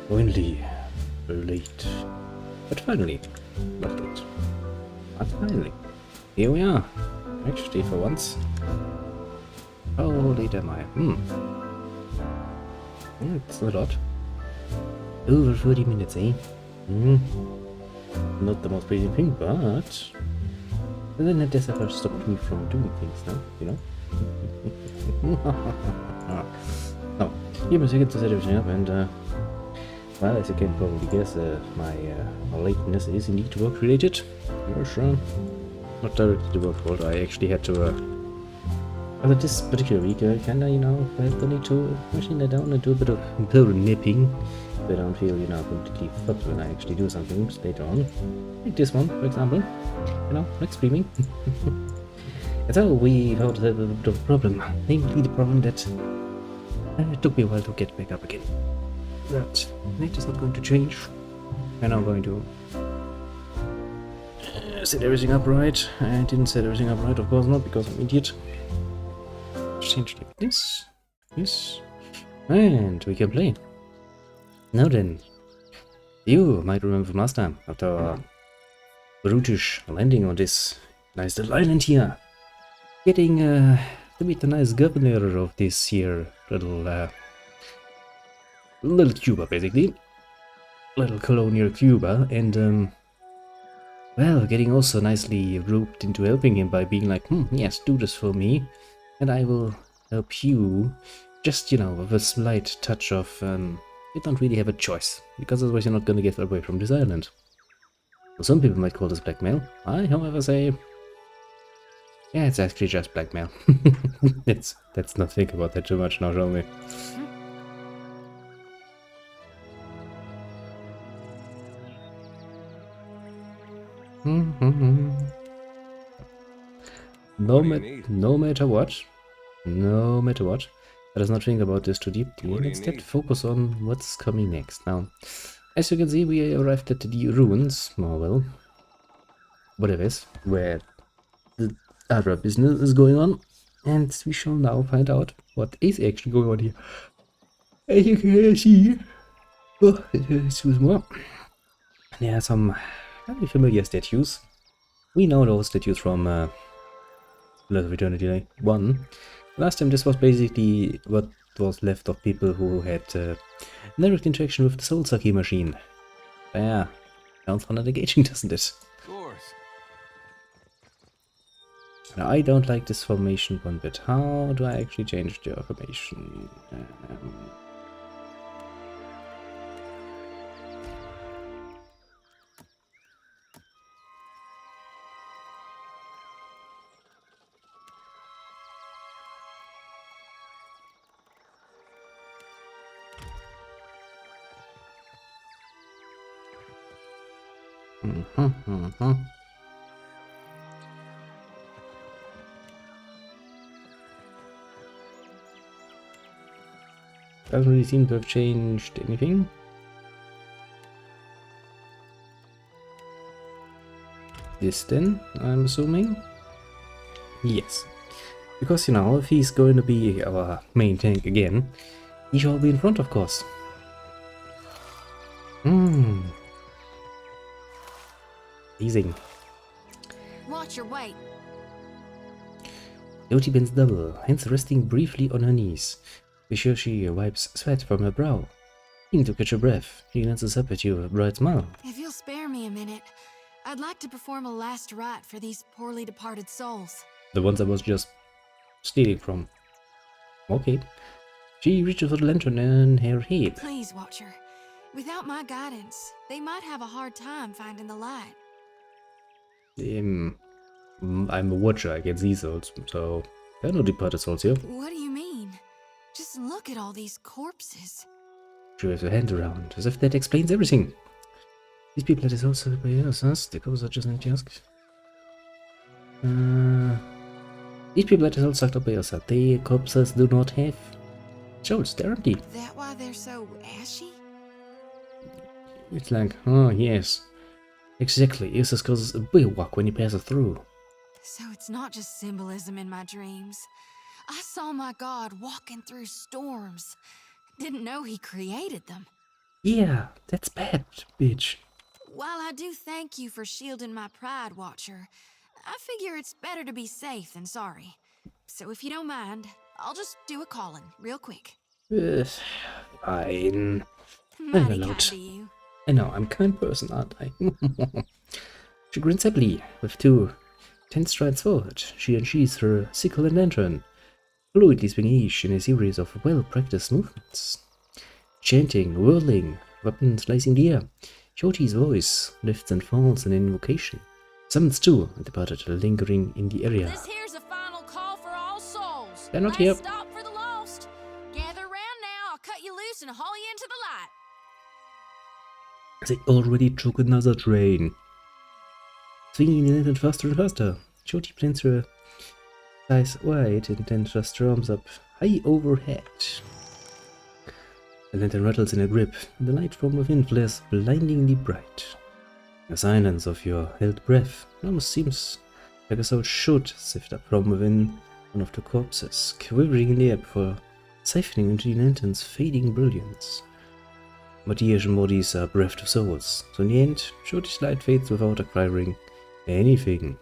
Finally, late. But finally, not late. But finally, here we are. Actually, for once. How late am I? It's not odd. Over 40 minutes, eh? Not the most basic thing, but then it does ever stop me from doing things now, you know? No, give me a second to set everything up, and well, as you can probably guess, my lateness is indeed work related. Yes, not directly to work fault. I actually had to this particular week, kinda, you know, I need to machine that down and do a bit of power nipping, so I don't feel, you know, completely fucked when I actually do something later on. Like this one, for example. You know, like screaming. And so we found a bit of a problem, namely the problem that it took me a while to get back up again. But that is not going to change, and I'm going to set everything up right. I didn't set everything up right, of course not, because I'm an idiot. Change like this, and we can play. Now then, you might remember from last time, after our brutish landing on this nice little island here, getting to meet the nice governor of this here little Cuba, basically, little colonial Cuba, and well, getting also nicely roped into helping him by being like, yes, do this for me, and I will help you, just, you know, with a slight touch of, you don't really have a choice, because otherwise you're not gonna get away from this island. Well, some people might call this blackmail. I, however, say, yeah, it's actually just blackmail. Let's not think about that too much now, shall we? No matter what, let us not think about this too deeply, and instead focus on what's coming next. Now, as you can see, we arrived at the ruins, or well, whatever it is, where the other business is going on, and we shall now find out what is actually going on here. As you can see, excuse me, there are some very familiar statues. We know those statues from Blood of Eternity 1. Last time this was basically what was left of people who had direct interaction with the soul-sucking machine. Yeah, sounds fun and engaging, doesn't it? Of course. Now, I don't like this formation one bit. How do I actually change the formation? Doesn't really seem to have changed anything. This then, I'm assuming? Yes. Because, you know, if he's going to be our main tank again, he shall be in front, of course. Amazing. Watch your weight. Loti bends double, hands resting briefly on her knees. Be sure she wipes sweat from her brow. Beginning to catch her breath, she glances up at you with a bright smile. If you'll spare me a minute, I'd like to perform a last rite for these poorly departed souls. The ones I was just stealing from. Okay. She reaches for the lantern in her hip. Please, Watcher. Without my guidance, they might have a hard time finding the light. I'm a watcher, I can see souls, so there are no departed souls here. What do you mean? Just look at all these corpses. She waves her hand around, as if that explains everything. These people are also by us, huh? The corpses are just empty husk. These people are all sucked up by us, the corpses do not have souls, they're empty. That why they're so ashy? It's like, oh yes. Exactly, Isis causes a bivouac when he passes through. So it's not just symbolism in my dreams. I saw my god walking through storms, Didn't know he created them. Yeah, that's bad, bitch. While I do thank you for shielding my pride, Watcher, I figure it's better to be safe than sorry. So if you don't mind, I'll just do a call-in real quick. Fine. I'm Mighty allowed. kind of you. I know, I'm a kind person, aren't I? She grins happily, with 2 10 strides forward. She unsheathes her sickle and lantern, fluidly swinging each in a series of well-practiced movements. Chanting, whirling, weapon slicing the air, Shoti's voice lifts and falls in an invocation. Summons 2 and departed, lingering in the area. This here's a final call for all souls. They're not Last here. stop for the lost. Gather round now. I'll cut you loose and haul you into the light. They already took another train. Swinging the lantern faster and faster, Shoti plants her eyes wide and then just arms up high overhead. The lantern rattles in her grip, and the light from within flares blindingly bright. The silence of your held breath almost seems like a soul should sift up from within one of the corpses, quivering in the air before siphoning into the lantern's fading brilliance. But the Asian bodies are bereft of souls, so in the end, Shoti's light fades without acquiring anything.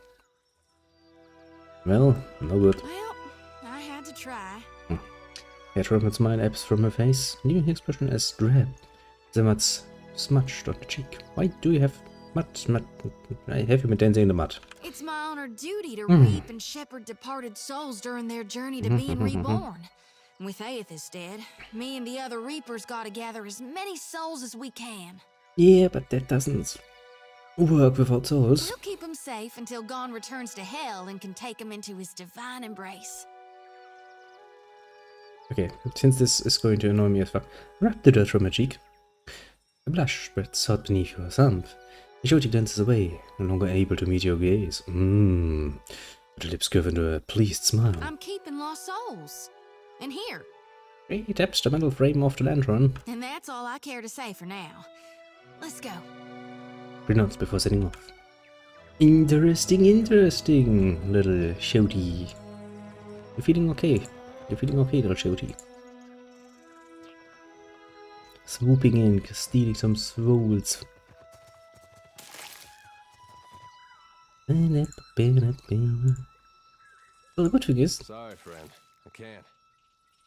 Well, no good. Well, I had to try. Petra smile ebbs from her face, leaving her expression as drab, somewhat smudged on the cheek. Why do you have mud? Have you been dancing in the mud? It's my honored duty to reap and shepherd departed souls during their journey to being reborn. With Aethys dead, me and the other reapers gotta gather as many souls as we can. Yeah, but that doesn't work without souls. We'll keep him safe until Gon returns to hell and can take him into his divine embrace. Okay, since this is going to annoy me as fuck, wrap the dirt from her cheek. A blush spreads out beneath your thumb. Shoti glances away, no longer able to meet your gaze. The lips curve into a pleased smile. I'm keeping lost souls. And here. He taps the metal frame of the lantern. And that's all I care to say for now. Let's go. Pronounced before setting off. Interesting, little Shoti. You're feeling okay. You're feeling okay, little Shoti. Swooping in, stealing some souls. Well, the good thing is, sorry, friend. I can't.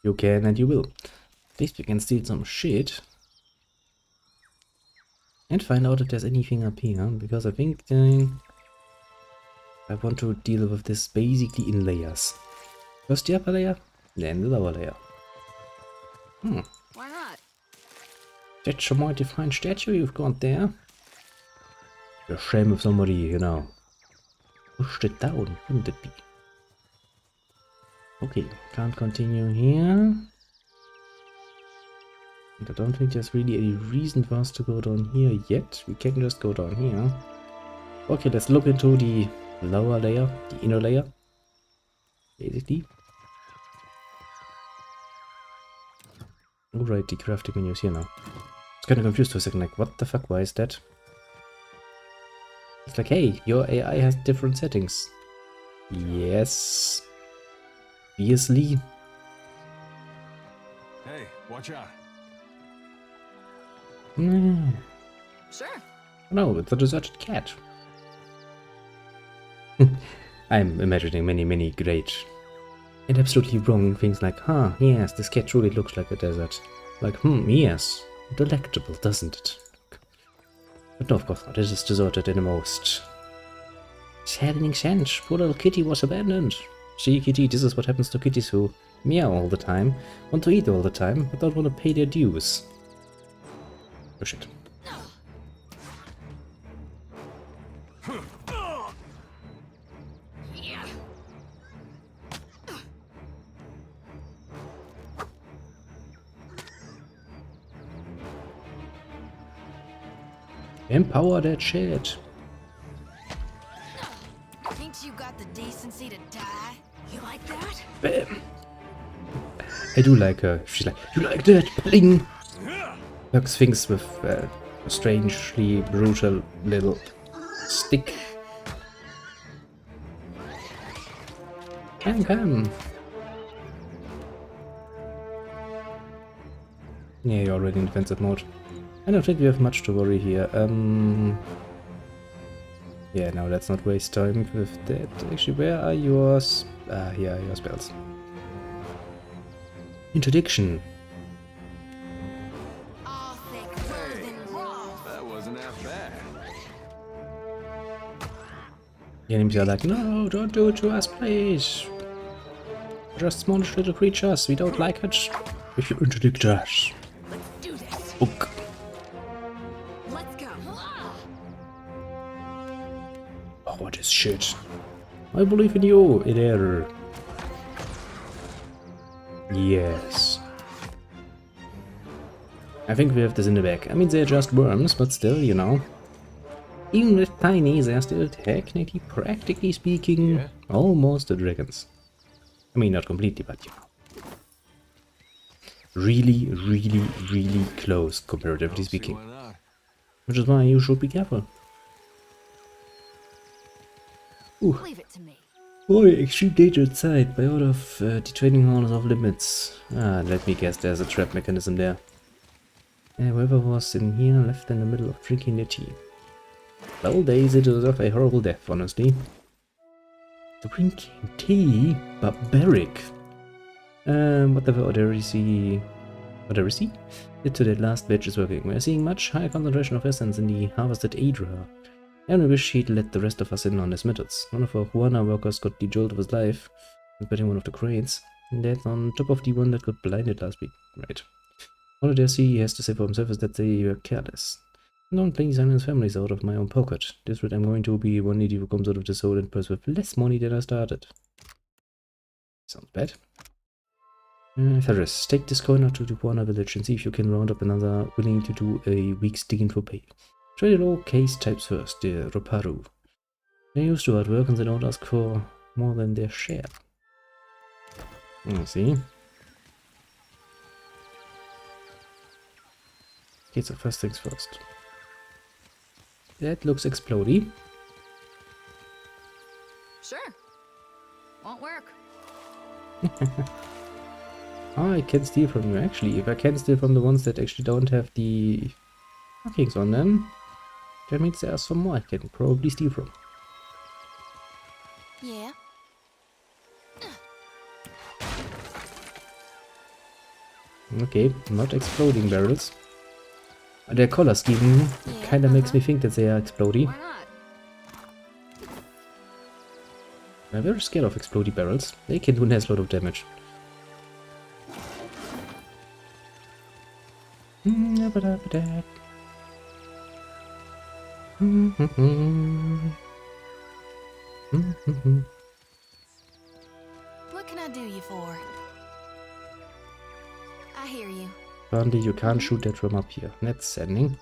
you can and you will. At least we can steal some shit. And find out if there's anything up here, because I think I want to deal with this basically in layers. First the upper layer, then the lower layer. Why not? That's a mighty fine statue you've got there. A shame if somebody, you know, pushed it down, wouldn't it be? Okay, can't continue here. And I don't think there's really any reason for us to go down here yet. We can just go down here. Okay, let's look into the lower layer, the inner layer. Basically. Alright, the crafting menu is here now. I was kind of confused for a second, like, what the fuck, why is that? It's like, hey, your AI has different settings. Yes. Obviously. Hey, watch out. Sure. No, it's a deserted cat. I'm imagining many great and absolutely wrong things like, huh, yes, this cat truly looks like a desert. Like, yes, delectable, doesn't it? But no, of course not. It is deserted in the most saddening sense. Poor little kitty was abandoned. See, kitty, this is what happens to kitties who meow all the time, want to eat all the time, but don't want to pay their dues. Oh shit. Empower that shit. Think you got the decency to die? You like that? Bam. I do like her. She's like, you like that? Bling. Hugs things with a strangely brutal little stick. Bam, bam. Yeah, you're already in defensive mode. I don't think we have much to worry here. Yeah, no, let's not waste time with that. Actually, where are yours? Ah, here are your spells. Interdiction. That wasn't half bad. The enemies are like, no, don't do it to us, please. Just smallish little creatures, we don't like it. If you interdict us. Let's do this. Book. Let's go. Oh, what is shit? I believe in you, Eder. Yes. I think we have this in the back. I mean, they're just worms, but still, you know. Even with tiny, they're still technically, practically speaking, almost the dragons. I mean, not completely, but you know. Really, really, really close, comparatively speaking. Which is why you should be careful. Ooh. Leave it to me. Boy, extreme danger outside. By order of the training hall is off limits. Ah, let me guess, there's a trap mechanism there. Whoever was in here left in the middle of drinking their tea. Well, they deserve a horrible death, honestly. Drinking tea? Barbaric. Whatever Odyssey did to that last batch is working. We're seeing much higher concentration of essence in the harvested Adra. And we wish he'd let the rest of us in on his methods. One of our Juana workers got the jolt of his life, betting one of the crates. And that's on top of the one that got blinded last week. Right. All that I see he has to say for himself is that they were careless. Don't please silence families out of my own pocket. This rate I'm going to be one lady who comes out of the soul and purse with less money than I started. Sounds bad. Ferris, take this coin out to the Buona village and see if you can round up another willing to do a week's digging for pay. Try the low case types first, the Roparu. They're used to hard work and they don't ask for more than their share. See. Okay, so first things first. That looks explodey. Sure. Won't work. I can steal from you, actually. If I can steal from the ones that actually don't have the markings on them, that means there are some more I can probably steal from. Yeah. Okay, not exploding barrels. Their color scheme kinda makes me think that they are explodey. Why not? I'm very scared of explodey barrels. They can do a nice lot of damage. What can I do you for? I hear you. Apparently you can't shoot that from up here. That's saddening.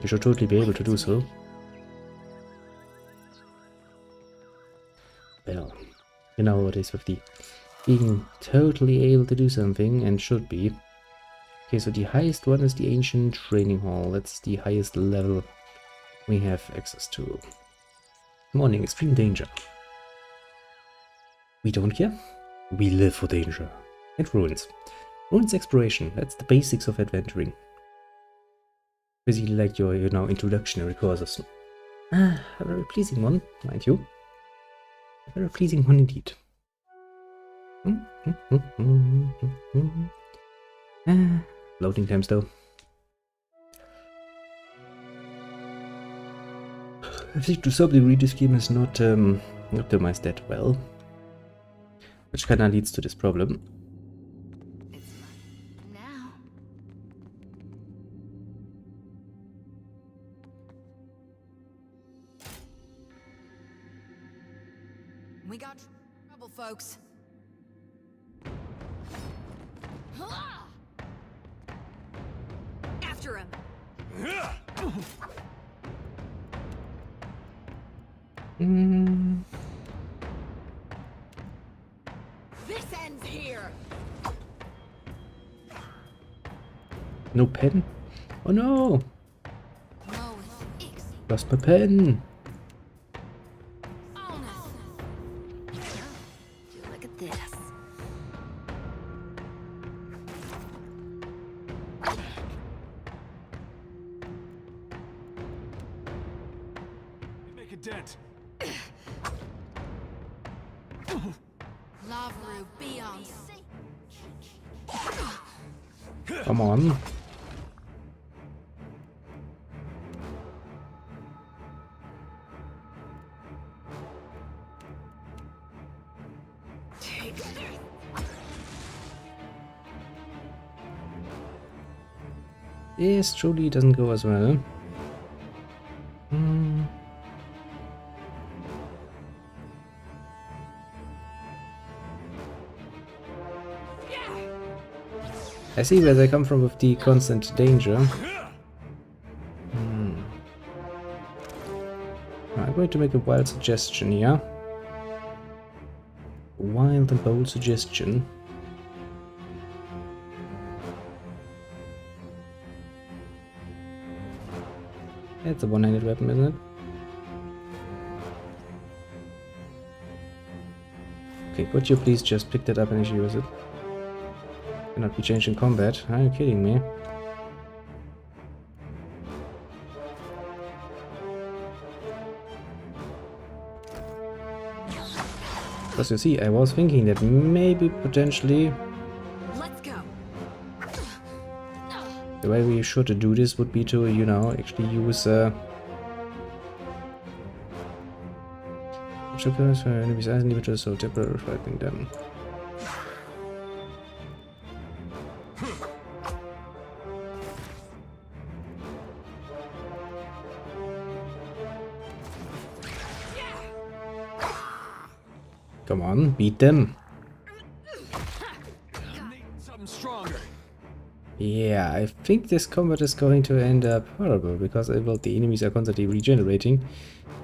You should totally be able to do so. Well, you know what it is with the being totally able to do something, and should be. Okay, so the highest one is the ancient training hall. That's the highest level we have access to. Warning, extreme danger. We don't care. We live for danger. And ruins. Ruins exploration, that's the basics of adventuring. Basically like your, you know, introductionary courses. Ah, a very pleasing one, mind you. A very pleasing one indeed. Loading times though. I think to some degree this game is not optimized that well. Which kinda leads to this problem. Now. We got trouble, folks. After him. This ends here. No pen? Oh no! No, it's Lost my pen! Look at this. dent. Lavru, be on sea. Come on. This truly doesn't go as well. I see where they come from with the constant danger. I'm going to make a wild suggestion here. Wild and bold suggestion. It's a one-handed weapon, isn't it? Okay, could you please just pick that up and use it? Cannot be changed in combat. Are you kidding me? Because you see, I was thinking that maybe potentially Let's go. the way we should do this would be to, you know, actually use triggers for enemies as individuals, so temporarily fighting them. Come on, beat them. Need something stronger. Yeah, I think this combat is going to end up horrible because the enemies are constantly regenerating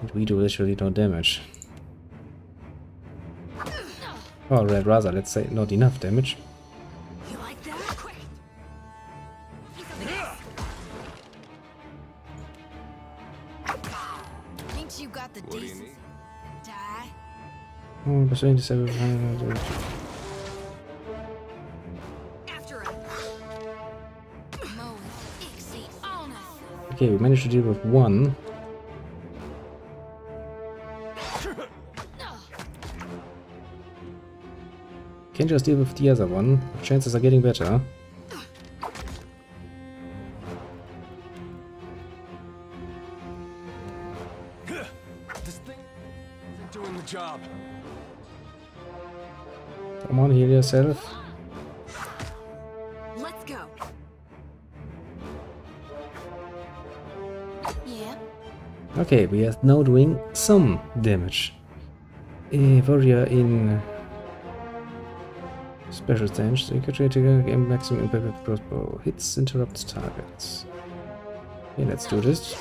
and we do literally no damage. Or rather, let's say not enough damage. You like that? Quick. Think you got the What do you decency need? to die? Oh, persuade the seven. After a moment, Ixie on us. Okay, we managed to deal with one. Can just deal with the other one. Chances are getting better. This thing isn't doing the job. Come on, heal yourself. Let's go. Yeah. Okay, we are now doing some damage. A warrior in special stance, so you can try to get maximum impact with crossbow. Hits interrupts targets. Okay, let's do this.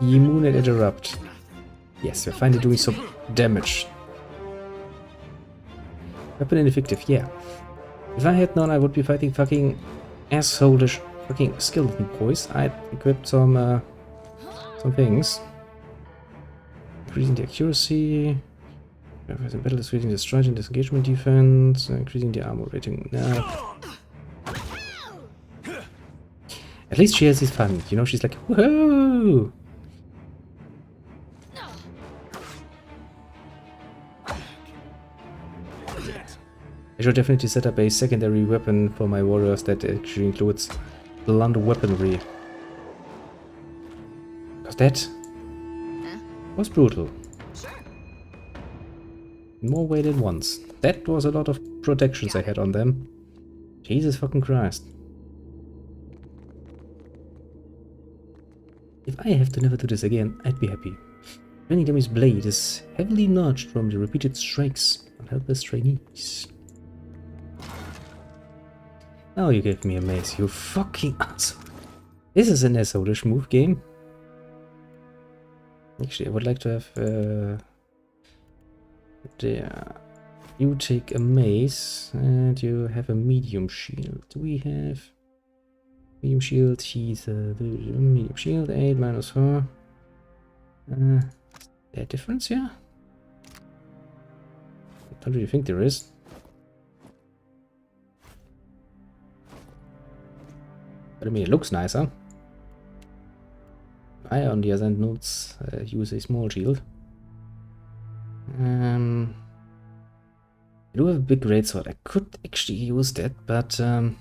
Immune and interrupt. Yes, we're finally doing some damage. Weapon ineffective, yeah. If I had known I would be fighting fucking asshole-ish fucking skeleton boys, I'd equipped some things. Increasing the accuracy. The battle is increasing the strike and disengagement defense. Increasing the armor rating. Nah. At least she has this fun, you know, she's like, whoa! I should definitely set up a secondary weapon for my warriors that actually includes blunt weaponry. Because that was brutal. In more way than once. That was a lot of protections I had on them. Jesus fucking Christ. If I have to never do this again, I'd be happy. Training Demi's blade is heavily notched from the repeated strikes on helpless trainees. Now you gave me a mace, you fucking asshole. This is an asshole-ish move game. Actually, I would like to have there. You take a mace and you have a medium shield. We have medium shield, he's medium shield, 8 minus 4. That difference, yeah? What do you think there is? But I mean, it looks nicer. I, on the other hand, notes use a small shield. I do have a big greatsword. I could actually use that, but in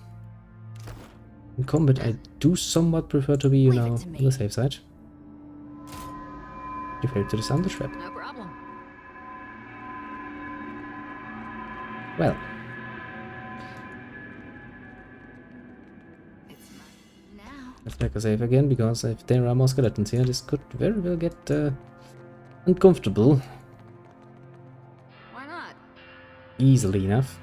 combat I do somewhat prefer to be, you know, on the safe side. Default to the thunder trap. No problem. Well, It's now. let's make a save again, because if there are more skeletons here, this could very well get uncomfortable. Why not? Easily enough.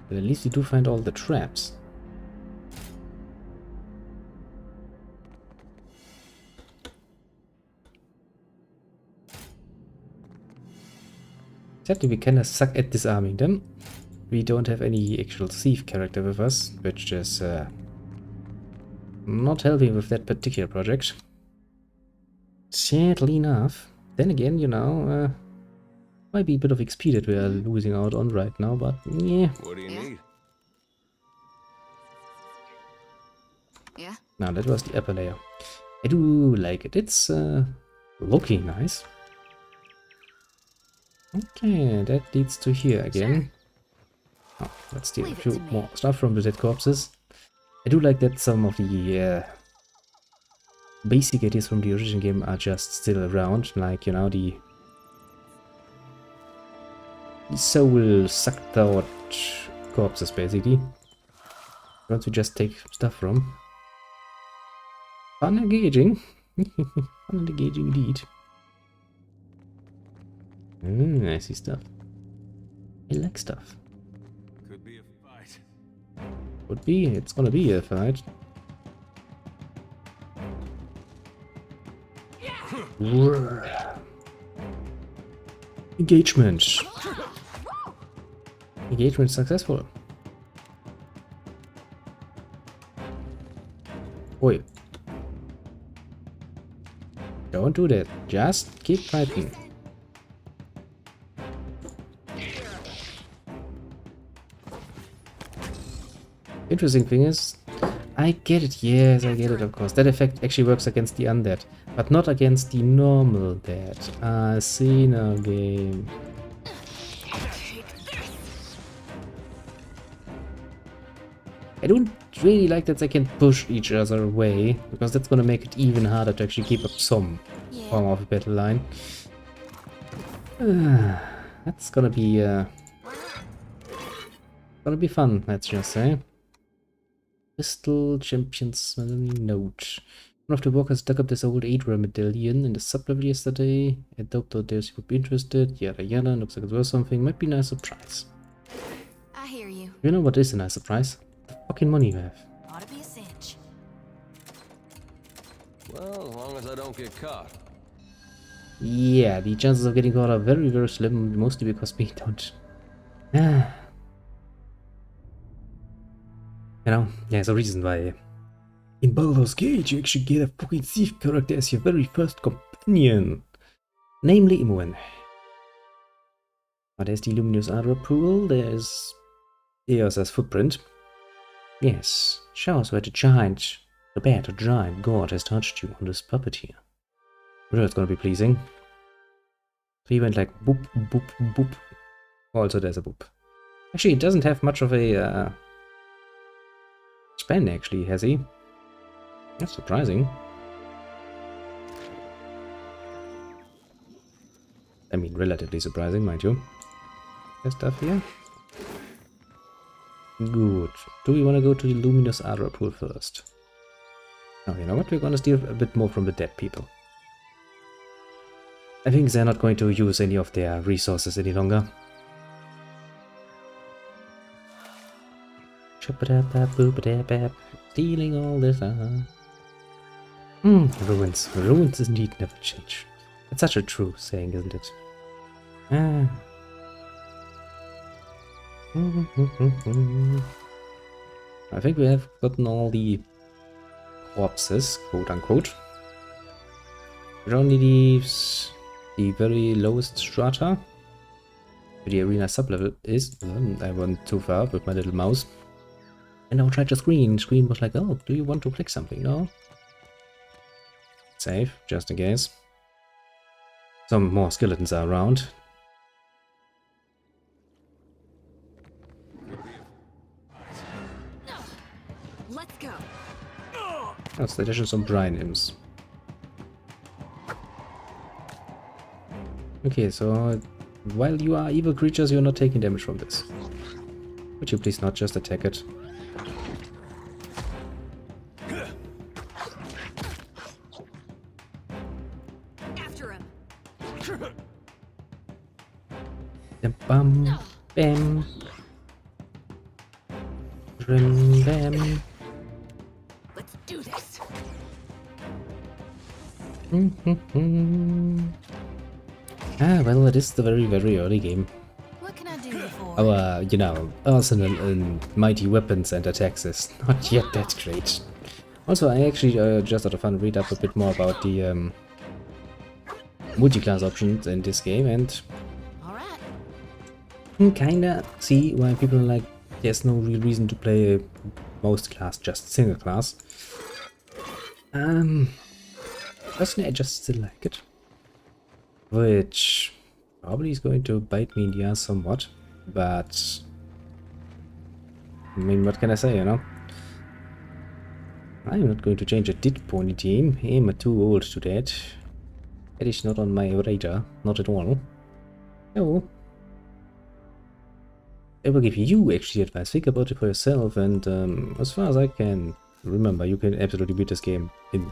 But at least you do find all the traps. Sadly, we kinda suck at disarming them. We don't have any actual thief character with us, which is not helping with that particular project. Sadly enough. Then again, you know, might be a bit of XP that we are losing out on right now, but yeah. What do you need? Yeah. Now that was the upper layer. I do like it. It's looking nice. Okay, that leads to here again. Oh, let's steal a few more stuff from the dead corpses. I do like that some of the basic ideas from the original game are just still around, like, you know, the soul sucked out corpses, basically. Once we just take stuff from. Fun engaging. Fun and engaging indeed. I see stuff. I like stuff. Could be a fight. Would be. It's gonna be a fight. Engagement. Engagement successful. Oi. Don't do that. Just keep fighting. Interesting thing is, I get it, yes, I get it, of course. That effect actually works against the undead, but not against the normal dead. I see now, game. I don't really like that they can push each other away, because that's gonna make it even harder to actually keep up some form of a battle line. That's gonna be fun, let's just say. Crystal Champions note. One of the workers dug up this old Adra medallion in the sublevel yesterday. I doubt that those would be interested. Yada yada. Looks like it's worth something. Might be a nice surprise. I hear you. You know what is a nice surprise? The fucking money you have. Ought to be a cinch. Well, as long as I don't get caught. Yeah, the chances of getting caught are very, very slim, mostly because we don't. You know, there's a reason why. In Baldur's Gate, you actually get a fucking thief character as your very first companion. Namely Imoen. But there's the Luminous Adra pool, there's Eos's footprint. Yes, shows where the bad giant god has touched you on this puppet here. I'm sure it's gonna be pleasing. So he went like boop, boop, boop. Also there's a boop. Actually, it doesn't have much of a span, actually, has he? That's surprising. I mean, relatively surprising, mind you. There's stuff here. Good. Do we want to go to the Luminous Adra pool first? No, you know what? We're going to steal a bit more from the dead people. I think they're not going to use any of their resources any longer. Stealing all this. Ruins. Ruins indeed never change. It's such a true saying, isn't it? I think we have gotten all the corpses, quote unquote. It only leaves the very lowest strata. The arena sublevel is. I went too far with my little mouse. And now try to screen. Screen was like, oh, do you want to click something? No. Save, just in case. Some more skeletons are around. Let's go. Oh, so there's some brine imps. Okay, so while you are evil creatures, you're not taking damage from this. Would you please not just attack it? After him. Bam, bam, bam, bam. Let's do this. Ah, well, it is the very, very early game. What can I do you for? Our, you know, arsenal and mighty weapons and attacks is not yet that great. Also, I actually just out of fun read up a bit more about the multi-class options in this game, and kinda see why people are like, there's no real reason to play a most class, just single class. Personally, I just still like it. Which probably is going to bite me in the ass somewhat, but I mean, what can I say, you know? I'm not going to change a did pony team. I'm too old to that. That is not on my radar, not at all. No. I will give you actually advice. Think about it for yourself, and as far as I can remember, you can absolutely beat this game in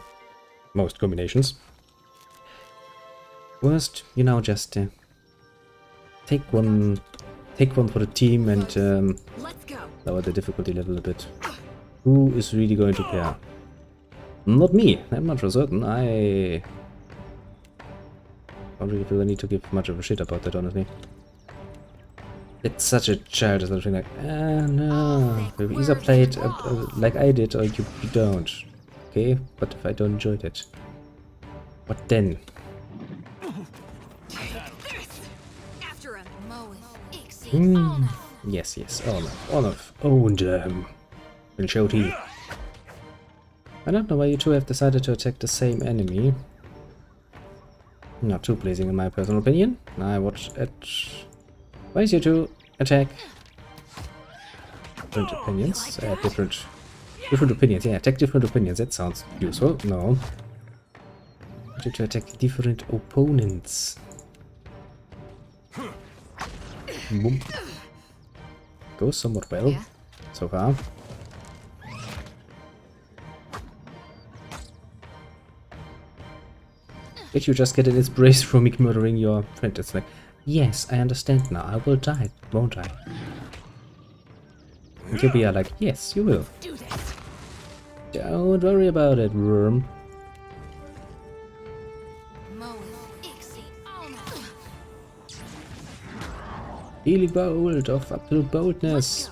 most combinations. Worst, you know, just take one for the team and lower the difficulty level a bit. Who is really going to care? Not me. I'm not for certain. I don't really feel I need to give much of a shit about that, honestly. It's such a childish little thing, like, no. You either play it like I did, or you don't. Okay, but if I don't enjoy it, what then? Yes, yes, Olaf, owned them. And showed he. I don't know why you two have decided to attack the same enemy. Not too pleasing in my personal opinion. I watch it. Why is you two attack? Different opinions. Different opinions. Yeah, attack different opinions. That sounds useful. No. You to attack different opponents. Boom. Goes somewhat well so far. Did you just get an inspiration from me murdering your friend? It's like, yes, I understand now. I will die, won't I? And you'll be like, yes, you will. Don't worry about it, worm. Feeling bold of absolute boldness.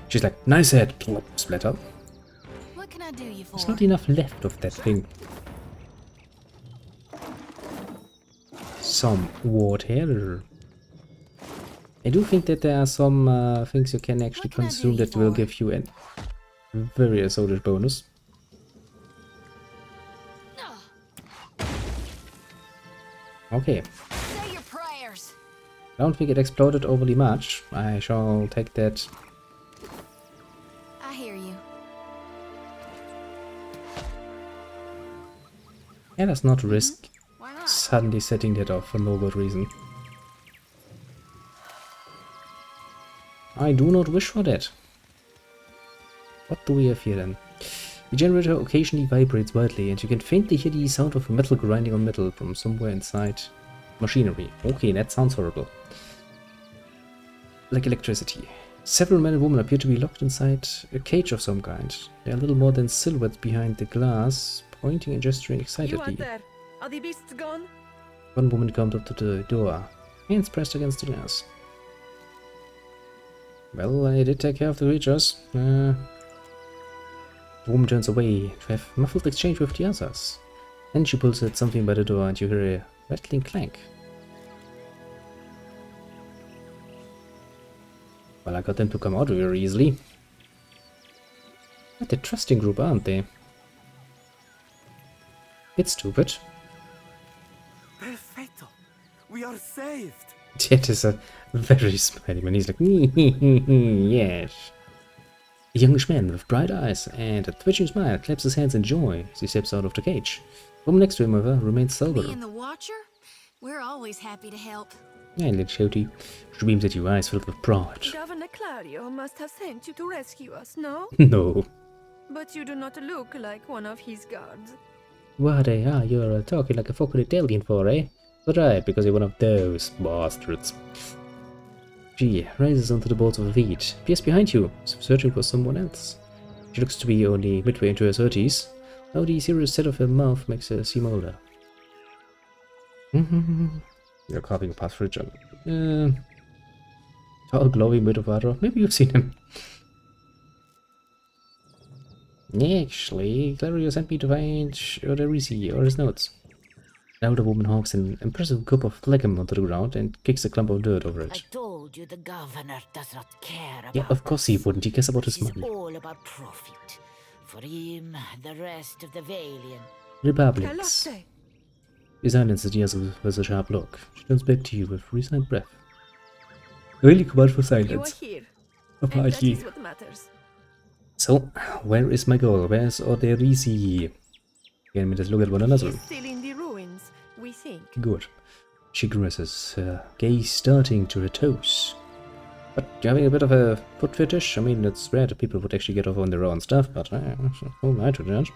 She's like, nice head, plop, splatter. What can I do you for? There's not enough left of that thing. Some water. I do think that there are some things you can actually consume that will give you a very assorted bonus. Okay. Say your prayers. I don't think it exploded overly much. I shall take that. I hear you. Let us not risk suddenly setting that off for no good reason. I do not wish for that. What do we have here then? The generator occasionally vibrates wildly, and you can faintly hear the sound of metal grinding on metal from somewhere inside machinery. Okay, that sounds horrible. Like electricity. Several men and women appear to be locked inside a cage of some kind. They are little more than silhouettes behind the glass, pointing and gesturing excitedly. You out there? Are the beasts gone? One woman comes up to the door, hands pressed against the glass. Well, I did take care of the creatures. The woman turns away to have muffled exchange with the others. Then she pulls at something by the door and you hear a rattling clank. Well, I got them to come out very easily. But they're trusting group, aren't they? It's stupid. Perfecto. We are saved. It is a very smiley man. He's like, yes. A youngish man with bright eyes and a twitching smile claps his hands in joy as he steps out of the cage. The woman next to him, however, remains sober. Me and the Watcher? We're always happy to help. And little Shouty streams at you, eyes filled with pride. Governor Clario must have sent you to rescue us, no? No. But you do not look like one of his guards. What you're talking like a fucking Italian for, eh? But right, because you're one of those bastards. She rises onto the balls of her feet, peers behind you, searching for someone else. She looks to be only midway into her 30s. Now the serious set of her mouth makes her seem older. You're carving past for a job. Tall, glowing bit of water. Maybe you've seen him. Actually, Clario sent me to find Oderisi or his notes. Now the woman hawks an impressive cup of phlegm onto the ground and kicks a clump of dirt over it. I told you the governor does not care about Yeah, of course he wouldn't. He cares about his This is money. all about profit. For him, the rest of the Valiant. Republics. Colossus! You silence the ears with a sharp look. She turns back to you with resigned breath. Really command for You are silence. here, Papa, and that is what matters. So, where is my goal? Where's Oderisi? Again, we just look at one He another. is still in the ruins, we think. Good. She grimaces, her gaze starting to her toes. But you're having a bit of a foot fetish? I mean, it's rare that people would actually get off on their own stuff, but who am I to judge?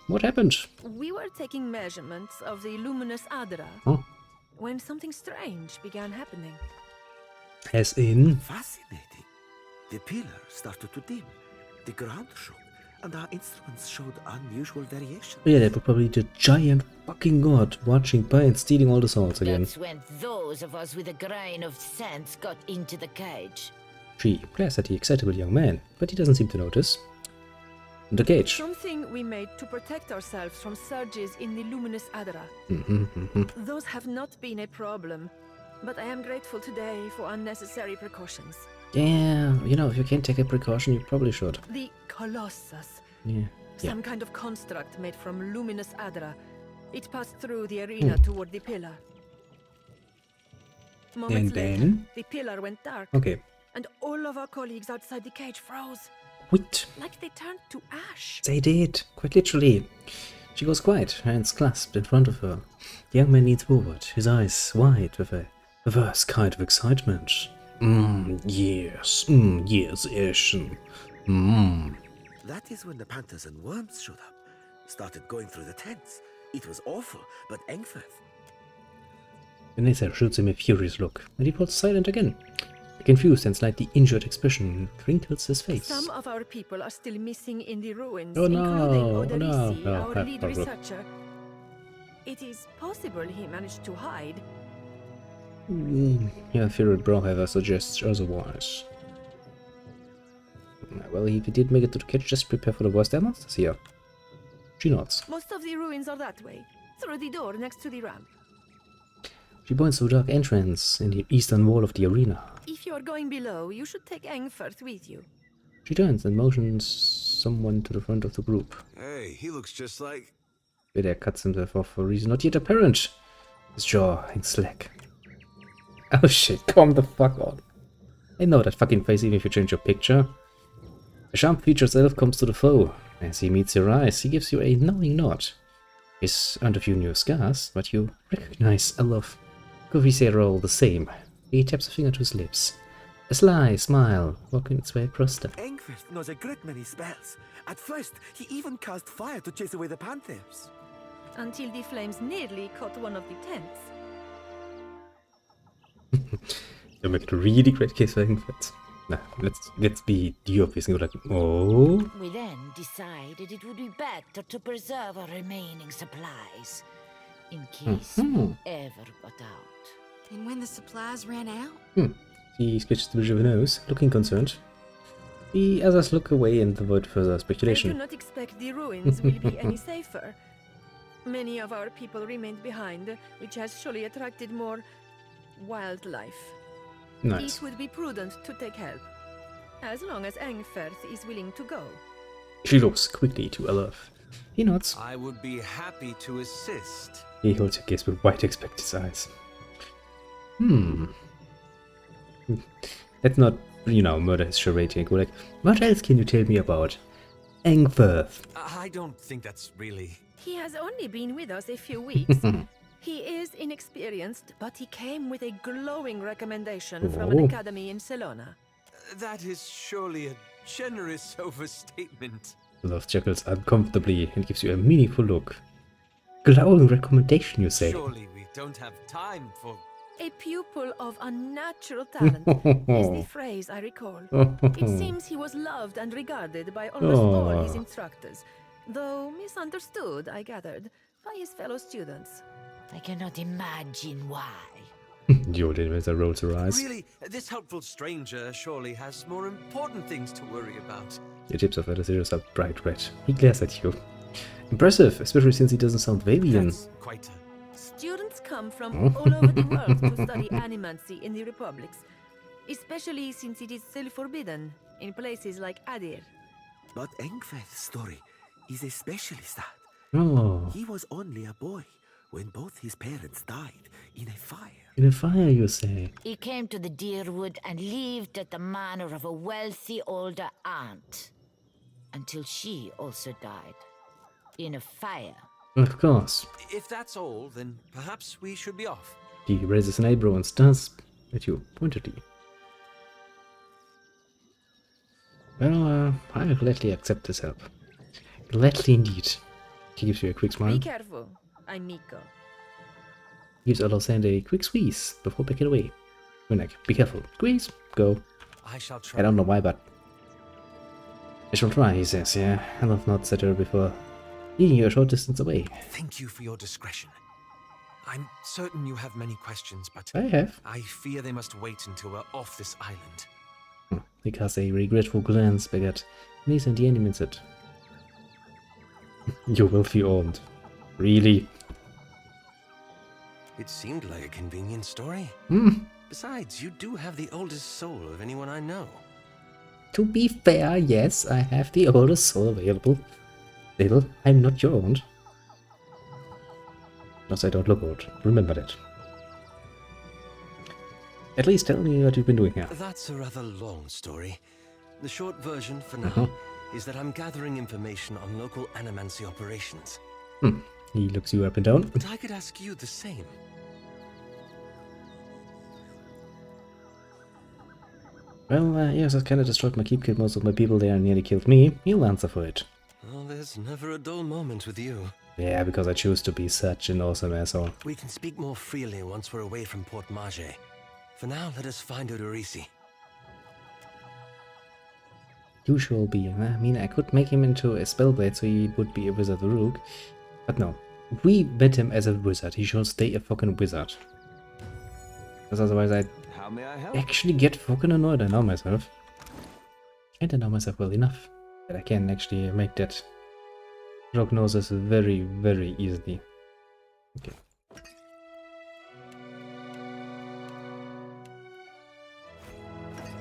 What happened? We were taking measurements of the luminous Adra Huh? when something strange began happening. As in? Fascinating. The pillar started to dim. The ground shook, and our instruments showed unusual variation. Yeah, that was probably the giant fucking god watching by and stealing all the souls again. That's when those of us with a grain of sense got into the cage. She glares at the excitable young man, but he doesn't seem to notice. The cage. Something we made to protect ourselves from surges in the luminous Adra. Those have not been a problem, but I am grateful today for unnecessary precautions. Yeah, you know, if you can't take a precaution, you probably should. The Colossus, Yeah. some kind of construct made from luminous Adra. It passed through the arena toward the pillar. Moments later, then? the pillar went dark, Okay. and all of our colleagues outside the cage froze, Wait. like they turned to ash. They did, quite literally. She goes quiet, hands clasped in front of her. The young man leans forward, his eyes wide with a perverse kind of excitement. Yes, Ashen. That is when the panthers and worms showed up. Started going through the tents. It was awful, but Engfirth. Vanessa shoots him a furious look, and he falls silent again. A confused and slightly injured expression crinkles his face. Some of our people are still missing in the ruins, Oh, no, including no, Oderisi, no, our have lead problem. researcher. It is possible he managed to hide. Your favorite Brawlhaver suggests otherwise. Well, if he did make it to the cage, just prepare for the worst. There are monsters here. She nods. Most of the ruins are that way, through the door next to the ramp. She points to a dark entrance in the eastern wall of the arena. If you are going below, you should take Engfirth with you. She turns and motions someone to the front of the group. Hey, he looks just like... Vader cuts himself off for a reason not yet apparent. His jaw hangs slack. Oh shit, calm the fuck on. I know that fucking face even if you change your picture. The sharp-featured elf comes to the foe. As he meets your eyes, he gives you a knowing nod. He's under a few new scars, but you recognize a love. Could all the same. He taps a finger to his lips. A sly smile walking its way across them. Engfirth knows a great many spells. At first, he even cast fire to chase away the panthers. Until the flames nearly caught one of the tents. You make it a really great case for Engfirth. Nah, let's be the obvious and go like, oh? We then decided it would be better to preserve our remaining supplies, in case we ever got out. And when the supplies ran out? He scratches the bridge of her nose, looking concerned. The others look away and avoid further I do speculation. not expect the ruins will be any safer. Many of our people remained behind, which has surely attracted more wildlife. Nice. It would be prudent to take help, as long as Engferth is willing to go. She looks quickly to Olaf. He nods. I would be happy to assist. He holds her gaze with wide expectant eyes. Let's not, murder his charade and go like, what else can you tell me about Engferth? I don't think that's really... He has only been with us a few weeks. He is inexperienced, but he came with a glowing recommendation from an Oh. academy in Salona. That is surely a generous overstatement. Olaf chuckles uncomfortably and gives you a meaningful look. Glowing recommendation, you say? Surely we don't have time for... A pupil of unnatural talent is the phrase I recall. It seems he was loved and regarded by almost all his instructors, though misunderstood, I gathered, by his fellow students. I cannot imagine why. The old inventor rolls her eyes. Really, this helpful stranger surely has more important things to worry about. The tips of Elisirus are bright red. He glares at you. Impressive, especially since he doesn't sound Vavian. That's quite a... Students come from all over the world to study animancy in the republics, especially since it is still forbidden in places like Adir. But Engferth's story is especially sad. Oh, He was only a boy when both his parents died in a fire. in a fire, you say? He came to the Deerwood and lived at the manor of a wealthy older aunt. Until she also died. In a fire. Of course. If that's all, then perhaps we should be off. He raises an eyebrow and stares at you pointedly. Well, I'll gladly accept this help. Gladly indeed. He gives you a quick smile. Be careful, amico. Gives Olaf's hand a quick squeeze before backing away. Winak, be careful. Squeeze. Go. I shall try. I don't know why, but... I shall try, he says, yeah. Olaf nods at her before leading you a short distance away. Thank you for your discretion. I'm certain you have many questions, but I have. I fear they must wait until we're off this island. He casts a regretful glance back at Nisa and the enemy and said, you will be owned. Really? It seemed like a convenient story. Besides, you do have the oldest soul of anyone I know. To be fair, yes, I have the oldest soul available. Little, I'm not your own. Plus, I don't look old. Remember that. At least tell me what you've been doing here. That's a rather long story. The short version for now is that I'm gathering information on local animancy operations. He looks you up and down. But I could ask you the same. Well, yes, I kinda destroyed my keep, killed most of my people there and nearly killed me. You'll answer for it. Oh, there's never a dull moment with you. Yeah, because I choose to be such an awesome asshole. We can speak more freely once we're away from Port Mage. For now, let us find Odorisi. You shall be. I mean, I could make him into a spellblade so he would be a wizard rook. But no. We met him as a wizard. He shall stay a fucking wizard. Because otherwise I How may I help? actually get fucking annoyed. I know myself. And I know myself well enough that I can actually make that prognosis very, very easily. Okay.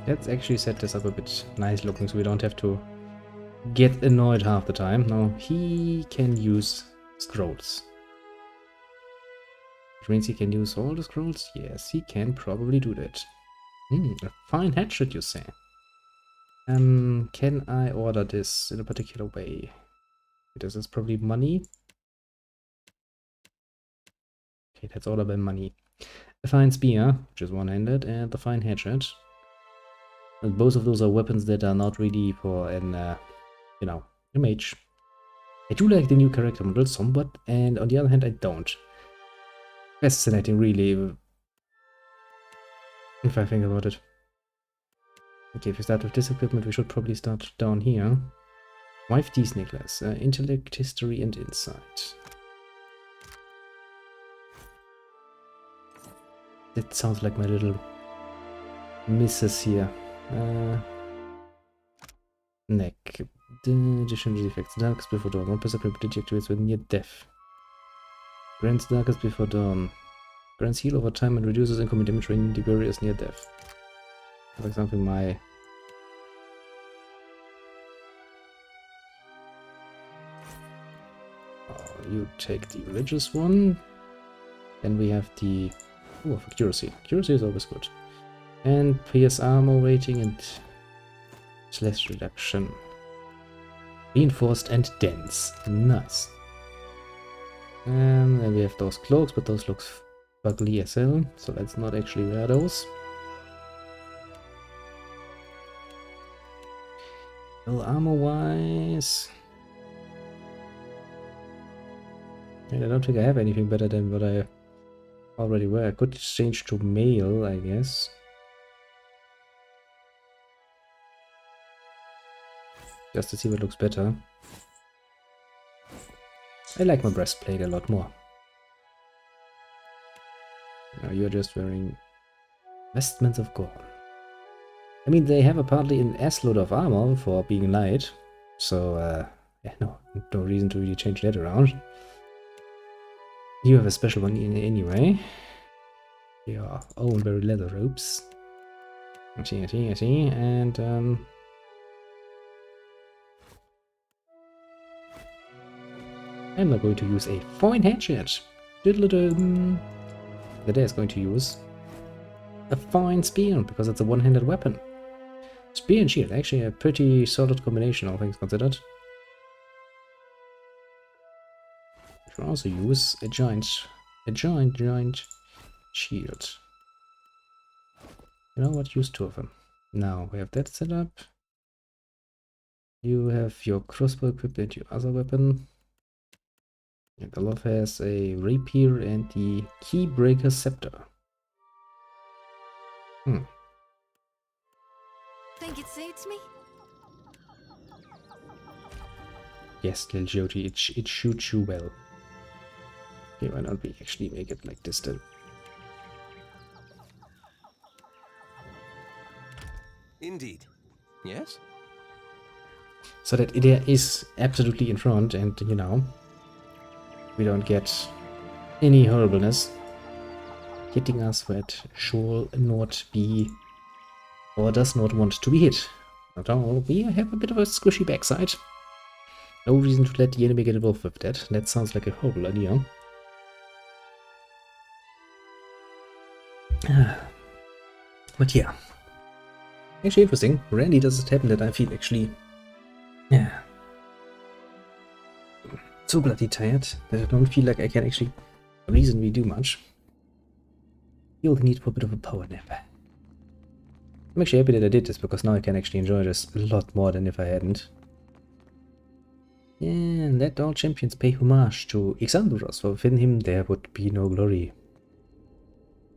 Let's actually set this up a bit nice looking so we don't have to get annoyed half the time. No, he can use scrolls. Which means he can use all the scrolls? Yes, he can probably do that. A fine hatchet, you say? Can I order this in a particular way? This is probably money. Okay, let's order by money. A fine spear, which is one-handed, and the fine hatchet. And both of those are weapons that are not really for an, you know, a mage. I do like the new character model somewhat, and on the other hand, I don't. Fascinating, really, if I think about it. Okay, if we start with this equipment, we should probably start down here. Wife these necklace, intellect, history, and insight. That sounds like my little missus here. Neck. Additional defects. Darkest before dawn. 1% probability activates when near death. Grants darkest before dawn. Grants heal over time and reduces incoming damage when the barrier is near death. For example, my... you take the religious one. Then we have the... oh, for accuracy. Accuracy is always good. And PS armor rating and slash reduction. Reinforced and dense. Nice. And then we have those cloaks, but those look ugly as hell, so let's not actually wear those. Well, armor-wise... I don't think I have anything better than what I already wear. I could change to mail, I guess. Just to see what looks better. I like my breastplate a lot more. Now you're just wearing vestments of gold. I mean, they have apparently an ass-load of armor for being light. So, yeah, no reason to really change that around. You have a special one anyway. Your own very leather ropes. I see. And, I'm not going to use a fine hatchet. Diddle-dum. That is going to use a fine spear, because it's a one-handed weapon. Spear and shield, actually a pretty solid combination, all things considered. We can also use a giant shield. You know what? Use two of them. Now we have that set up. You have your crossbow equipped and your other weapon. And Olaf has a rapier and the Keybreaker scepter. Think it suits me? Yes, little Jody, it shoots you well. Okay, why not we actually make it like this then? Indeed. Yes? So that it is absolutely in front, and you know, we don't get any horribleness hitting us where it shall not be, or does not want to be hit. Not all. We have a bit of a squishy backside. No reason to let the enemy get involved with that. That sounds like a horrible idea. But yeah. Actually interesting. Rarely does it happen that I feel actually... yeah. So bloody tired that I don't feel like I can actually reasonably do much. You'll need for a bit of a power nap. I'm actually happy that I did this, because now I can actually enjoy this a lot more than if I hadn't. And let all champions pay homage to Ixandros, for within him there would be no glory.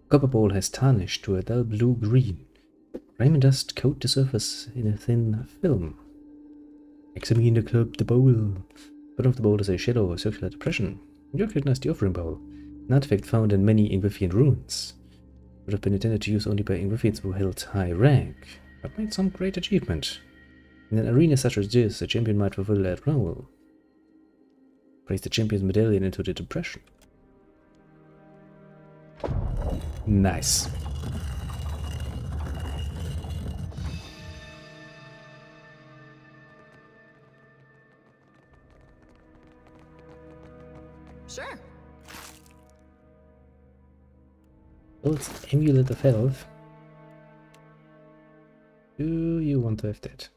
Copper Bowl has tarnished to a dull blue-green. Raymond dust coat the surface in a thin film. Examine the bowl. Bottom of the bowl is a shallow circular depression. You recognize the offering bowl, an artifact found in many Ingrifian ruins. Would have been intended to use only by Ingrifians who held high rank, but made some great achievement. In an arena such as this, a champion might fulfill that role. Place the champion's medallion into the depression. Nice. Sure. Well, it's Amulet of Health. Do you want to have that?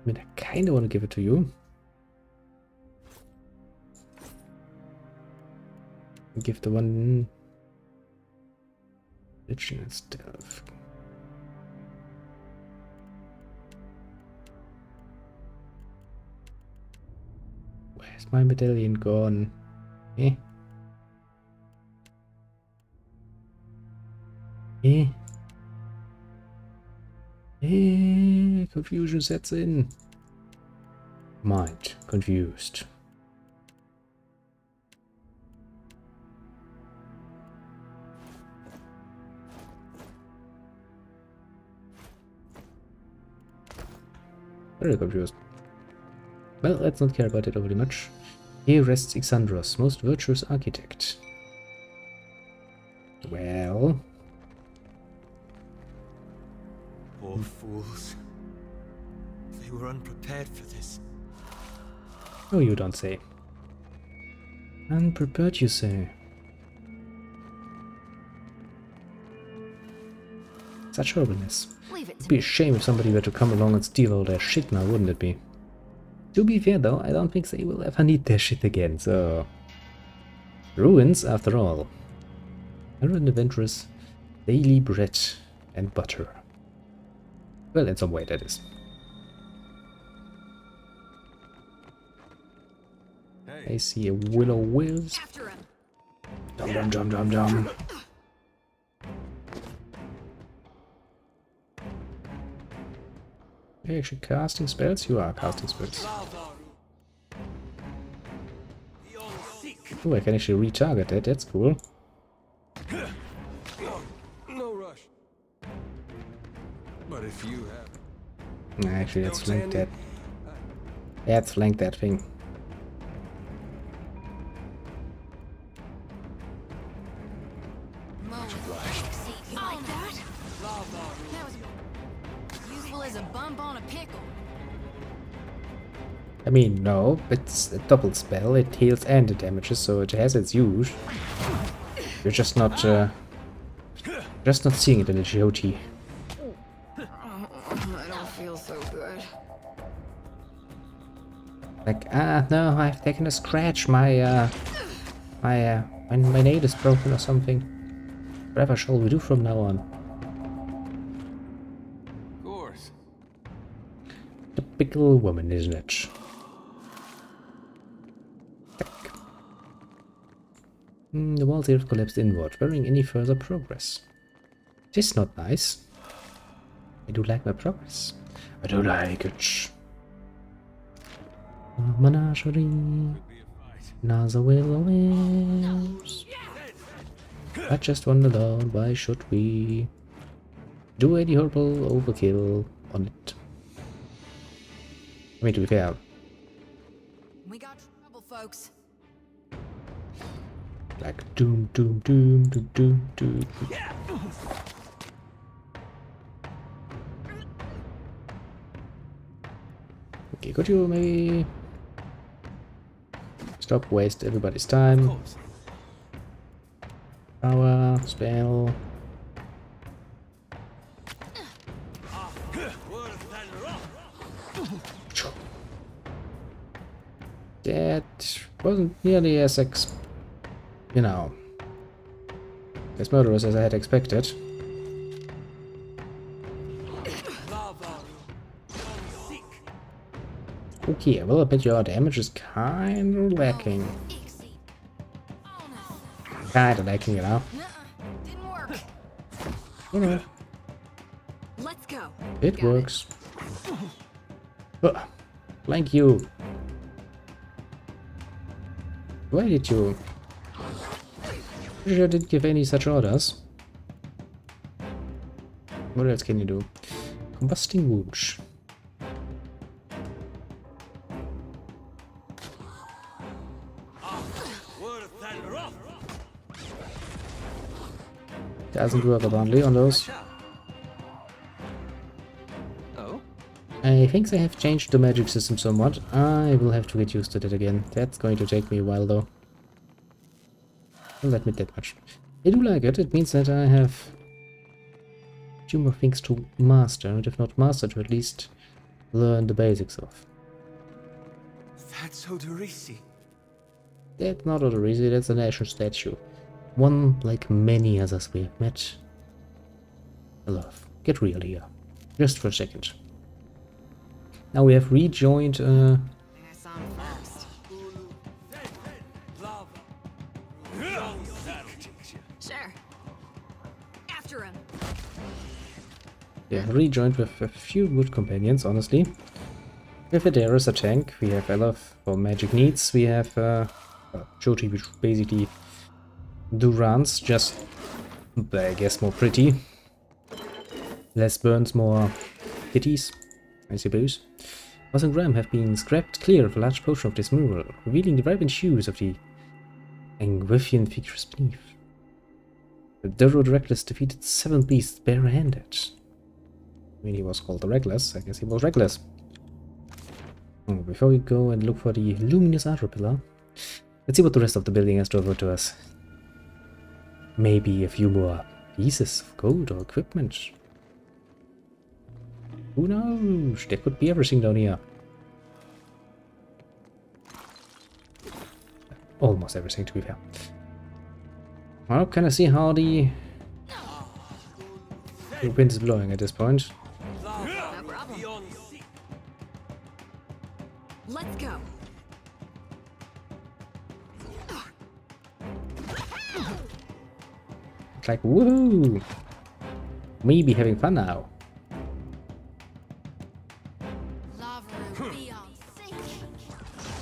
I mean, I kind of want to give it to you. Give the one... Religion and Stealth. Where's my medallion gone? Eh? Eh? Eh? Confusion sets in. Mind confused. Very confused. Well, let's not care about it overly much. Here rests Ixandros, most virtuous architect. Well... Poor fools. They were unprepared for this. Oh, you don't say. Unprepared, you say. Such horribleness. Leave it It'd to be a shame if somebody were to come along and steal all their shit now, wouldn't it be? To be fair though, I don't think they will ever need their shit again, so... Ruins, after all. Errant adventurers, daily bread and butter. Well, in some way, that is. I see a willow wisp. after him. Dum dum dum dum dum. Are you actually casting spells? You are casting spells. Oh, I can actually retarget that. That's cool. No rush. But if you have... Actually, let's flank that. Let's flank that thing. You like that? That was useful as a bump on a pickle. I mean, no, it's a double spell. It heals and it damages, so it has its use. You're just not seeing it in the GOT. I don't feel so good. Like, no, I've taken a scratch. My nail is broken or something. Whatever shall we do from now on? Of course. Typical woman, isn't it? The walls here have collapsed inward, barring any further progress. This is not nice. I do like my progress. I do like it. Menagerie. Another willows. I just wonder, Lord, why should we do any horrible overkill on it? I mean, to be fair. We got trouble, folks. Like doom, doom, doom, doom, doom, doom. Okay, could you maybe stop waste everybody's time? Power, spell. That wasn't nearly as as murderous as I had expected. Okay, well, I bet your damage is kind of lacking. Kind of lacking, Didn't work. You know, Let's go. it Got works. Thank you. Why did you? Pretty sure I didn't give any such orders. What else can you do? Combusting wounds. Doesn't work apparently on those. Oh? I think they have changed the magic system somewhat. I will have to get used to that again. That's going to take me a while though. I'll admit that much. I do like it. It means that I have a few more things to master, and if not master, to at least learn the basics of. That's Odorisi. That's not Odorisi, that's a national statue. One like many others we have met. Love, get real here. Just for a second. Now we have rejoined Pass on first. Sure. After him. we have rejoined with a few good companions, honestly. We have Adara as a tank, we have Elaf for magic needs, we have Jyoti, which basically do runs, just I guess more pretty. Less burns, more kitties, I suppose. Ross and Graham have been scrapped clear of a large portion of this mural, revealing the vibrant hues of the Angwithian figures beneath. The Road Reckless defeated 7 beasts barehanded. I mean, he was called the Reckless. I guess he was reckless. Oh, before we go and look for the luminous outer pillar, let's see what the rest of the building has to offer to us. Maybe a few more pieces of gold or equipment. Who knows? There could be everything down here. Almost everything, to be fair. Well, can I see how the wind is blowing at this point? No problem. Let's go. It's like, woohoo! Me be having fun now.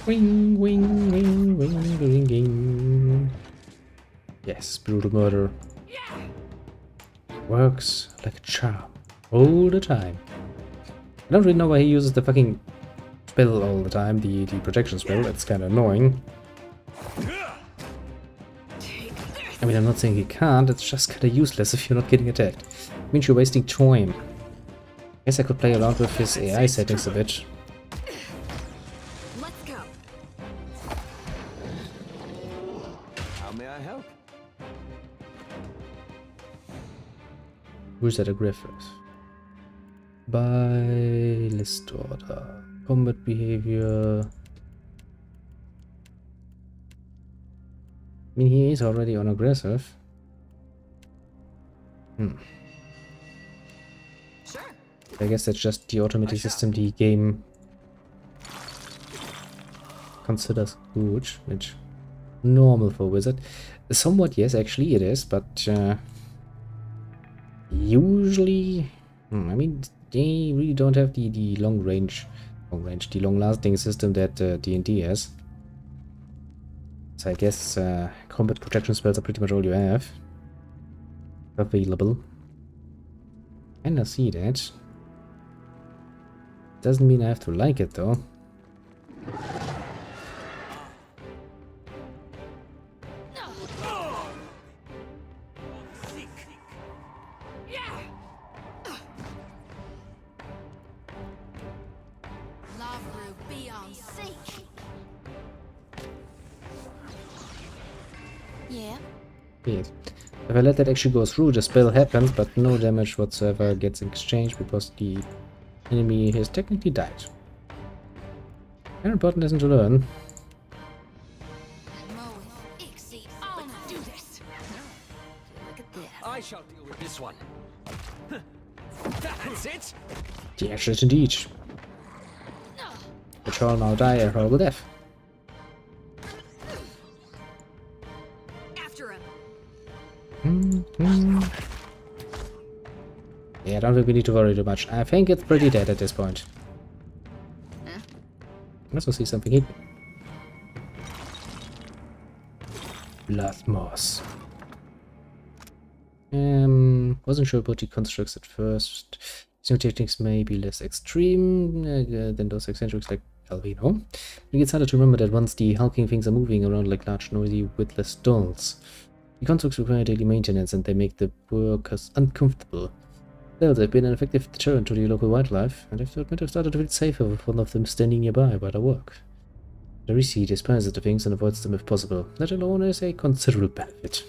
Wing, wing, wing, wing, wing, wing. Yes, brutal murder. Works like a charm all the time. I don't really know why he uses the fucking spell all the time, the protection spell. It's kind of annoying. I mean, I'm not saying he can't, it's just kind of useless if you're not getting attacked. It means you're wasting time. Guess I could play around with his AI settings a bit. Let's go. How may I help? Who's that aggressive? By list order. Combat behavior. I mean, he is already on aggressive. Sure. I guess that's just the automatic system the game considers good, which normal for wizard. Somewhat, yes, actually it is, but usually, I mean, they really don't have the long lasting system that D&D has. So I guess combat protection spells are pretty much all you have available. And I see that. Doesn't mean I have to like it though. Yeah. Yes. If I let that actually go through, the spell happens, but no damage whatsoever gets exchanged because the enemy has technically died. An important lesson to learn. I shall deal with this one. That's it. The actions indeed. Which shall now die a horrible death. After him. Yeah, I don't think we need to worry too much. I think it's pretty dead at this point. I also see something hidden. Blood moss. Wasn't sure about the constructs at first. Some techniques may be less extreme than those eccentrics like Alvino. It gets harder to remember that once the hulking things are moving around like large, noisy, witless dolls. The constructs require daily maintenance and they make the workers uncomfortable. Still, they've been an effective deterrent to the local wildlife, and I have to admit I've started to feel safer with one of them standing nearby while I work. The Risi despises the things and avoids them if possible. That alone is a considerable benefit.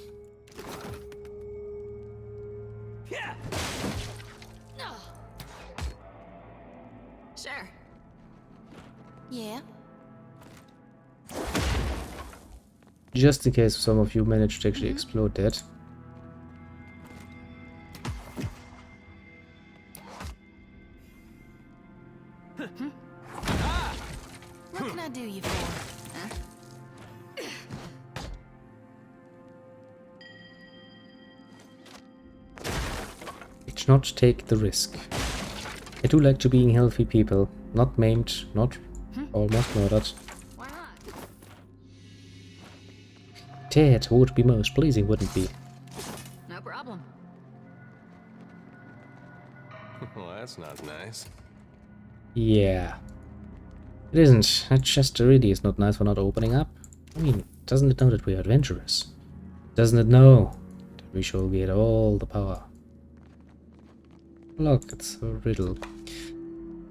Sure. Yeah. Just in case some of you managed to actually explode that. What can I do you for? Huh? It's not take the risk. I do like to being healthy people, not maimed, not almost murdered. Why not? That would be most pleasing, wouldn't be? No problem. Well, that's not nice. Yeah. It isn't. That chest really is not nice for not opening up. I mean, doesn't it know that we are adventurous? Doesn't it know that We shall get all the power. Look, it's a riddle.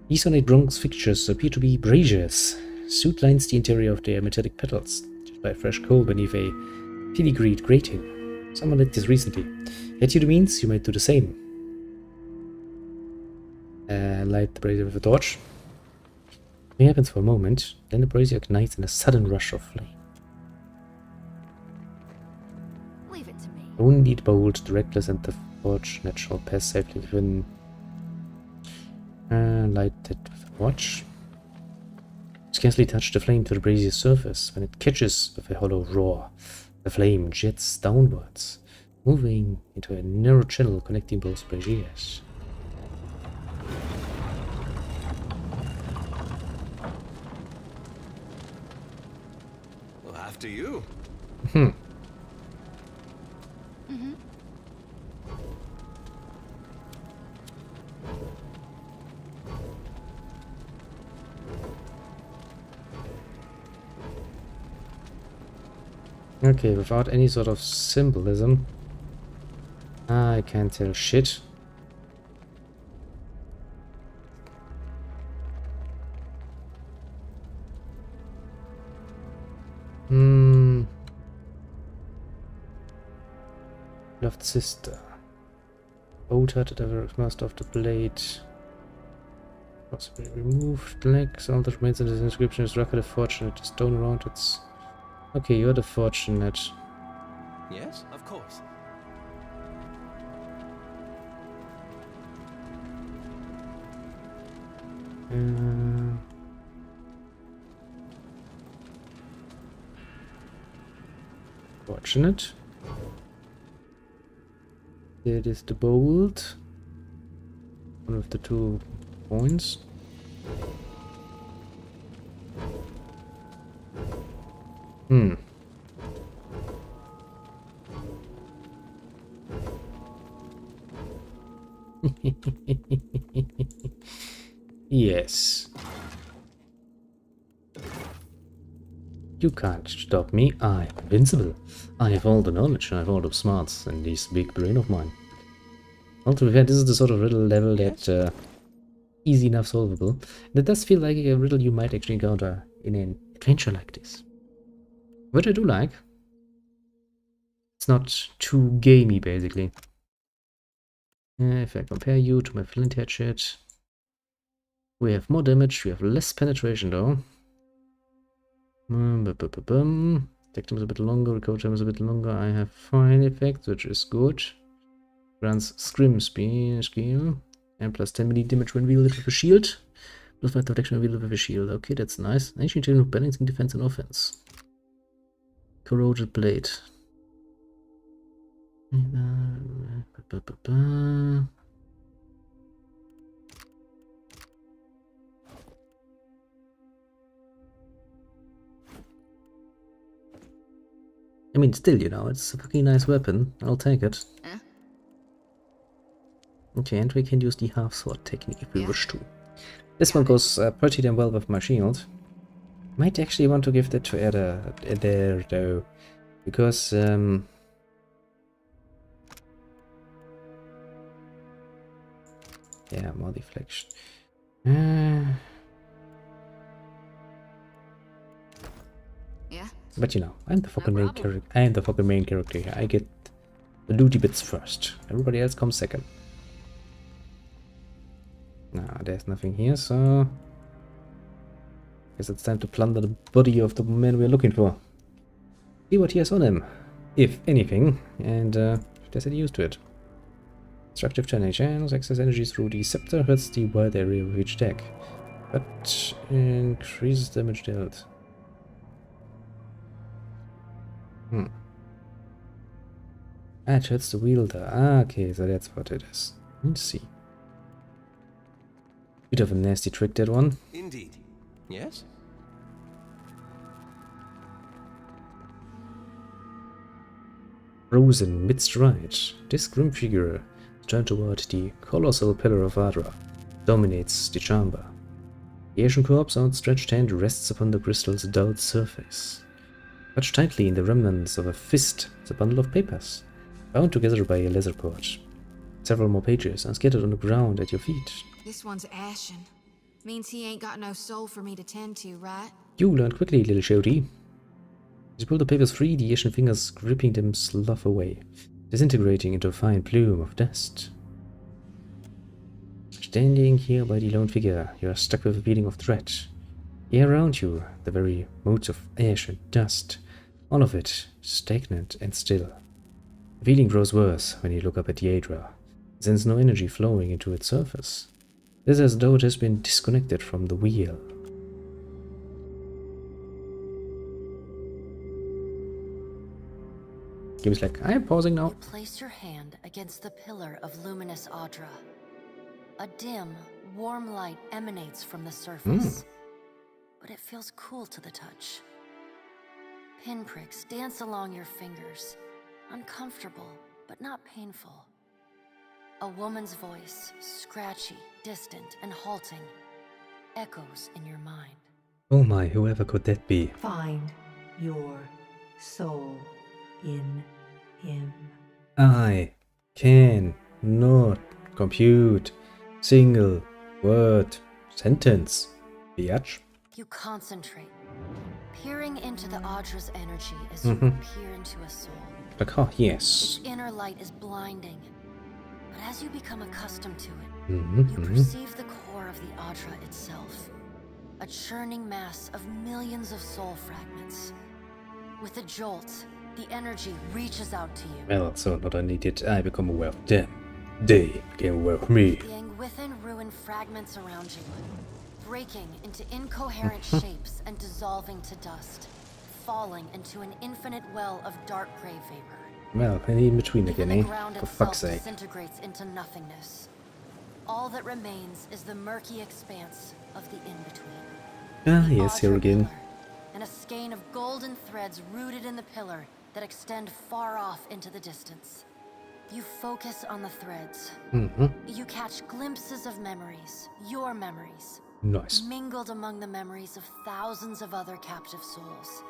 These ornate bronze fixtures appear to be braziers. Soot lines the interior of their metallic petals, lit by fresh coal beneath a filigreed grating. Someone lit this recently. Yet you means you might do the same. Light the brazier with a torch. It happens for a moment, then the brazier ignites in a sudden rush of flame. Leave it to me. Only the bold, the reckless, and the fortunate shall pass safely within. Light it with a watch. Scarcely touch the flame to the brazier's surface when it catches with a hollow roar. The flame jets downwards, moving into a narrow channel connecting both braziers. Well, after you. Okay, without any sort of symbolism, I can't tell shit. Loved sister. Boat-hearted ever master of the blade. Possibly removed legs. All that remains in this inscription is rocket fortunate. The stone around its. Okay, you're the fortunate. Yes, of course. Fortunate. There is the bold. One of the 2 points. Yes. You can't stop me. I'm invincible. I have all the knowledge, I have all the smarts in this big brain of mine. Well, to be fair, this is the sort of riddle level that easy enough solvable. And it does feel like a riddle you might actually encounter in an adventure like this. Which I do like. It's not too gamey, basically. If I compare you to my flint hatchet, we have more damage, we have less penetration though. Attack time is a bit longer, recover time is a bit longer. I have fine effect, which is good. Grants scrim skill. And plus 10 melee damage when wielded with a shield. Plus 5 protection when wielded with a shield. Okay, that's nice. Ancient chain of balancing defense and offense. Corroded blade. I mean, still, you know, it's a fucking nice weapon. I'll take it. Okay, and we can use the half-sword technique if we wish to. This one goes pretty damn well with my shield. Might actually want to give that to Eder though. Because, yeah, more deflection. But you know, I'm the fucking main character. I am the fucking main character here. I get the looty bits first. Everybody else comes second. Nah, there's nothing here, so guess it's time to plunder the body of the man we're looking for. See what he has on him, if anything, and if there's any use to it. Destructive challenge channels access energy through the scepter, hurts the wide area of each deck, but increases damage dealt. It hurts the wielder. Okay, so that's what it is. Let's see. Bit of a nasty trick, that one. Indeed. Yes? Frozen mid-stride. This grim figure, turned toward the colossal pillar of Adra, dominates the chamber. The Asian corpse outstretched hand rests upon the crystal's dull surface. Clutched tightly in the remnants of a fist is a bundle of papers. bound together by a leather cord. Several more pages are scattered on the ground at your feet. This one's ashen. Means he ain't got no soul for me to tend to, right? You learn quickly, little shorty. As you pull the papers free, the ashen fingers gripping them slough away, disintegrating into a fine plume of dust. Standing here by the lone figure, you are stuck with a feeling of dread. The air around you, the very motes of ash and dust, all of it stagnant and still. The feeling grows worse when you look up at the Adra. It sends no energy flowing into its surface. It is as though it has been disconnected from the wheel. Game's like, I am pausing now. You place your hand against the pillar of luminous Audra. A dim, warm light emanates from the surface, but it feels cool to the touch. Pinpricks dance along your fingers, uncomfortable but not painful. A woman's voice, scratchy, distant, and halting, echoes in your mind. Oh my, whoever could that be? Find your soul in him. I can not compute single word sentence, biatch. You concentrate, peering into the Audra's energy as you peer into a soul. Like, oh, yes. Its inner light is blinding, but as you become accustomed to it, you perceive the core of the Audra itself, a churning mass of millions of soul fragments. With a jolt, the energy reaches out to you. Well, so not only did I become aware of them, they became aware of me. Being within ruined fragments around you, breaking into incoherent shapes and dissolving to dust, falling into an infinite well of dark gray vapor. Well, and in between Even again, the eh? ground For itself fuck's sake. disintegrates into nothingness. All that remains is the murky expanse of the in-between. Ah, The yes, here Audra again. pillar, and a skein of golden threads rooted in the pillar that extend far off into the distance. You focus on the threads. You catch glimpses of memories, your memories, Nice. mingled among the memories of thousands of other captive souls.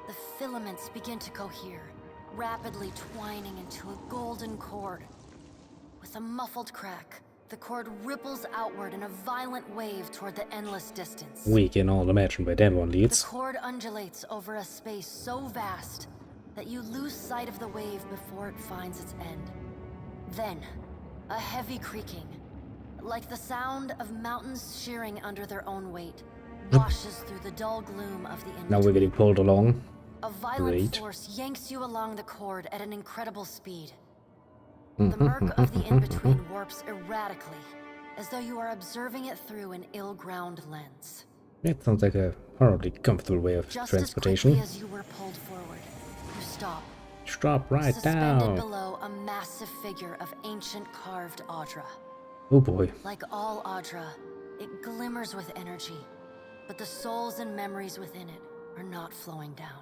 The filaments begin to cohere, rapidly twining into a golden cord. With a muffled crack, the cord ripples outward in a violent wave toward the endless distance. We can all imagine where that one The leads. cord undulates over a space so vast that you lose sight of the wave before it finds its end. Then, a heavy creaking, like the sound of mountains shearing under their own weight, washes through the dull gloom of the in-between. Now we're getting pulled along. A violent Great. force yanks you along the cord at an incredible speed. The murk of the in-between warps erratically, as though you are observing it through an ill-ground lens. That sounds like a horribly comfortable way of Just transportation. as quickly as you were pulled forward, you stop. Stop right Suspended down. below a massive figure of ancient carved Audra. Oh boy. Like all Audra, it glimmers with energy, but the souls and memories within it are not flowing down.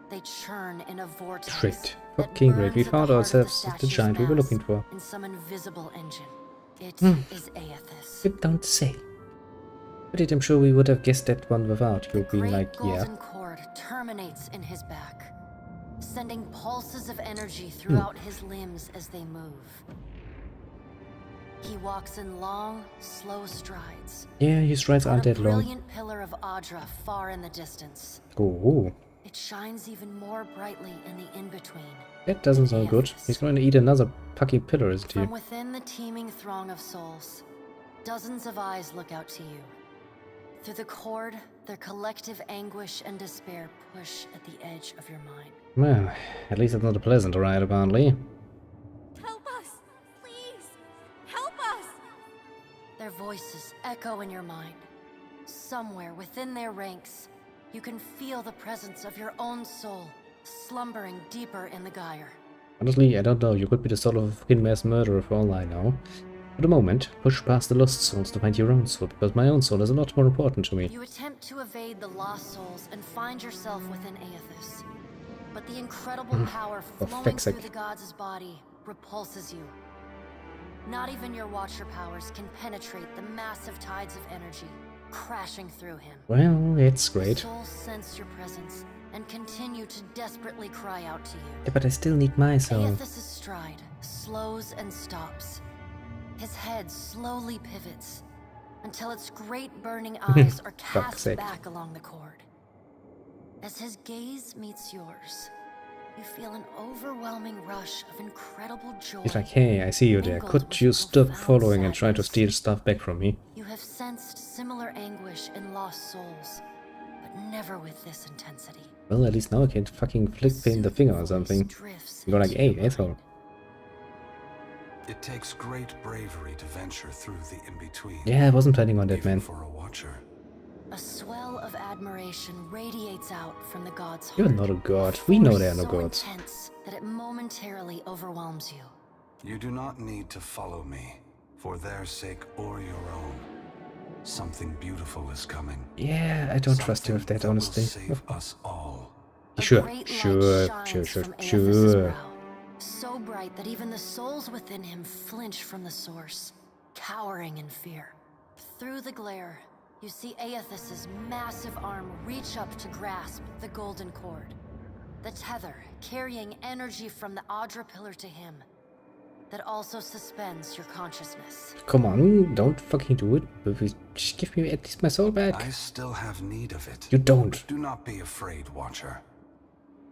They churn in a vortex. Great. that Fucking great. burns We at the found heart of ourselves the statue's giant we were mass looking for. in some invisible engine. It is Aethys. But don't say. But I'm sure we would have guessed that one without you The being great like, yeah. golden cord terminates in his back, sending pulses of energy throughout his limbs as they move. He walks in long, slow strides. Yeah, his strides aren't toward a that long. brilliant pillar of Audra far in the distance. Oh, It shines even more brightly in the in-between. that doesn't sound good. He's going to eat another fucking pillar, isn't he? From within the teeming throng of souls, dozens of eyes look out to you. Through the cord, their collective anguish and despair push at the edge of your mind. Well, at least it's not a pleasant ride, apparently. Help us! Please! Help us! Their voices echo in your mind. Somewhere within their ranks, you can feel the presence of your own soul, slumbering deeper in the gyre. Honestly, I don't know. You could be the soul of a fucking mass murderer for all I know. For the moment, push past the lost souls to find your own soul, because my own soul is a lot more important to me. You attempt to evade the lost souls and find yourself within Aethys. But the incredible power For flowing fuck's through sake. the gods' body repulses you. Not even your Watcher powers can penetrate the massive tides of energy crashing through him. Well, it's great. Souls sense your presence and continue to desperately cry out to you. Yeah, but I still need my soul. Aethys's stride slows and stops. His head slowly pivots until its great burning eyes are cast back along the cord. As his gaze meets yours, you feel an overwhelming rush of incredible joy. He's like, hey, I see you there. Could you stop following and try to steal stuff back from me? You have sensed similar anguish in lost souls, but never with this intensity. Well, at least now I can fucking flick paint the finger or something. You go like, hey, asshole. It takes great bravery to venture through the in-between. Yeah, I wasn't planning on that, man. For a watcher. A swell of admiration radiates out from the god's heart. You're not a god. We know there are no gods. So intense that it momentarily overwhelms you. You do not need to follow me, for their sake or your own. Something beautiful is coming. Yeah, I don't trust you with that, honestly. Save us all. Sure. So bright that even the souls within him flinch from the source, cowering in fear. Through the glare, you see Aethys's massive arm reach up to grasp the golden cord. The tether carrying energy from the Adra pillar to him that also suspends your consciousness. Come on, don't fucking do it. Just give me at least my soul back. I still have need of it. You don't. Do not be afraid, Watcher.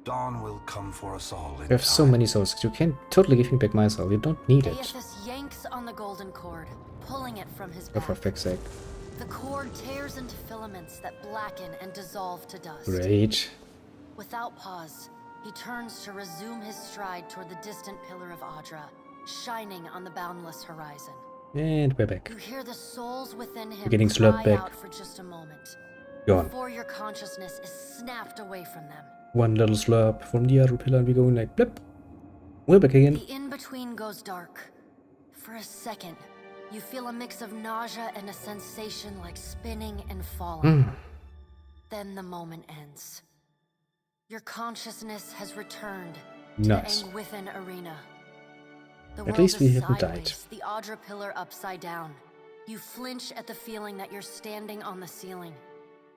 Dawn will come for us all in You have so many souls. You can totally give me back my soul. You don't need it. Aethys yanks on the golden cord, pulling it from his Oh, back. for fuck's sake. The cord tears into filaments that blacken and dissolve to dust. Great. Without pause, he turns to resume his stride toward the distant pillar of Adra, shining on the boundless horizon. And we're back. You hear the souls within him We're getting slurped cry back. out for just a moment, Gone. before your consciousness is snapped away from them. One little slurp from the other pillar and we're going like blip. We're back again. The in-between goes dark. For a second, you feel a mix of nausea and a sensation like spinning and falling. Then the moment ends. Your consciousness has returned to Nice. the Angwithan arena. The At world least we is haven't sideways, died. The Adra pillar upside down. You flinch at the feeling that you're standing on the ceiling.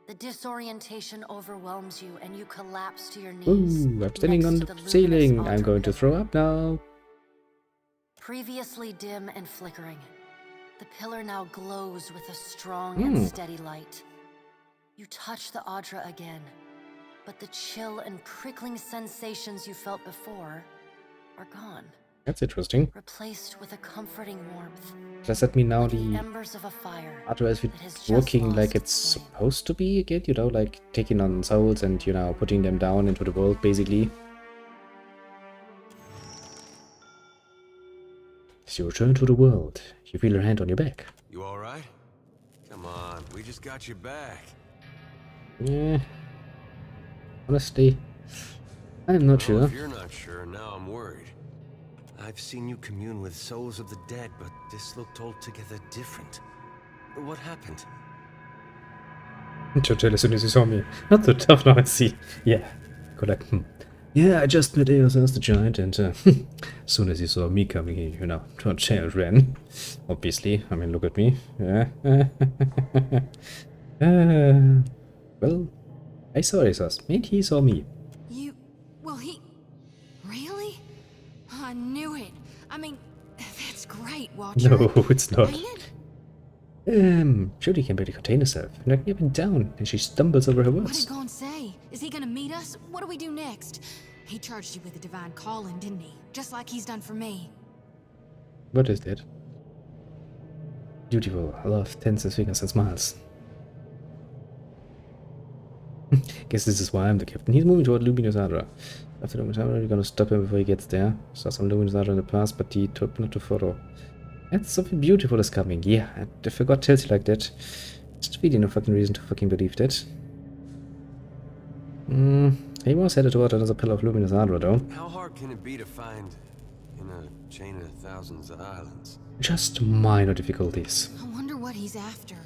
The disorientation overwhelms you and you collapse to your knees. Ooh, I'm standing next on to the luminous ceiling. I'm Adra going to pillar. throw up now. Previously dim and flickering, the pillar now glows with a strong and steady light. You touch the Adra again, but the chill and prickling sensations you felt before are gone, That's interesting. replaced with a comforting warmth. Does that mean now Like the the embers of a fire Adra that has just working like lost it's its flame. supposed to be again? You know, like taking on souls and, you know, putting them down into the world, basically. It's your return to the world. You feel your hand on your back. You alright? Come on, we just got you back. Yeah. Honestly, I'm not Well, sure. if you're not sure, now I'm worried. I've seen you commune with souls of the dead, but this looked altogether different. What happened? Totally, as soon as you saw me. Not so tough now, I see. Yeah. Go like, Yeah, I just met Eos as the giant, and as soon as you saw me coming here, you know, your child ran. Obviously. I mean, look at me. Yeah. Well, I saw Eos. Maybe he saw me. Well, he... Really? I knew it. I mean, that's great, Watcher. No, it's not. Ain't it? Judy can barely contain herself. Knocked me up and down, and she stumbles over her What words. did Gon say? Is he gonna meet us? What do we do next? He charged you with a divine calling, didn't he? Just like he's done for me. What is that? Beautiful. Love, tenses fingers and smiles. Guess this is why I'm the captain. He's moving toward Luminous Adra. After Luminous Adra, you're gonna stop him before he gets there. Saw some Luminous Adra in the past, but he told me not to follow. And something beautiful is coming. Yeah, I forgot tells you like that. Just really no fucking reason to fucking believe that. He was headed toward another pillar of Luminous Adra, though. How hard can it be to find in a chain of thousands of islands? Just minor difficulties. I wonder what he's after,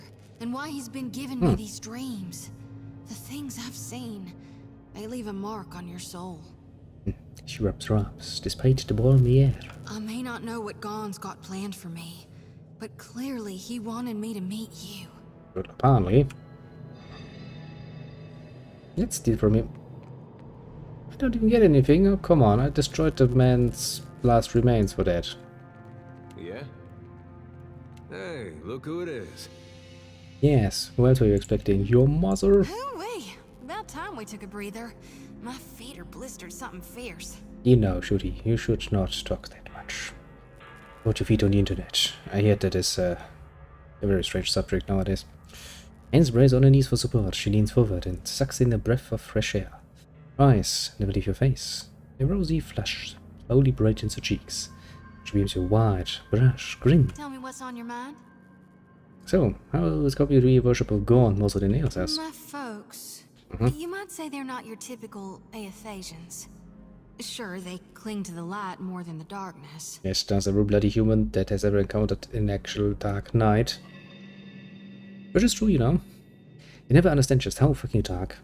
and why he's been giving me these dreams. The things I've seen, they leave a mark on your soul. She rubs her arms, despite the balmy air. I may not know what Gon's got planned for me, but clearly he wanted me to meet you. But apparently. Let's steal from him. don't even get anything. Oh, come on. I destroyed the man's last remains for that. Yeah? Hey, look who it is. Yes, who else were you expecting? Your mother? Hoo-wee. About time we took a breather. My feet are blistered something fierce. You know, Shooty, you should not talk that much. Put your feet on the internet. I heard that is a very strange subject nowadays. Hands raised on her knees for support. She leans forward and sucks in a breath of fresh air. Eyes never leave your face. A rosy flush slowly brightens her cheeks. She beams a wide, brash grin. Tell me what's on your mind? So, how is WWE worship of gone most of the nails as? My folks. You might say they're not your typical Aethasians. Sure, they cling to the light more than the darkness. Yes, there's every bloody human that has ever encountered an actual dark night. Which is true, you know. You never understand just how fucking dark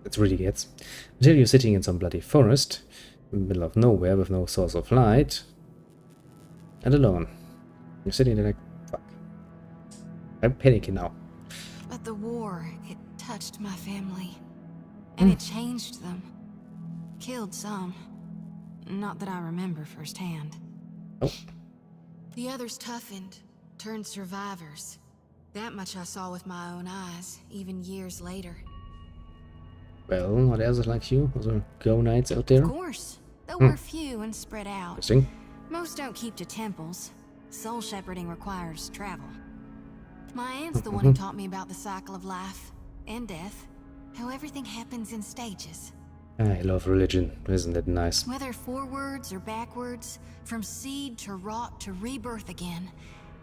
it really gets. Until you're sitting in some bloody forest, in the middle of nowhere with no source of light, and alone. You're sitting there like, fuck. I'm panicking now. But the war, it touched my family. And it changed them. Killed some. Not that I remember firsthand. Oh. The others toughened, turned survivors. That much I saw with my own eyes, even years later. Well, what else is like you? Other go knights out there? Of course. Though we're few and spread out. Interesting. Most don't keep to temples. Soul shepherding requires travel. My aunt's the one who taught me about the cycle of life and death. How everything happens in stages. I love religion. Isn't it nice? Whether forwards or backwards, from seed to rot to rebirth again,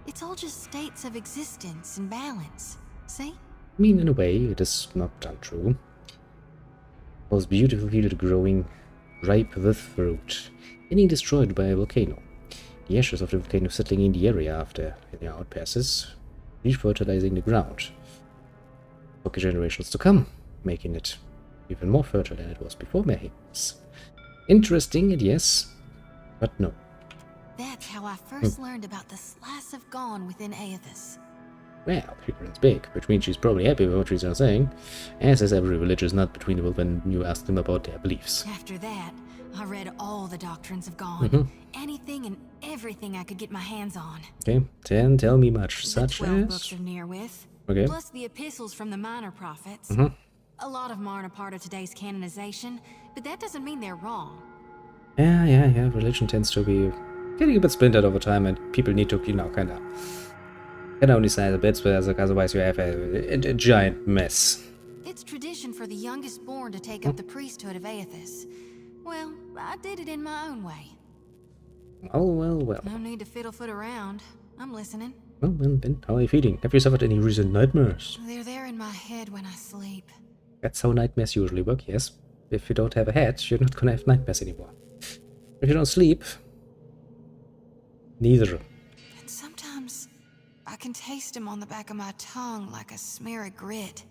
it's all just states of existence and balance. See? I mean, in a way, it is not untrue. Most beautiful field growing, ripe with fruit, getting destroyed by a volcano. The ashes of the volcano settling in the area after the outpasses, refertilizing the ground. For generations to come, making it even more fertile than it was before mayhaps. Interesting, and yes, but no. That's how I first learned about the slice of gone within Aethys. Well, Figurin's big, which means she's probably happy with what she's saying, as is every religious nut between them when you ask them about their beliefs. After that, I read all the doctrines of gone. Anything and everything I could get my hands on. Okay, then tell me much, The such 12 as... books of Nearwith, Okay. plus the epistles from the minor prophets. A lot of them aren't a part of today's canonization, but that doesn't mean they're wrong. Yeah, religion tends to be getting a bit splintered over time, and people need to, you know, kind of only size a bit, but otherwise you have a giant mess. It's tradition for the youngest born to take up the priesthood of Aethys. Well, I did it in my own way. Well. No need to fiddle-foot around. I'm listening. Well, then, how are you feeling? Have you suffered any recent nightmares? They're there in my head when I sleep. That's how nightmares usually work, yes. If you don't have a head, you're not gonna have nightmares anymore. If you don't sleep, neither. And sometimes I can taste them on the back of my tongue like a smear of grit.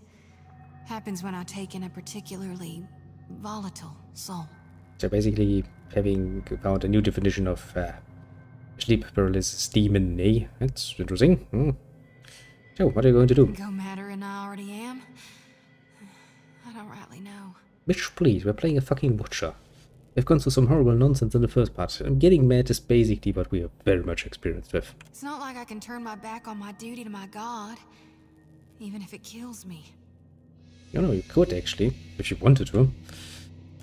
Happens when I take in a particularly volatile soul. So basically, having found a new definition of sleep paralysis demon, eh? That's interesting. So, what are you going to do? Go madder than I already am? I don't rightly know. Bitch, please, we're playing a fucking Watcher. We've gone through some horrible nonsense in the first part. Getting mad is basically what we are very much experienced with. It's not like I can turn my back on my duty to my god, even if it kills me. You know, you could actually, if you wanted to.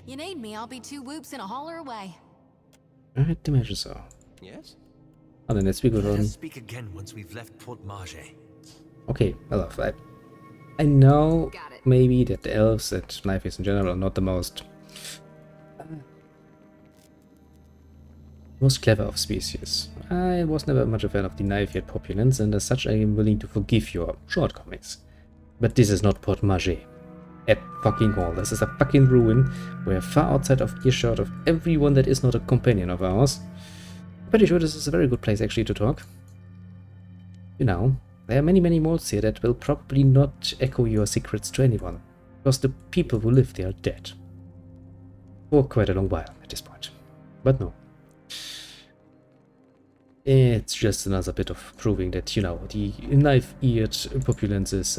You need me, I'll be 2 whoops and a holler away. I'd imagine so. Yes? And then let's speak with Let him. us speak again once we've left Port Marge. Okay, well, I know maybe that the elves and Knifeys in general are not the most clever of species. I was never much a fan of the Knifehead populace, and as such I am willing to forgive your shortcomings. But this is not Port Marge. At fucking all. This is a fucking ruin. We're far outside of earshot of everyone that is not a companion of ours. I'm pretty sure this is a very good place actually to talk. You know, there are many modes here that will probably not echo your secrets to anyone, because the people who live there are dead. For quite a long while at this point. But no. It's just another bit of proving that, you know, the knife-eared populace is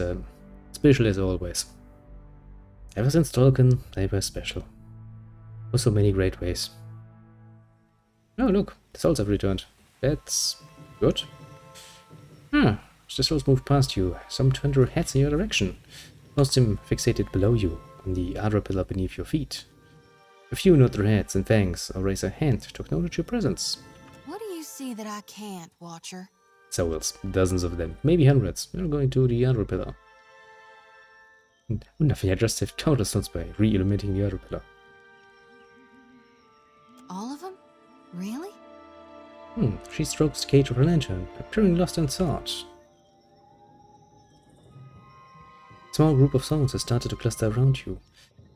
special as always. Ever since Tolkien, they were special. Oh, so many great ways. Oh, look, the souls have returned. That's good. The souls moved past you. Some turned their heads in your direction. Most of them fixated below you, on the other pillar beneath your feet. A few nod their heads in thanks or raise a hand to acknowledge your presence. What do you see that I can't, Watcher? Souls, dozens of them, maybe hundreds. They're going to the other pillar. Wouldn't have just saved total souls by re-illuminating the other pillar. All of them? Really? She strokes the cage of her lantern, appearing lost in thought. A small group of souls has started to cluster around you.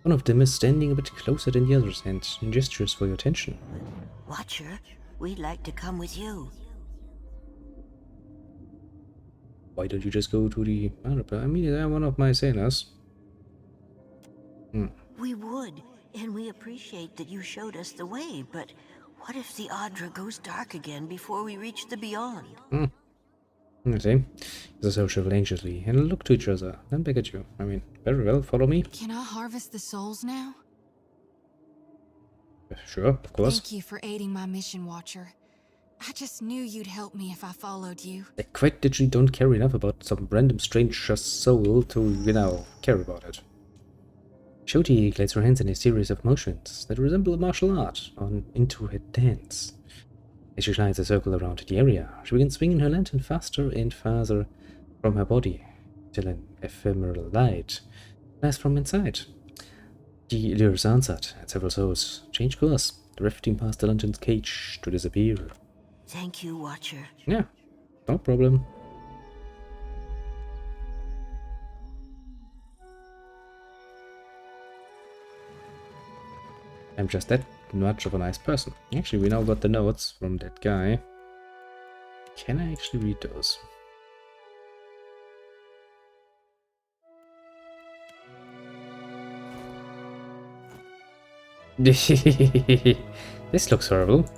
One of them is standing a bit closer than the others and gestures for your attention. Watcher, we'd like to come with you. Why don't you just go to the other pillar? I mean, they're one of my sailors. We would, and we appreciate that you showed us the way, but what if the Adra goes dark again before we reach the beyond? I see. The souls shrivel anxiously and look to each other, then back at you. I mean, very well, follow me. Can I harvest the souls now? Sure, of course. Thank you for aiding my mission, Watcher. I just knew you'd help me if I followed you. They quite literally don't care enough about some random stranger's soul to, care about it. Shoti glides her hands in a series of motions that resemble a martial art on intricate dance. As she glides a circle around the area, she begins swinging her lantern faster and farther from her body, till an ephemeral light flashes from inside. The lures answered, and several souls change course, drifting past the lantern's cage to disappear. Thank you, Watcher. Yeah, no problem. I'm just that much of a nice person. Actually, we now got the notes from that guy. Can I actually read those? This looks horrible.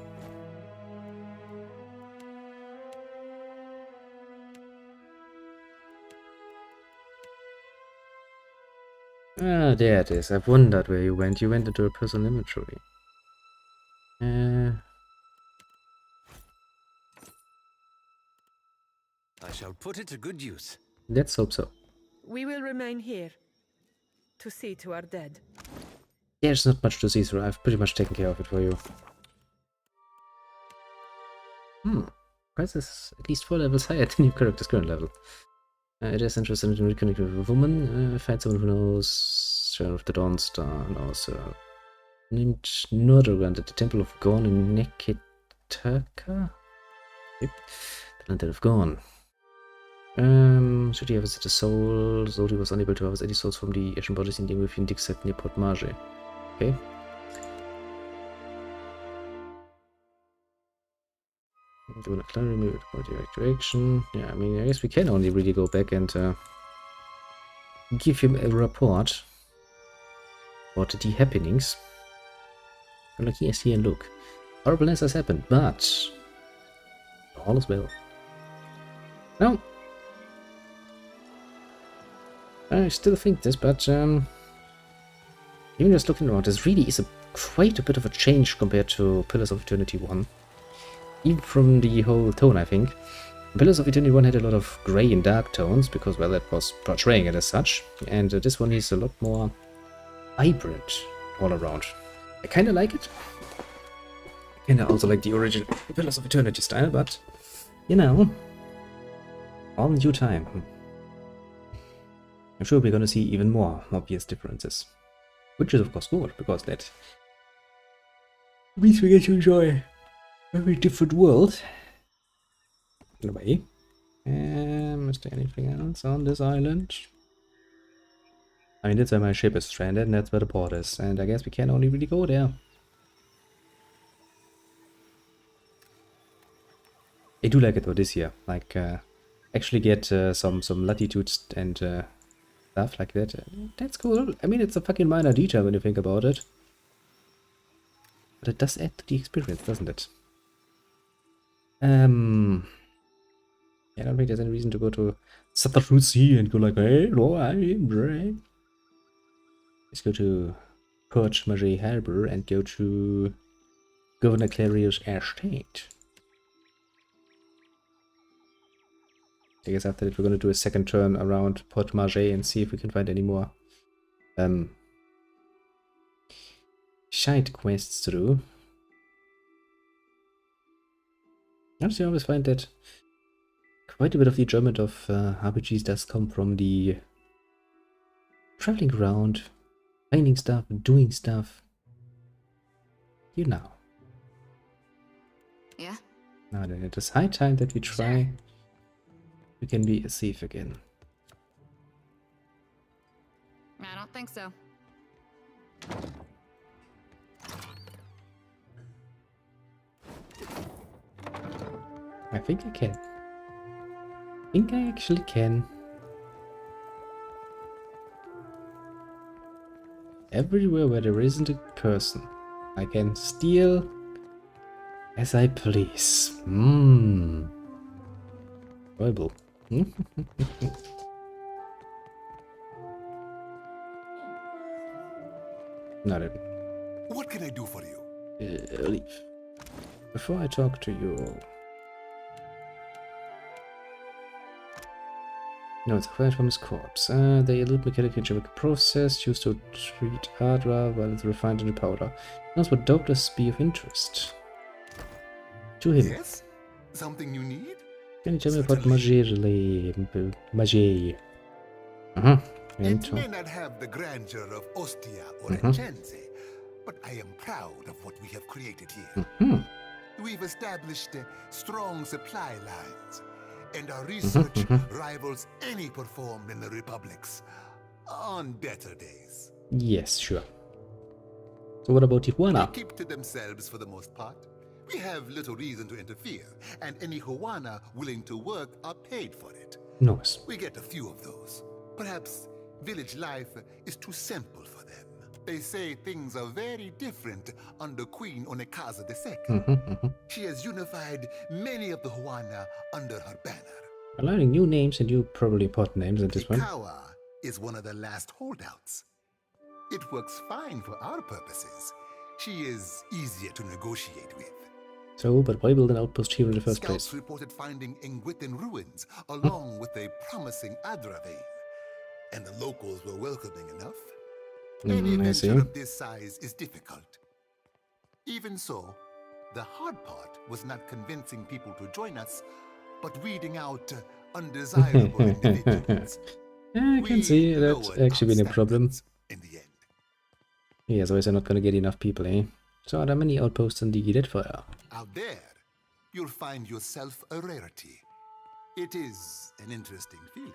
Ah, there it is. I've wondered where you went. You went into a personal inventory. I shall put it to good use. Let's hope so. We will remain here to see to our dead. There's not much to see through. I've pretty much taken care of it for you. Price is at least 4 levels higher than your character's current level. It is interested in reconnecting with a woman. Find someone who knows Shadow of the Dawn Star. Knows named Nordergrand at the Temple of Gorn in Nekitaka? Yep. The Lantern of Gorn. Should he have visited a soul? Zodi was unable to harvest any souls from the Ashen bodies in the Muffian Dixit near Port Marge. Okay. Do not remove body direction. Yeah, I mean, I guess we can only really go back and give him a report about the happenings. And look, yes, here and look. Horribleness has happened, but all is well. Now, I still think this, but even just looking around, this really is quite a bit of a change compared to Pillars of Eternity 1. Even from the whole tone, I think. Pillars of Eternity 1 had a lot of grey and dark tones, because, well, that was portraying it as such. And this one is a lot more vibrant all around. I kind of like it. I kind of also like the original Pillars of Eternity style, but, you know, all in due time. I'm sure we're going to see even more obvious differences. Which is, of course, good, because that means we get to enjoy a very different world. In a way. Is there anything else on this island? I mean, that's where my ship is stranded, and that's where the port is, and I guess we can only really go there. I do like it though this year, like actually get some latitudes and stuff like that. That's cool. I mean, it's a fucking minor detail when you think about it, but it does add to the experience, doesn't it? Yeah, I don't think there's any reason to go to Southern Sea and go like, hey, no, I'm Bray. Let's go to Port Marais Harbor and go to Governor Clario's estate. I guess after that we're going to do a second turn around Port Marais and see if we can find any more shite quests to do. Honestly, I always find that quite a bit of the enjoyment of RPGs does come from the traveling around, finding stuff, doing stuff. You know. Yeah? Now then, it is high time that we try. We can be a thief again. I don't think so. I think I can. I think I actually can. Everywhere where there isn't a person, I can steal as I please. Enjoyable. Not it. What can I do for you? Leave. Before I talk to you. No, it's acquired from his corpse. They elude mechanical and chemical process used to treat Adra while it's refined into powder. Knows what doctors be of interest. To him. Yes? Something you need? Can you tell me about Magie? It may not have the grandeur of Ostia or Enchense, but I am proud of what we have created here. We've established strong supply lines, and our research rivals any performed in the Republics on better days. Yes, sure. So what about Tijuana? They keep to themselves for the most part. We have little reason to interfere, and any Huana willing to work are paid for it. Nice. We get a few of those. Perhaps village life is too simple for them. They say things are very different under Queen Onekaza II. She has unified many of the Huana under her banner. I'm learning new names and new probably important names at this one. Ikawa is one of the last holdouts. It works fine for our purposes. She is easier to negotiate with. So, but why build an outpost here in the first Scouts place? reported finding Ingwithan ruins along with a promising Adra vein, and the locals were welcoming enough. Any venture of this size is difficult. Even so, the hard part was not convincing people to join us, but weeding out undesirable individuals. I can see that actually being a problem. In the end. Yeah, so I'm not gonna get enough people, eh? So are there many outposts in the Deadfire? Out there, you'll find yourself a rarity. It is an interesting feeling.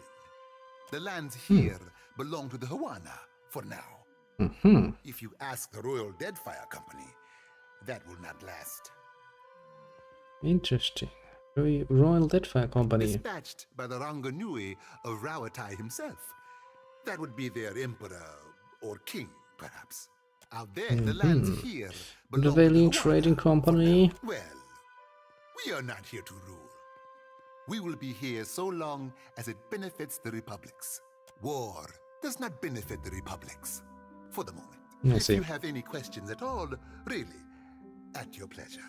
The lands here belong to the Huana for now. If you ask the Royal Deadfire Company, that will not last. Interesting. Royal Deadfire Company. Dispatched by the Ranganui of Rawatai himself. That would be their emperor or king, perhaps. Out there, the lands here The belong Valiant to Trading Company. Well, we are not here to rule. We will be here so long as it benefits the republics. War does not benefit the republics, for the moment. If you have any questions at all, really, at your pleasure.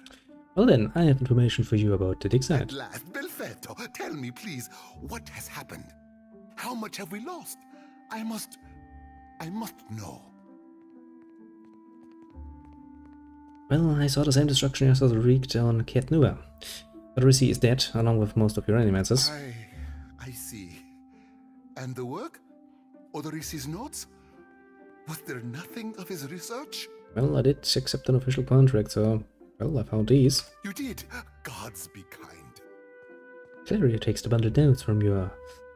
Well then, I have information for you about the dig site. At last, Belfetto, tell me please, what has happened? How much have we lost? I must know. Well, I saw the same destruction I saw wreaked on Katnua. But Risi is dead, along with most of your animators. I see. And the work? Odorisi's notes? Was there nothing of his research? Well, I did accept an official contract, so... Well, I found these. You did? Gods be kind. Clario takes the bundled notes from your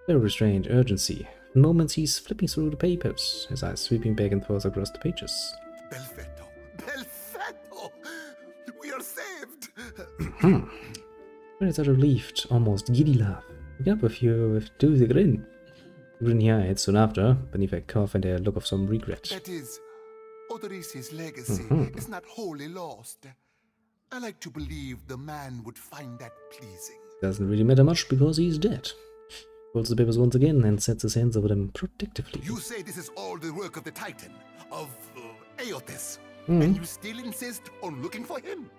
very restrained urgency. In moments he's flipping through the papers, his eyes sweeping back and forth across the pages. Belfetto! Belfetto! We are saved! When it's a relieved, almost giddy laugh. Look up with you with toothy grin. Grin here hides soon after, beneath a cough and a look of some regret. That is, Odorisi's legacy is not wholly lost. I like to believe the man would find that pleasing. Doesn't really matter much because he's dead. Folds the papers once again and sets his hands over them protectively. You say this is all the work of the Titan, of Aothis, Hmm. and you still insist on looking for him?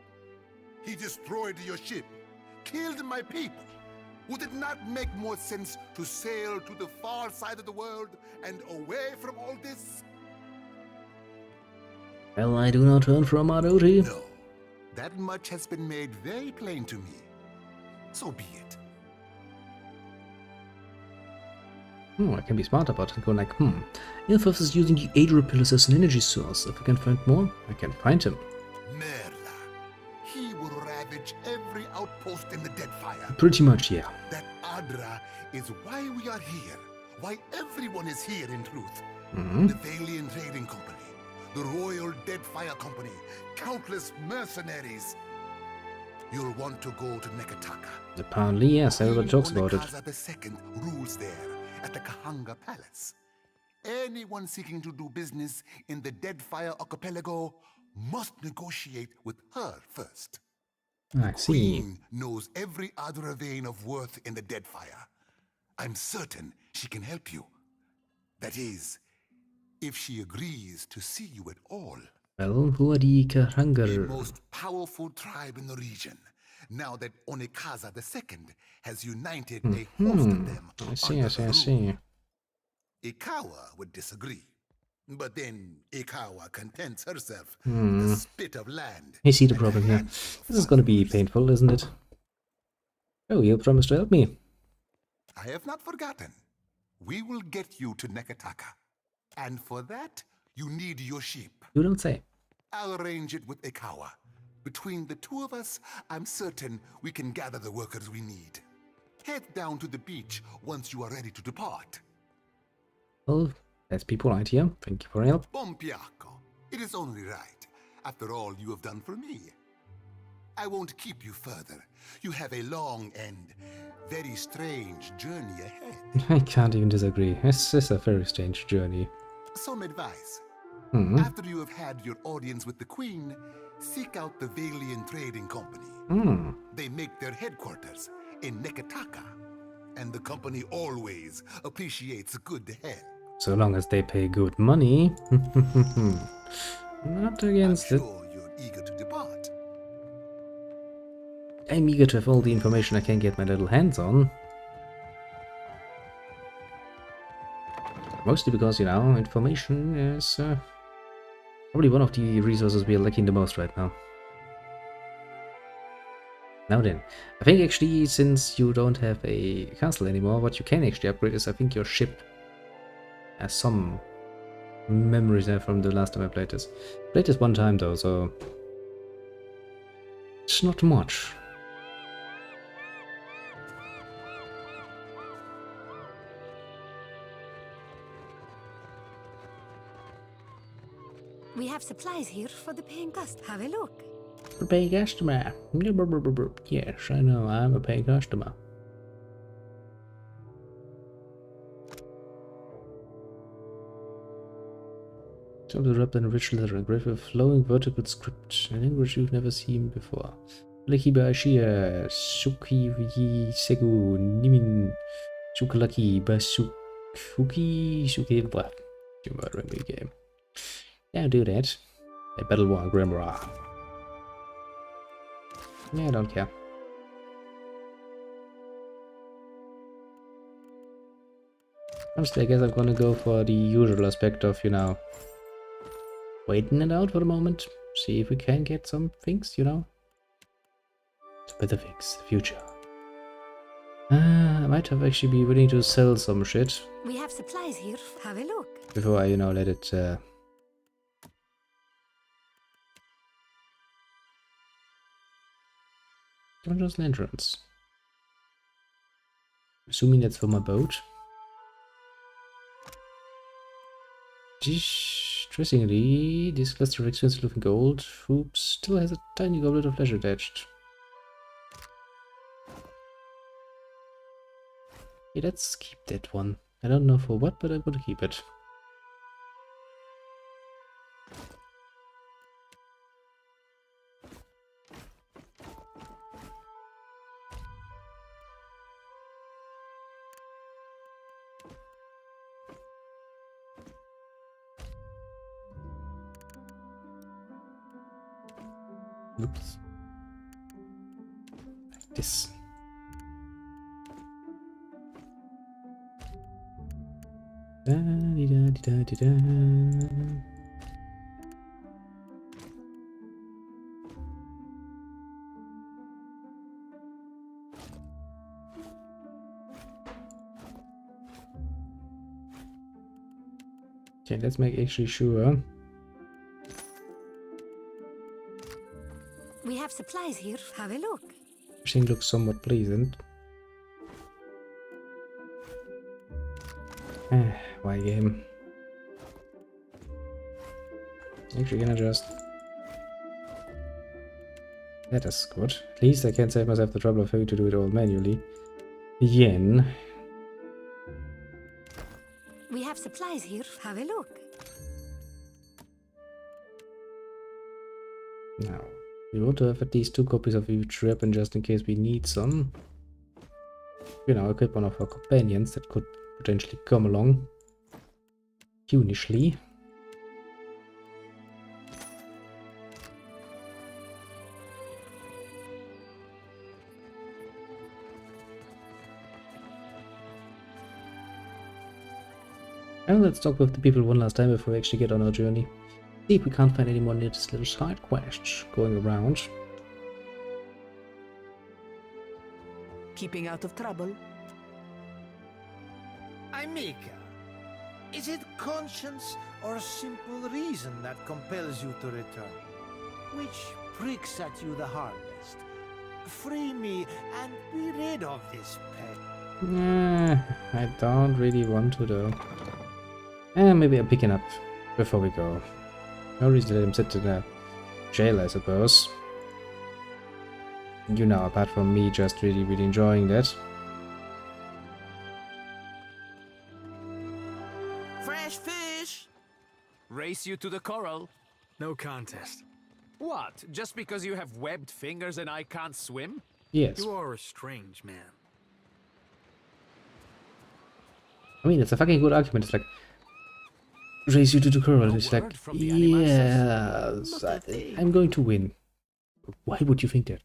He destroyed your ship, killed my people. Would it not make more sense to sail to the far side of the world and away from all this? Well, I do not turn from our duty. No, that much has been made very plain to me. So be it. I can be smart about it and go like, Ilfos is using the Adra pillars as an energy source. If I can find more, I can find him. Merla. He will ravage every outpost in the Deadfire. Pretty much, yeah. That Adra is why we are here. Why everyone is here, in truth. The Valian Trading Company, the Royal Deadfire Company, countless mercenaries. You'll want to go to Nekataka. Apparently, yes, everybody talks about it. II rules there at the Kahanga Palace. Anyone seeking to do business in the Deadfire Archipelago must negotiate with her first. I see. Queen knows every Adra vein of worth in the Deadfire. I'm certain she can help you. That is, if she agrees to see you at all. Well, who are the The Kahanga? most powerful tribe in the region, now that Onekaza II has united a host of them. I see. Ikawa would disagree. But then Ikawa contents herself with a spit of land. I see the and a problem here. handful of This is gonna be followers. painful, isn't it? Oh, you promised to help me. I have not forgotten. We will get you to Nekataka. And for that, you need your sheep. You don't say. I'll arrange it with Ikawa. Between the two of us, I'm certain we can gather the workers we need. Head down to the beach once you are ready to depart. Well, let's be polite here. Thank you for your help. Bompiaco, it is only right. After all you have done for me. I won't keep you further. You have a long and very strange journey ahead. I can't even disagree. This is a very strange journey. Some advice. Hmm. After you have had your audience with the Queen, seek out the Valian Trading Company. They make their headquarters in Nekataka, and the company always appreciates good help. So long as they pay good money. Not against I'm it. sure you're eager to depart. I'm eager to have all the information I can get my little hands on. Mostly because, you know, information is probably one of the resources we are lacking the most right now. Now then, I think actually since you don't have a castle anymore, what you can actually upgrade is I think your ship. Has some memories there from the last time I played this. Played this one time though, so it's not much. We have supplies here for the paying guest. Have a look. A paying customer. Yes, I know, I'm a paying customer. Some of the wrapped in a rich letter engraved with flowing vertical script, a language you've never seen before. Lekiba Ashia, Suki Segu, Nimin, Sukalaki, Basuki, Suki, what? You're murdering me, game. Yeah, do that. A battle war, Grimoire. Yeah, I don't care. Honestly, I guess I'm gonna go for the usual aspect of, you know, waiting it out for a moment. See if we can get some things, you know. To better fix the future. I might have actually be willing to sell some shit. We have supplies here. Have a look. Before I, you know, let it Dungeons Lanterns. Assuming that's for my boat. Interestingly, this cluster of expensive looking gold hoops still has a tiny goblet of flesh attached. Okay, let's keep that one. I don't know for what, but I'm gonna keep it. Oops. Like this. Da, di, da, di, da, di, da. Okay, let's make actually sure. We have supplies here. Have a look. Everything looks somewhat pleasant. Why game? Actually, can I just... That is good. At least I can save myself the trouble of having to do it all manually. Yen. We have supplies here. Have a look. Now, we want to have at least 2 copies of each weapon just in case we need some. You know, equip one of our companions that could potentially come along. Tunishly. And let's talk with the people one last time before we actually get on our journey. See if we can't find any more little side quests going around. Keeping out of trouble. Mika, is it conscience or simple reason that compels you to return? Which pricks at you the hardest? Free me and be rid of this pain. I don't really want to though. Maybe I'm picking up before we go. No reason to let him sit in a jail, I suppose. You know, apart from me just really enjoying that. Fresh fish! Race you to the coral. No contest. What? Just because you have webbed fingers and I can't swim? Yes. You are a strange man. I mean, it's a fucking good argument. It's like, race you to the coral. It's like, yes, I'm going to win. Why would you think that?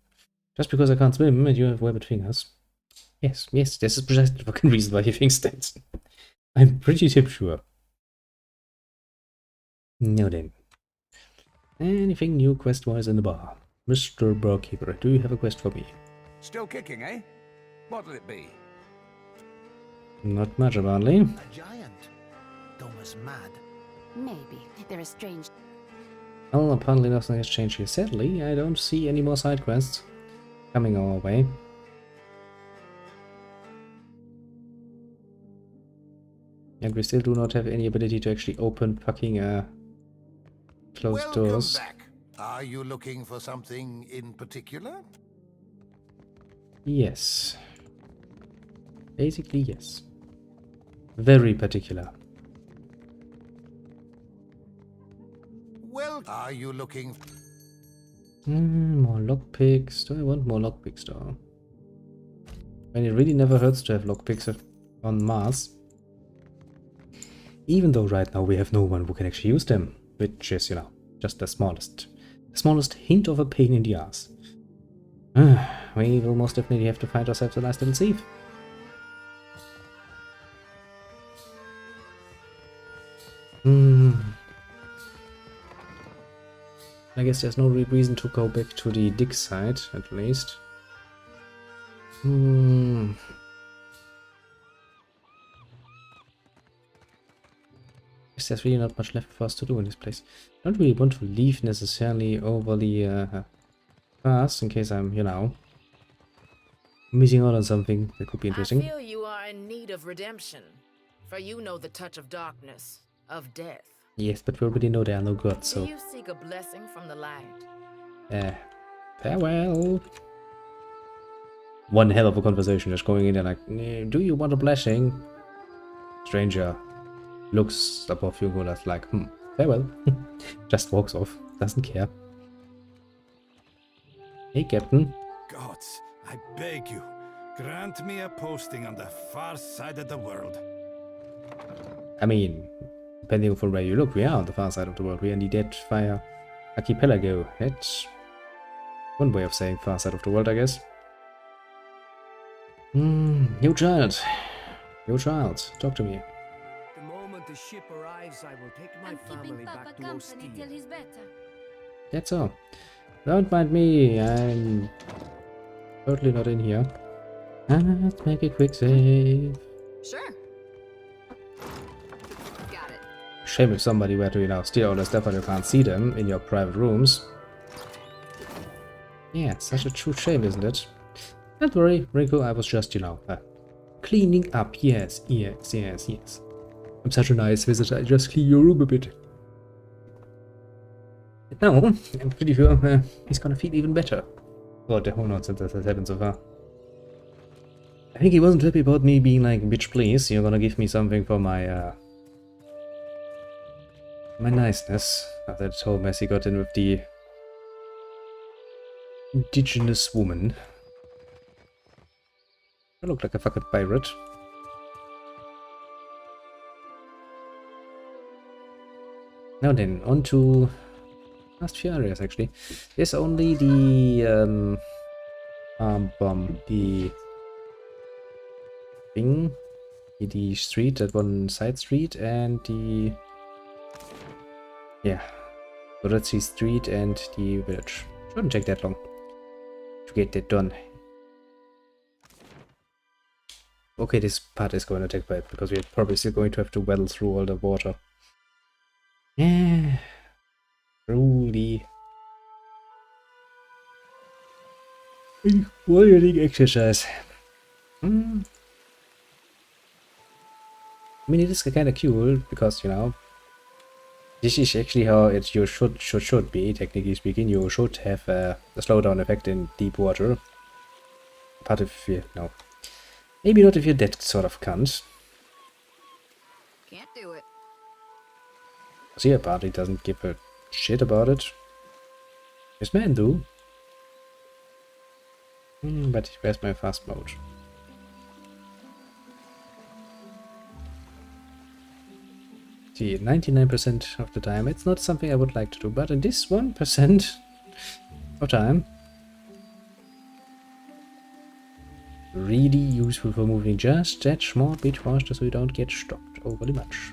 Just because I can't swim and you have webbed fingers? Yes, this is precisely the fucking reason why he thinks that. I'm pretty damn sure. Now then. Anything new quest-wise in the bar? Mr. Barkeeper, do you have a quest for me? Still kicking, eh? What'll it be? Not much, apparently. A giant. Thomas mad. Maybe. They're a strange... Well, apparently nothing has changed here. Sadly, I don't see any more side quests coming our way. And we still do not have any ability to actually open fucking closed doors. Back. Are you looking for something in particular? Yes. Basically, yes. Very particular. Well, are you looking... More lockpicks. Do I want more lockpicks though? I mean, it really never hurts to have lockpicks on Mars. Even though right now we have no one who can actually use them. Which is, you know, just the smallest hint of a pain in the ass. We will most definitely have to find ourselves a nice little thief. I guess there's no real reason to go back to the dig site, at least. Guess there's really not much left for us to do in this place. I don't really want to leave necessarily overly fast, in case I'm, you know, missing out on something that could be interesting. I feel you are in need of redemption, for you know the touch of darkness, of death. Yes, but we already know there are no gods, so... Do you seek a blessing from the light? Farewell. One hell of a conversation, just going in there like, do you want a blessing? Stranger looks above you, and is like, farewell. Just walks off, doesn't care. Hey, Captain. Gods, I beg you, grant me a posting on the far side of the world. I mean, depending on from where you look, we are on the far side of the world. We are in the Deadfire Archipelago. That's One way of saying far side of the world, I guess. Yo child. Yo child, talk to me. The moment the ship arrives, I will take my family back to Ostia. That's all. Don't mind me, I'm totally not in here. Let's make a quick save. Sure. Got it. Shame if somebody were to, you know, steal all the stuff and you can't see them in your private rooms. Yeah, it's such a true shame, isn't it? Don't worry, Rico, I was just, you know, cleaning up. Yes, yes, yes, yes. I'm such a nice visitor, I just clean your room a bit. But now, I'm pretty sure he's gonna feel even better. Well, the whole nonsense that has happened so far. I think he wasn't happy about me being like, bitch please, you're gonna give me something for my, my niceness. After that whole mess he got in with the indigenous woman. I look like a fucking pirate. Now then, on to last few areas actually. There's only the the thing, the street, that one side street, and the Dorothy Street and the village. Shouldn't take that long to get that done. Okay, this part is going to take bite because we're probably still going to have to waddle through all the water. Yeah, truly. Warrior exercise. I mean, it is kind of cool because, you know, this is actually how it should be, technically speaking. You should have a slowdown effect in deep water. But if you know, maybe not if you're that sort of cunt. Can't do it. See, apparently doesn't give a shit about it. This man do. But where's my fast mode? See, 99% of the time it's not something I would like to do, but in this 1% of time, really useful for moving just that small bit faster so you don't get stopped overly much.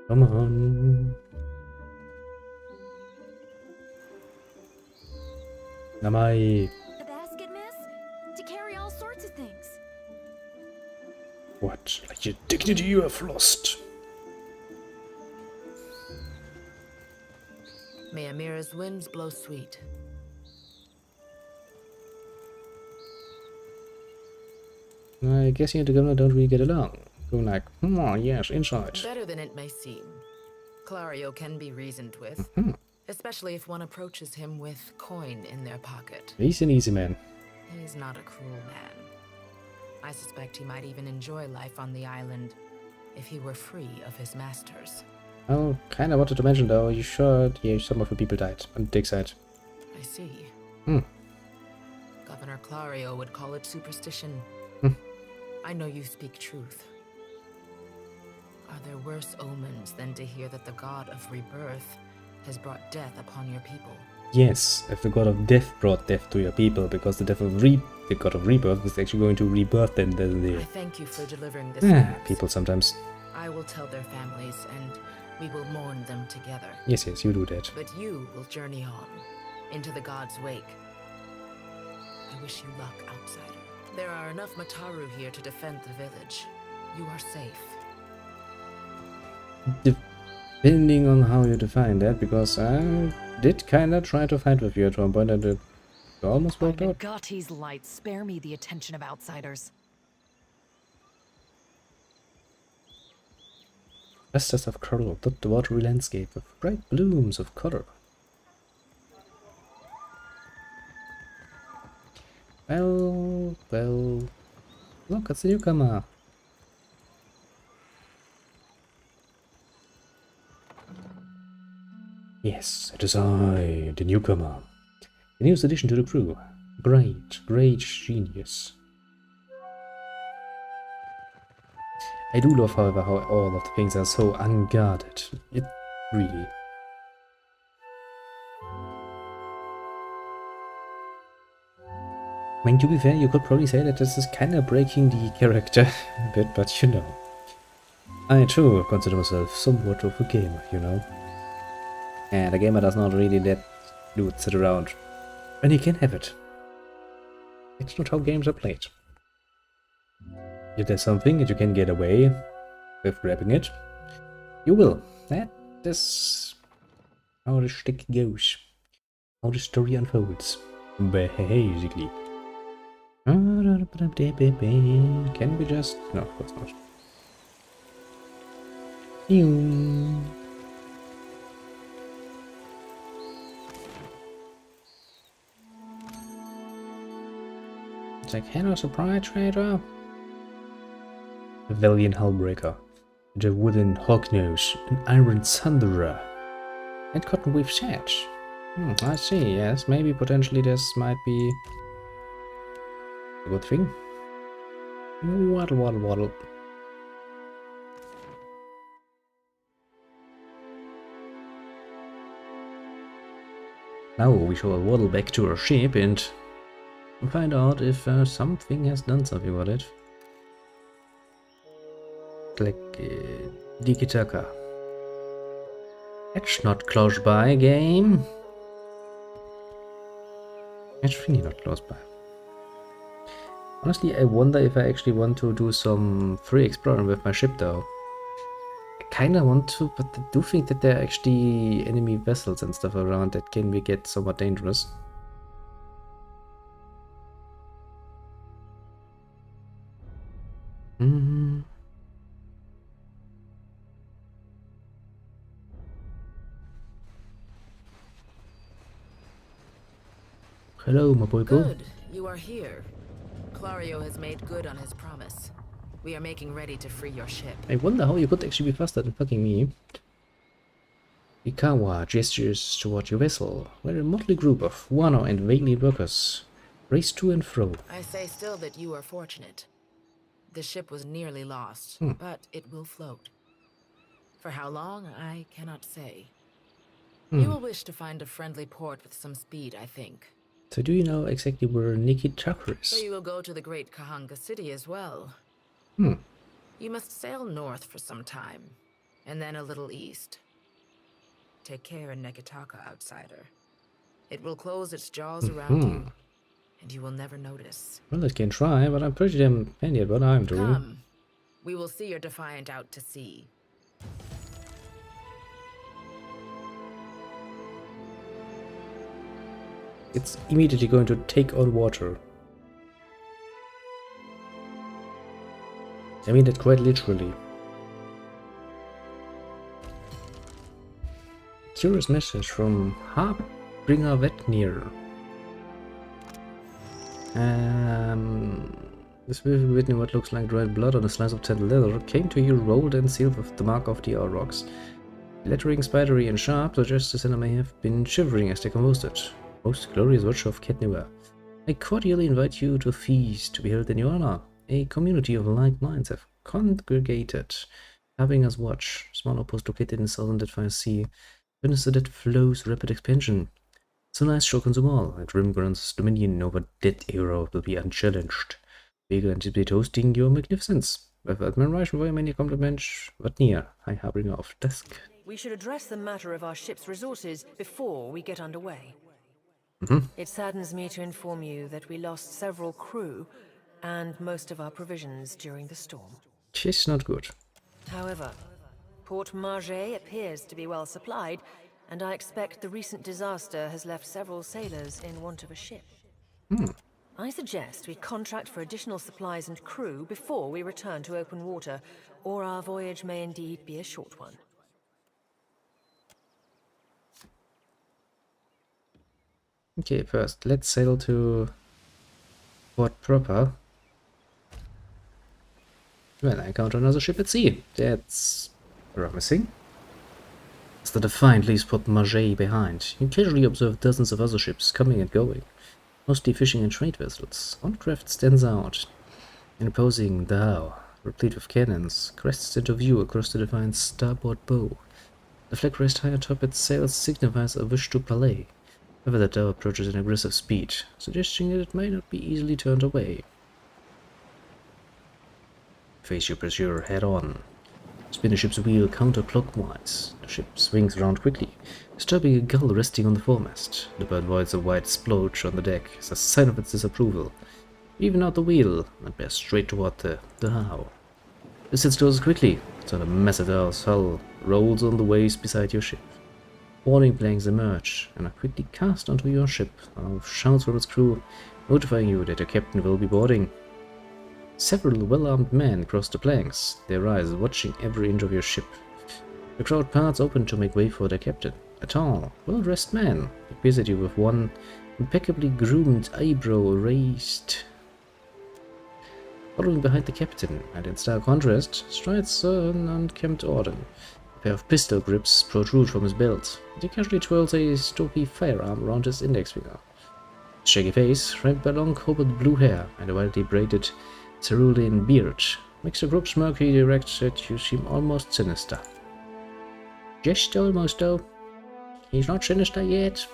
Come on. Namai. A basket, miss? To carry all sorts of things. What? Like your dignity you have lost. May Amira's winds blow sweet. I guess you and the governor don't really get along. Going like, oh yes, inside. Better than it may seem. Clario can be reasoned with, especially if one approaches him with coin in their pocket. He's an easy man. He's not a cruel man. I suspect he might even enjoy life on the island if he were free of his masters. Oh, kinda wanted to mention though, you should, yeah, some of the people died on the dig side. I see. Hmm. Governor Clario would call it superstition. I know you speak truth. Are there worse omens than to hear that the god of rebirth has brought death upon your people? Yes, if the god of death brought death to your people, because the god of rebirth is actually going to rebirth them, doesn't he? I thank you for delivering this news. People sometimes. I will tell their families, and we will mourn them together. Yes, you do that. But you will journey on, into the god's wake. I wish you luck, outsider. There are enough Mataru here to defend the village. You are safe. Depending on how you define that, because I did kinda try to fight with you at one point and it almost worked out. Gothi's light, spare me the attention of outsiders. Vistas of color dot the watery landscape with bright blooms of color. Well, look, it's a newcomer. Yes, it is I, the newcomer. The newest addition to the crew. Great, great genius. I do love, however, how all of the things are so unguarded. It really. I mean, to be fair, you could probably say that this is kind of breaking the character a bit, but you know. I too consider myself somewhat of a gamer, you know. And a gamer does not really let dudes sit around when he can have it. It's not how games are played. If there's something that you can get away with grabbing it, you will. That is how the shtick goes. How the story unfolds. Basically. Can we just... No, of course not. It's like, hello, surprise trader. A valiant hullbreaker, and a wooden hognose, an iron thunderer, and cottonweave sedge. I see, yes, maybe potentially this might be a good thing. Waddle, waddle, waddle. Now we shall waddle back to our ship and find out if something has done something about it. Like Dikitaka. That's not close by, game. It's really not close by. Honestly, I wonder if I actually want to do some free exploring with my ship though. I kinda want to, but I do think that there are actually enemy vessels and stuff around that can get somewhat dangerous. Hello, my boy. Good, you are here. Clario has made good on his promise. We are making ready to free your ship. I wonder how you could actually be faster than fucking me. Ikawa gestures toward your vessel, where a motley group of Wano and valiant workers race to and fro. I say still that you are fortunate. The ship was nearly lost, but it will float. For how long, I cannot say. You will wish to find a friendly port with some speed, I think. So do you know exactly where Nikitaka is? So you will go to the great Kahanga city as well. You must sail north for some time, and then a little east. Take care in Nekitaka, outsider. It will close its jaws around you, and you will never notice. Well, I can try, but I'm pretty damn handy at what I'm doing. Come, we will see your defiant out to sea. It's immediately going to take on water. I mean that quite literally. Curious message from Harbinger Vetnir. This will written what looks like dried blood on a slice of tender leather came to you rolled and sealed with the mark of the rocks. Lettering spidery and sharp suggests the sinner may have been shivering as they composed it. Most glorious watcher of Ketnua. I cordially invite you to a feast to be held in your honor. A community of like minds have congregated, having us watch. Small outpost located in southern Deadfire Sea. Witness that flows rapid expansion. So nice shall consume all, and Rimgrand's dominion over that era will be unchallenged. We will anticipate hosting your magnificence. With admiration for your many compliments, Vatnir, High Harbinger of Dusk. We should address the matter of our ship's resources before we get underway. It saddens me to inform you that we lost several crew and most of our provisions during the storm. It's not good. However, Port Margé appears to be well supplied, and I expect the recent disaster has left several sailors in want of a ship. I suggest we contract for additional supplies and crew before we return to open water, or our voyage may indeed be a short one. Okay, first, let's sail to Port Proper. Well, I encounter another ship at sea. That's promising. As the Defiant leaves Port Marget behind, you casually observe dozens of other ships coming and going, mostly fishing and trade vessels. One craft stands out, an imposing dhow, replete with cannons, crests into view across the Defiant's starboard bow. The flag raised high atop its sails signifies a wish to parley. However, the dhow approaches at aggressive speed, suggesting that it may not be easily turned away. Face your pursuer head-on. Spin the ship's wheel counterclockwise. The ship swings around quickly, disturbing a gull resting on the foremast. The bird voids a wide splotch on the deck as a sign of its disapproval. Even out the wheel, and bears straight toward the dhow. Distance closes quickly, so the massive dow's hull rolls on the waves beside your ship. Warning blanks emerge and are quickly cast onto your ship, with shouts from its crew notifying you that your captain will be boarding. Several well-armed men cross the planks, their eyes watching every inch of your ship. The crowd parts open to make way for their captain, a tall, well-dressed man, who appears at you with one impeccably groomed eyebrow raised. Following behind the captain, and in stark contrast, strides an unkempt Orden. A pair of pistol grips protrude from his belt, and he casually twirls a stocky firearm around his index finger. His shaggy face, framed by long cobbled blue hair and a wildly braided cerulean beard, makes the group smirky erect that you seem almost sinister. Just almost, though. He's not sinister yet.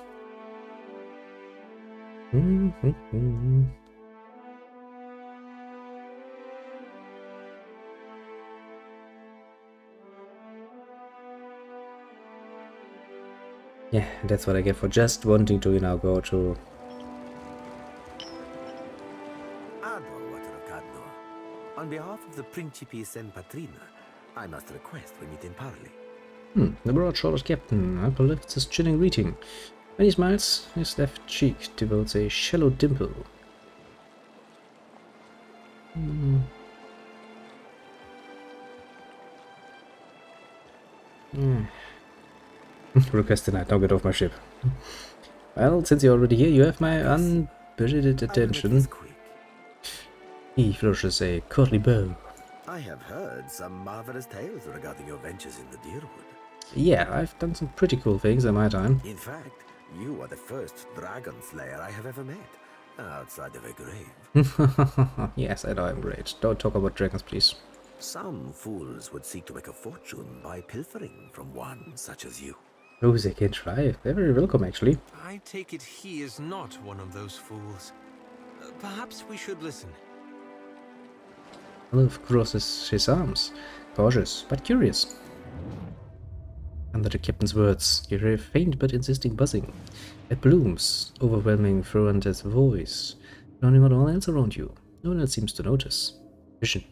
Yeah, that's what I get for just wanting to, go to... On behalf of the Principe San Patrina, I must request we meet in parley. The broad-shouldered captain upper lifts his chin in greeting. When he smiles, his left cheek develops a shallow dimple. Request denied, now get off my ship. Well, since you're already here, you have my unbudgeted attention. He flourishes a courtly bow. I have heard some marvelous tales regarding your ventures in the Deerwood. Yeah, I've done some pretty cool things in my time. In fact, you are the first dragon slayer I have ever met, outside of a grave. Yes, I know I'm great. Don't talk about dragons, please. Some fools would seek to make a fortune by pilfering from one such as you. Oh, they can try. They're very welcome, actually. I take it he is not one of those fools. Perhaps we should listen. Love crosses his arms, cautious but curious. Under the captain's words, you hear a faint but insisting buzzing. It blooms, overwhelming Ferrante's voice, drowning out all else around you. No one else seems to notice. Vision.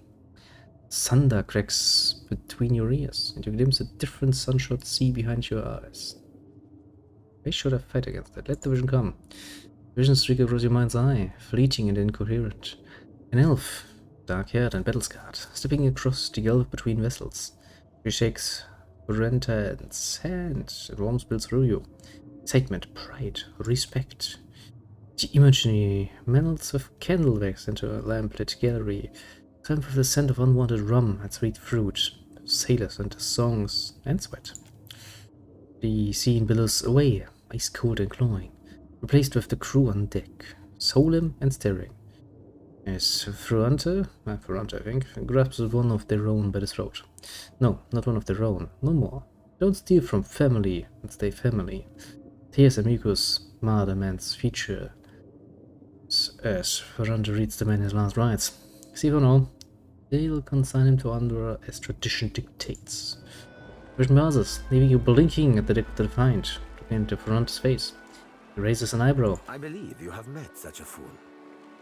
Thunder cracks between your ears, and you glimpse a different sunshot sea behind your eyes. Why should I fight against that? Let the vision come. Visions streak across your mind's eye, fleeting and incoherent. An elf, dark-haired and battle-scarred, stepping across the gulf between vessels. She shakes Ferrante's hand, and warmth spills through you. Excitement, pride, respect. The imagery melts with candle wax into a lamplit gallery, filled with the scent of unwanted rum and sweet fruit, sailors and songs and sweat. The scene billows away, ice-cold and clawing, replaced with the crew on deck, solemn and staring. As Ferrante, I think, grabs one of their own by the throat. No, not one of their own, no more. Don't steal from family and stay family. Tears amicus mar the man's feature as Ferrante reads the man his last rites. See for now, they'll consign him to under as tradition dictates. Vision passes, leaving you blinking at the Defiant, looking into Ferrante's face. He raises an eyebrow. I believe you have met such a fool.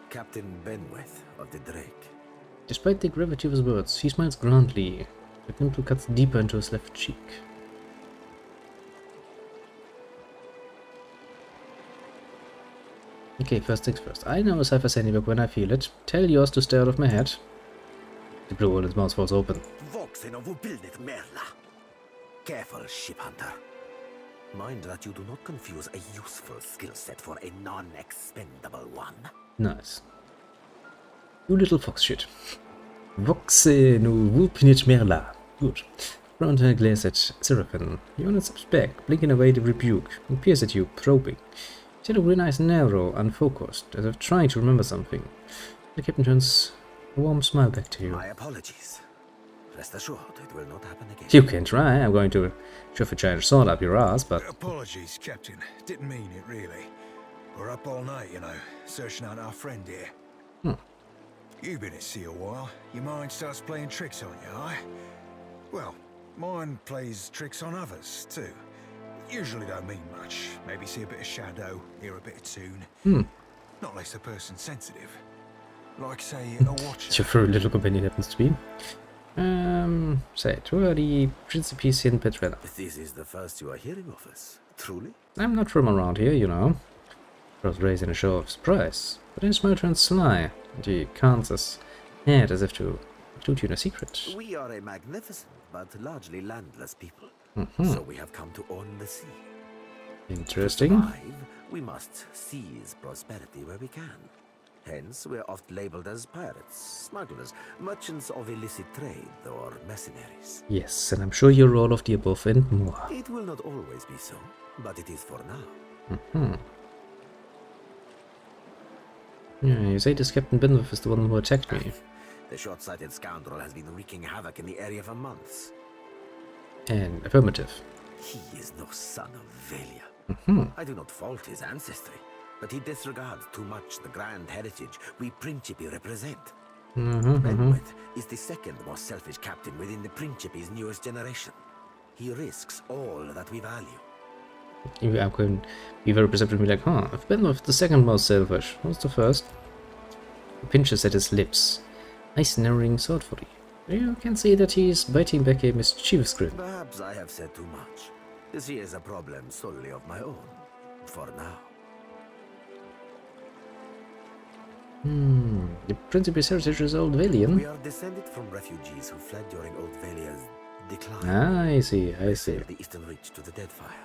Captain Benweth of the Drake. Despite the gravity of his words, he smiles grandly. The dimple cuts deeper into his left cheek. Okay, first things first. I know a Cypher Sandy book when I feel it. Tell yours to stay out of my head. The blue one in his mouth falls open. Careful, ship hunter. Mind that you do not confuse a useful skill set for a non-expendable one. Nice. You little fox shit. Voxe no vulpinit merla. Gut. Frontier glares at Seraphim. Yona steps back, blinking away the rebuke, and peers at you, probing. She had a green eyes narrow, unfocused, as if trying to remember something. The captain turns a warm smile back to you. My apologies. Rest assured, it will not happen again. You can try. I'm going to shove a giant sword up your ass, but... Apologies, Captain. Didn't mean it, really. We're up all night, you know, searching out our friend here. You've been at sea a while. Your mind starts playing tricks on you, aye? Well, mine plays tricks on others, too. Usually don't mean much. Maybe see a bit of shadow, hear a bit of tune. Not unless the person's sensitive. Like, say, a watcher. Your furry little companion happens to be. Say, who are the Principes in Petrella? This is the first you are hearing of us, truly? I'm not from around here, you know. I was raised in a show of surprise, but then smile turns sly, and he cants his head as if to include you in a secret. We are a magnificent but largely landless people, so we have come to own the sea. Interesting. To survive, we must seize prosperity where we can. Hence, we're oft labeled as pirates, smugglers, merchants of illicit trade, or mercenaries. Yes, and I'm sure you're all of the above and more. It will not always be so, but it is for now. Yeah, you say this Captain Benwick is the one who attacked me. The short-sighted scoundrel has been wreaking havoc in the area for months. And affirmative. He is no son of Velia. I do not fault his ancestry, but he disregards too much the grand heritage we Principi represent. Benwick is the second most selfish captain within the Principi's newest generation. He risks all that we value. I'm going to be very perceptive and be like, huh, if Benwick the second most selfish, what's the first? He pinches at his lips, eyes narrowing thoughtfully. You can see that he is biting back a mischievous grin. Perhaps I have said too much. This is a problem solely of my own, for now. The Principe's heritage is Old Valian. We are descended from refugees who fled during Old Valia's decline. I see, I They see. sailed the eastern reach to the Deadfire.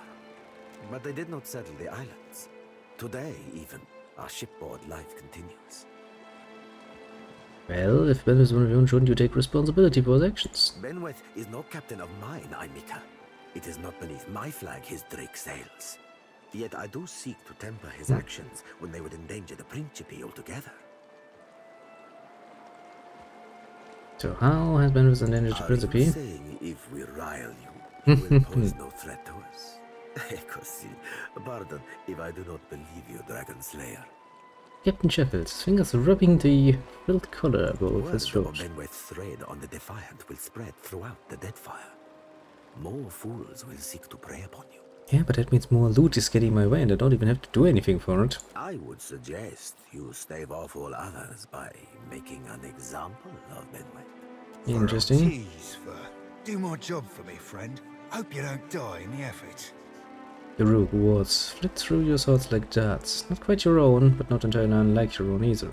But they did not settle the islands. Today, even, our shipboard life continues. Well, if Ben is one of you, shouldn't you take responsibility for his actions? Benwick is no captain of mine, Aimika. It is not beneath my flag his drake sails. Yet I do seek to temper his actions when they would endanger the Principe altogether. So how has Ben endangered the Principe? Saying if we rile you, you will pose no threat to us. Così, pardon if I do not believe you, Dragon Slayer. Captain Sheffield's fingers rubbing the frilled collar above his throat. Benwick's thread on the Defiant will spread throughout the Deadfire. More fools will seek to prey upon you. Yeah, but that means more loot is getting my way and I don't even have to do anything for it. I would suggest you stave off all others by making an example of Benwick. Interesting. Do my job for me, friend. Hope you don't die in the effort. The rogue words flit through your thoughts like darts. Not quite your own, but not entirely unlike your own either.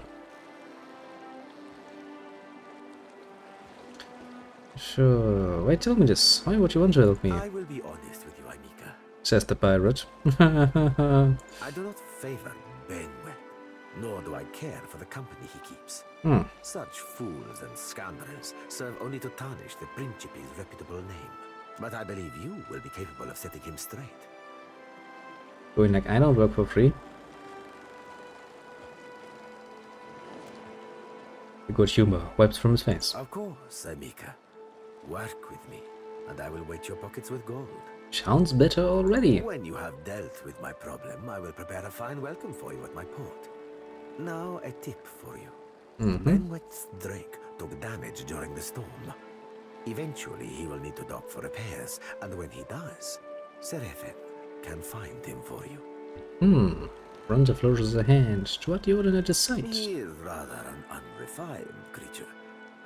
Sure. Wait, tell me this. Why would you want to help me? I will be honest with you, Aimika. Says the pirate. I do not favor Benwick, nor do I care for the company he keeps. Such fools and scoundrels serve only to tarnish the Principe's reputable name. But I believe you will be capable of setting him straight. Going like I don't work for free. The good humor wipes from his face. Of course, Aimika. Work with me, and I will weight your pockets with gold. Sounds better already. When you have dealt with my problem, I will prepare a fine welcome for you at my port. Now, a tip for you. Benwick's drake took damage during the storm. Eventually, he will need to dock for repairs, and when he does, Seraphim can find him for you. Bronzer flourishes a hand toward the ordinary sight. He is rather an unrefined creature,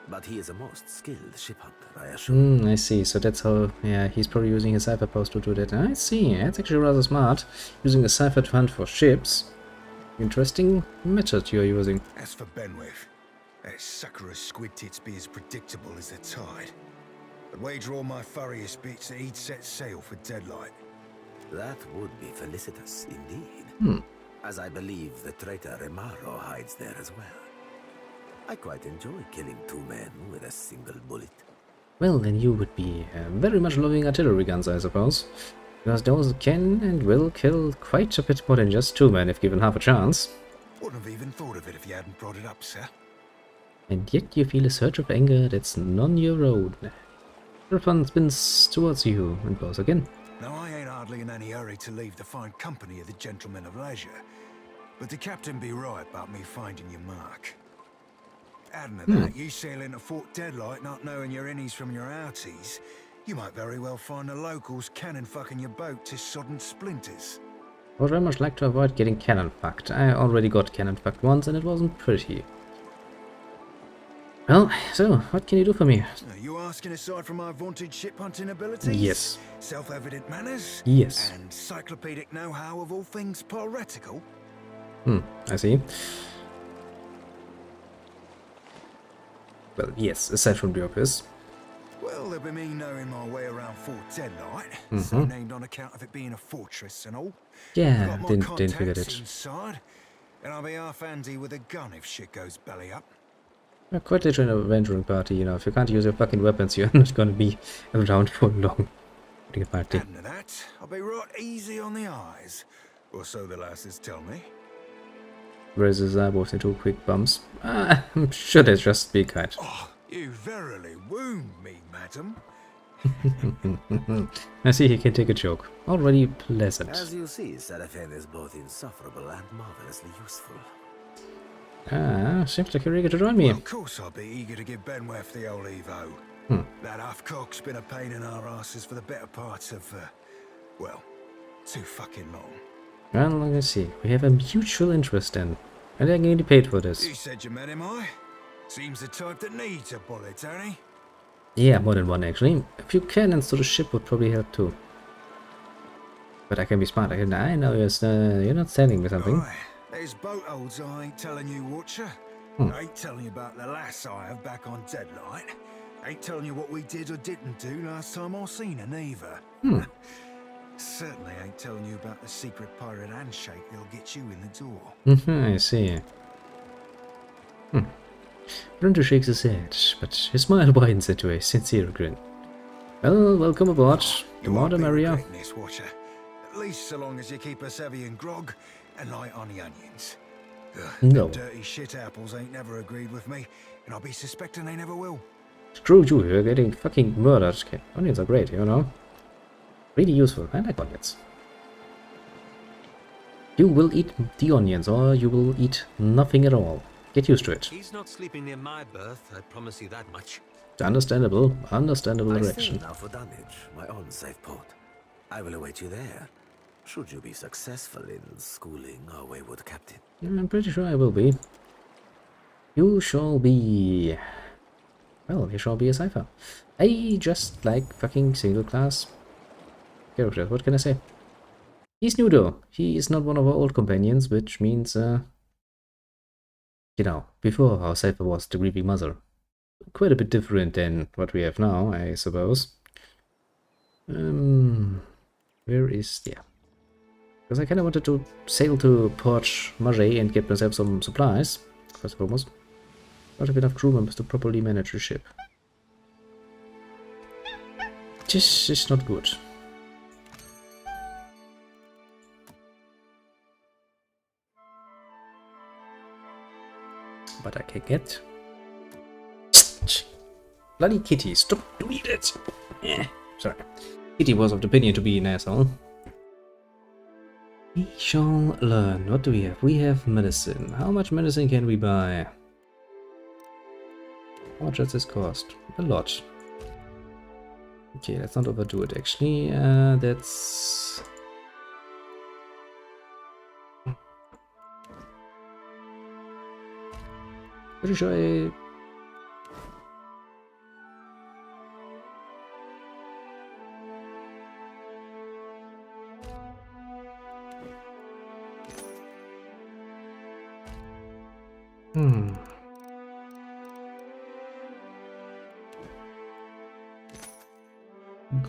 but he is a most skilled ship hunter, I assure you. I see. So that's how, yeah, he's probably using his cipher post to do that. I see. That's actually rather smart. Using a cipher to hunt for ships. Interesting method you're using. As for Benwick, that sucker of squid tits be as predictable as the tide. I'd wager all my furriest bits that he'd set sail for Deadlight. That would be felicitous indeed. As I believe the traitor Remaro hides there as well. I quite enjoy killing two men with a single bullet. Well, then you would be very much loving artillery guns, I suppose. Because those can and will kill quite a bit more than just 2 men if given half a chance. Wouldn't have even thought of it if you hadn't brought it up, sir. And yet you feel a surge of anger that's none your own. Everyone spins towards you and goes again. Now, I ain't hardly in any hurry to leave the fine company of the gentlemen of leisure, but the captain be right about me finding your mark. Adding to that, you sail into Fort Deadlight not knowing your innies from your outies, you might very well find the locals cannon fucking your boat to sodden splinters. I would very much like to avoid getting cannon fucked. I already got cannon fucked once and it wasn't pretty. Well, so, what can you do for me? Are you asking aside from my vaunted ship hunting abilities? Yes. Self-evident manners? Yes. And encyclopedic know-how of all things piratical? I see. Well, yes, aside from the obvious. Well, there'll be me knowing my way around Fort Deadlight, so named on account of it being a fortress and all. Yeah, Got didn't forget it. Inside, and I'll be half handy with a gun if shit goes belly up. You're quite literally an adventuring party, you know. If you can't use your fucking weapons, you're not gonna be around for long. Party. Adding to that, I'll be right easy on the eyes, or so the lasses tell me. Raises his eyebrows into quick bumps. I'm sure that's just be kind. Oh, you verily wound me, madam. I see he can take a joke. Already pleasant. As you see, Seraphine is both insufferable and marvelously useful. Seems like you're eager to join me. Well, of course I'll be eager to give Benweth the old Evo. That half-cock's been a pain in our asses for the better part of, well, too fucking long. Well, let's see. We have a mutual interest in. And I'm getting paid for this. You said you met him, I? Seems the type that needs a bullet, don't he? Yeah, more than one actually. A few cannons to the ship would probably help too. But I can be smart. I know you're not standing with something. Right. There's boat holds I ain't telling you, Watcher. I ain't telling you about the lass I have back on Deadlight. Ain't telling you what we did or didn't do last time I seen her neither. Certainly ain't telling you about the secret pirate handshake that'll get you in the door. I see. Brunter shakes his head, but his smile widens into a sincere grin. Well, welcome aboard. The more the merrier. Watcher. At least so long as you keep us heavy in grog and light on the onions. No. Dirty shit apples ain't never agreed with me, and I'll be suspecting they never will. Screw you, you're getting fucking murdered. Okay. Onions are great, you know. Really useful. I like onions. You will eat the onions, or you will eat nothing at all. Get used to it. He's not sleeping near my berth, I promise you that much. Understandable. Understandable direction. I sail now for Dunwich, my own safe port. I will await you there, should you be successful in schooling our wayward captain. I'm pretty sure I will be. You shall be... Well, you shall be a cipher. I just like fucking single class characters. What can I say? He's new though. He is not one of our old companions, which means, you know, before our cipher was the Grieving Mother. Quite a bit different than what we have now, I suppose. Where is... yeah. Because I kind of wanted to sail to Port Marseille and get myself some supplies, first and foremost. Not have enough crew members to properly manage the ship. This is not good. But I can get... Bloody Kitty, stop doing it! Sorry. Kitty was of the opinion to be an asshole. We shall learn. What do we have? We have medicine. How much medicine can we buy? How much does this cost? A lot. Okay, let's not overdo it actually. That's... pretty sure I...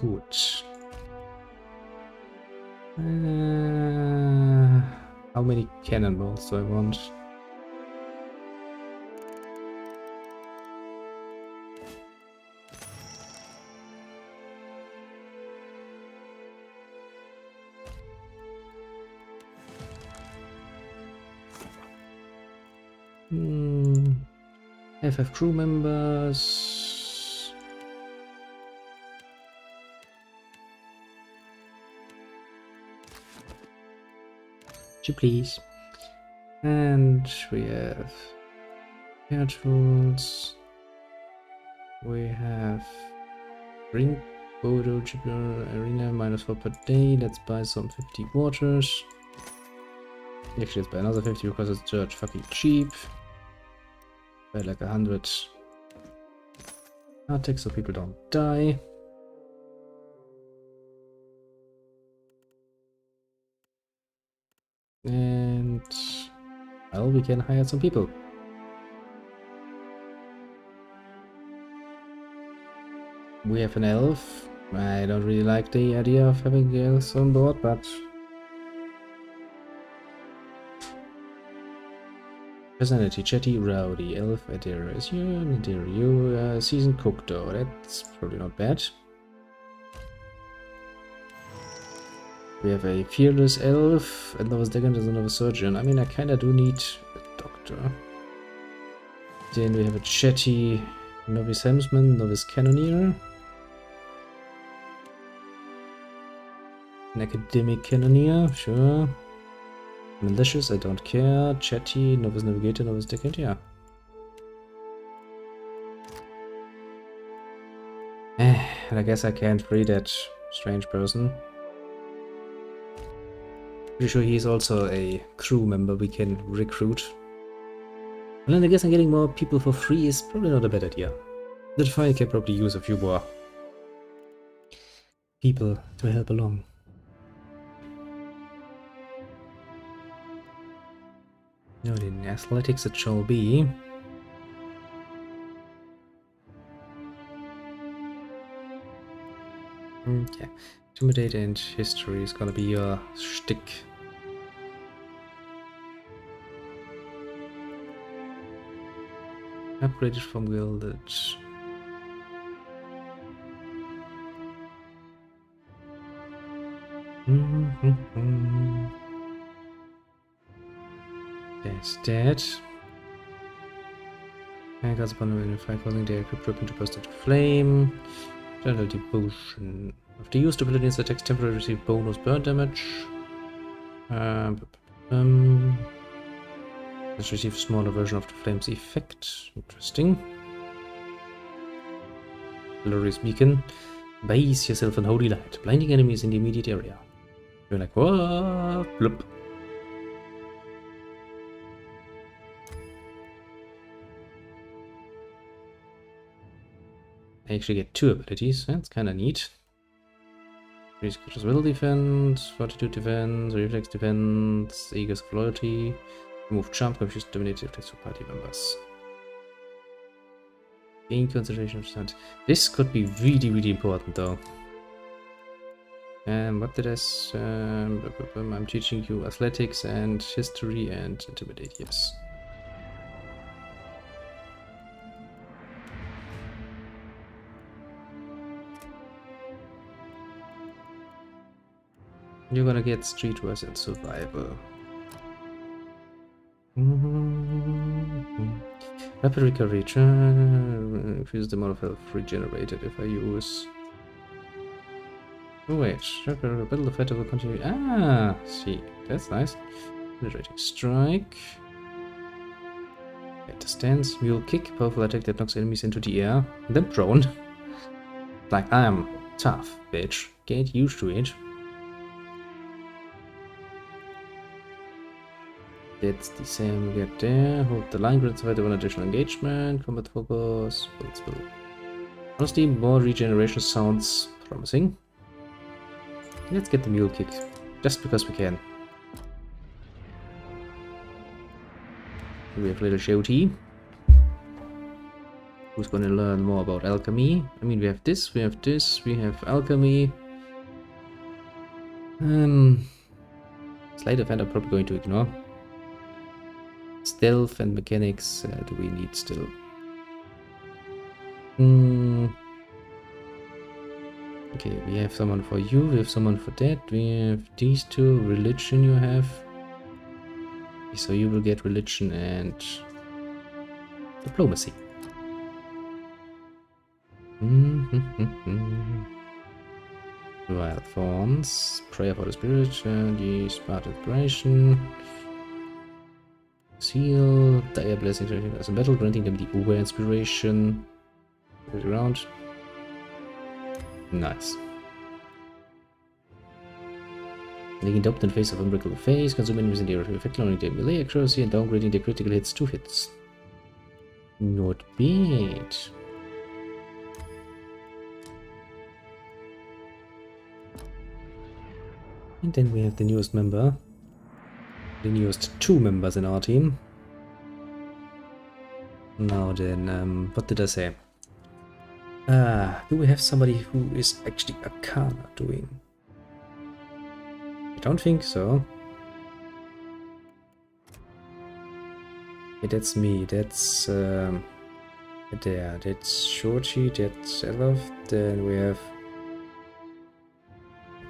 Good. How many cannonballs do I want? Have crew members. Would you please? And we have air tools. We have drink photo arena -4 per day. Let's buy some 50 waters. Actually, let's buy another 50 because it's dirt fucking cheap. Buy like 100 Arctic so people don't die. And well, we can hire some people. We have an elf. I don't really like the idea of having elves on board, but personality: chatty, rowdy, elf, Adira is you, seasoned cook though. That's probably not bad. We have a fearless elf, and novice second is another surgeon. I mean, I kinda do need a doctor. Then we have a chatty novice helmsman, novice cannoneer. An academic cannoneer, sure. Malicious, I don't care. Chatty, novice navigator, novice decade, yeah. And I guess I can't free that strange person. Pretty sure he's also a crew member we can recruit. Well, then I guess I'm getting more people for free is probably not a bad idea. That fire can probably use a few more people to help along. No, in athletics it shall be. Yeah, intimidate and history is gonna be your shtick. Upgraded from gilded. That's dead. I got upon a 5,000 day equipped weapon to burst into flame. General devotion. After use, ability and attacks temporarily receive bonus burn damage. Let's receive a smaller version of the flame's effect. Interesting. Glorious beacon. Base yourself in holy light, blinding enemies in the immediate area. You're like, what? Bloop. I actually get 2 abilities. That's kind of neat. Increase creature's will defense, fortitude defense, reflex defense, eagles of loyalty, remove charm, confuse, dominate reflex for party members. Gain concentration percent. This could be really, really important though. And what did I say? I'm teaching you athletics and history and intimidate, yes. You're gonna get streetwise and survival. Rapid recovery. Increase the amount of health regenerated if I use. Oh wait, battle the fighter will continue. Ah, see, that's nice. Penetrating strike. At the stance, mule kick, powerful attack that knocks enemies into the air. And then prone. Like I'm tough, bitch. Get used to it. That's the same we get there. Hold the line grid fighter one additional engagement. Combat focus. Honestly, more regeneration sounds promising. Let's get the mule kick. Just because we can. We have little Shouty, who's gonna learn more about alchemy. I mean, we have this, we have this, we have alchemy. Sleight of hand I'm probably going to ignore. Stealth and mechanics do we need still? Okay, we have someone for you, we have someone for that, we have these two. Religion you have. So you will get religion and Diplomacy. Wild Thorns. Prayer for the Spirit. The Smart Inspiration. Seal. Dire Blessing as a battle, granting them the Uber Inspiration. Around. Nice. Making doubt in face of unbreakable face, consuming enemies in the area of effect, lowering their melee accuracy, and downgrading their critical hits to hits. Not bad. And then we have the newest member. The newest 2 members in our team. Now then, what did I say? Do we have somebody who is actually Arcana doing? I don't think so. Yeah, that's me. That's there. That's Shorty. That's Elov. Then we have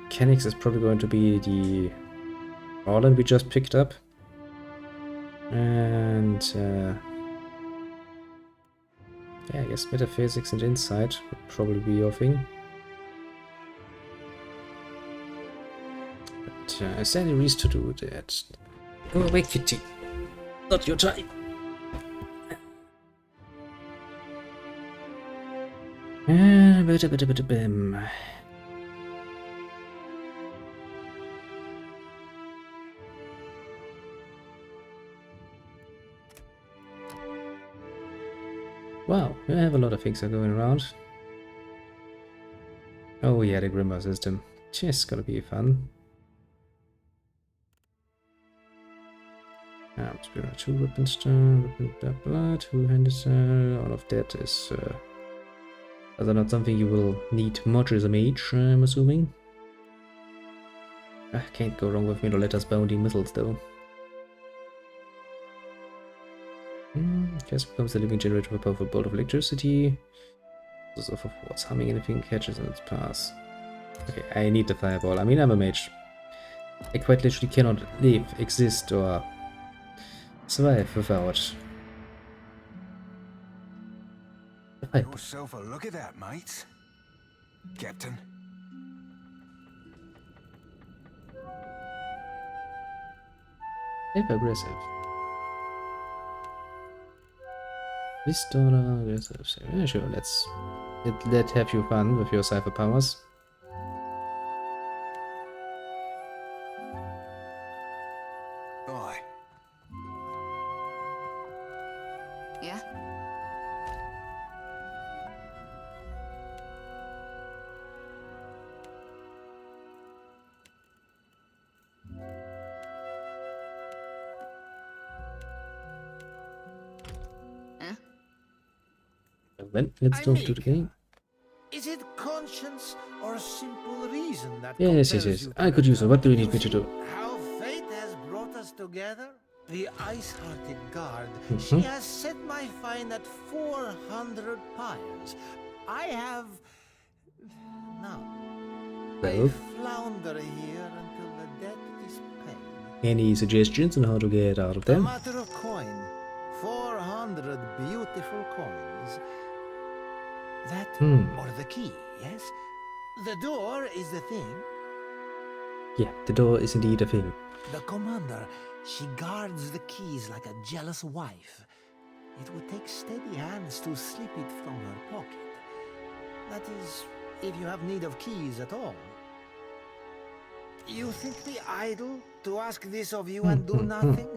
Mechanics is probably going to be the Orland we just picked up, and yeah, I guess Metaphysics and Insight would probably be your thing. But is there any reason to do that? Go away, kitty. Not your time. Wow, we have a lot of things are going around. Oh yeah, the Grimbar system. Just gonna be fun. Spirit 2 weapon star, weapon blah blah, 2-handed all of that is rather not something you will need much as a mage, I'm assuming. Can't go wrong with Letters bounding missiles though. Gas becomes a living generator of a powerful bolt of electricity. This of what's humming anything catches in its path. Okay, I need the fireball. I mean, I'm a mage. I quite literally cannot live, exist, or survive without. Have yourself a look at that, mates. Captain. Hyper aggressive. Restore aggressive. Yeah, sure, let have you fun with your cipher powers. Bye. Yeah? Then let's do it again. Is it conscience or a simple reason that Yes. I could use it. What do you need me to do? How fate has brought us together? The ice-hearted guard. She has set my fine at 400 pyres. I have... Now, I flounder here until the debt is paid. Any suggestions on how to get out of A them? matter of coin. 400 beautiful coins. That or the key, yes? The door is the thing. Yeah, the door is indeed a thing. The commander, she guards the keys like a jealous wife. It would take steady hands to slip it from her pocket. That is, if you have need of keys at all. You think me idle to ask this of you and do nothing?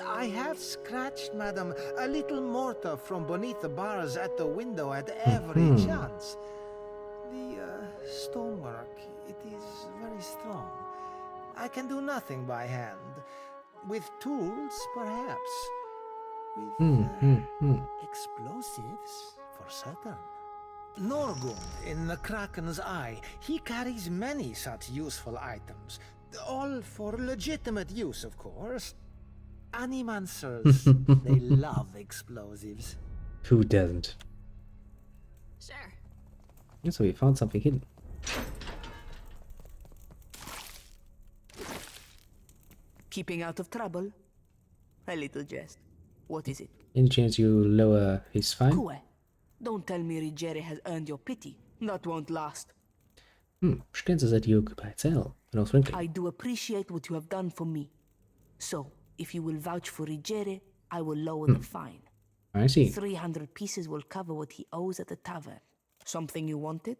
I have scratched, madam, a little mortar from beneath the bars at the window at every chance. The stonework, it is very strong. I can do nothing by hand. With tools, perhaps. With explosives, for certain. Norgund in the Kraken's Eye, he carries many such useful items. All for legitimate use, of course. Animancers, they love explosives. Who doesn't? Sure. Yeah, so we found something hidden. Keeping out of trouble. A little jest. What is it? Any chance you lower his fine? Kue, don't tell me Rigere has earned your pity. That won't last. Stenze seid ihr occupied cell. No frankly. I do appreciate what you have done for me. So, if you will vouch for Rigere, I will lower the fine. I see. 300 pieces will cover what he owes at the tavern. Something you wanted?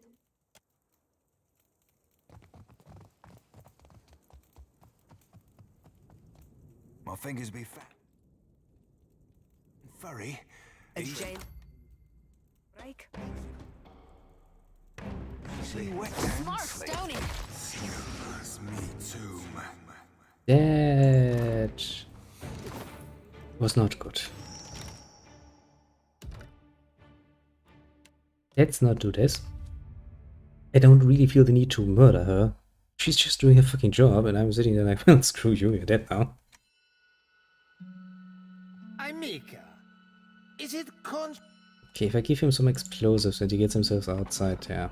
My fingers be fat. Furry. A jail break. Smart Stony. Me too, man. That was not good. Let's not do this. I don't really feel the need to murder her. She's just doing her fucking job, and I'm sitting there like, well, screw you, you're dead now. Mika, is it Okay, if I give him some explosives and he gets himself outside, yeah.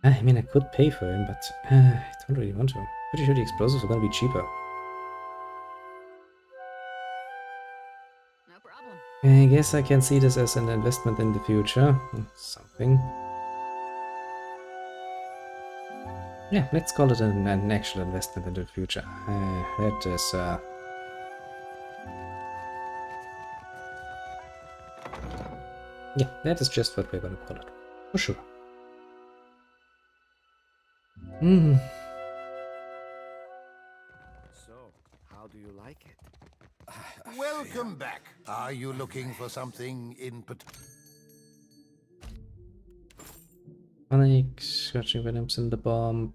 I mean, I could pay for him, but I don't really want to. Pretty sure the explosives are gonna be cheaper. No problem. I guess I can see this as an investment in the future. Something. Yeah, let's call it an actual investment in the future. That is, yeah, that is just what we're gonna call it. For sure. So, how do you like it? Welcome back. Are you looking for something in particular? Panic, scratching venoms in the bomb.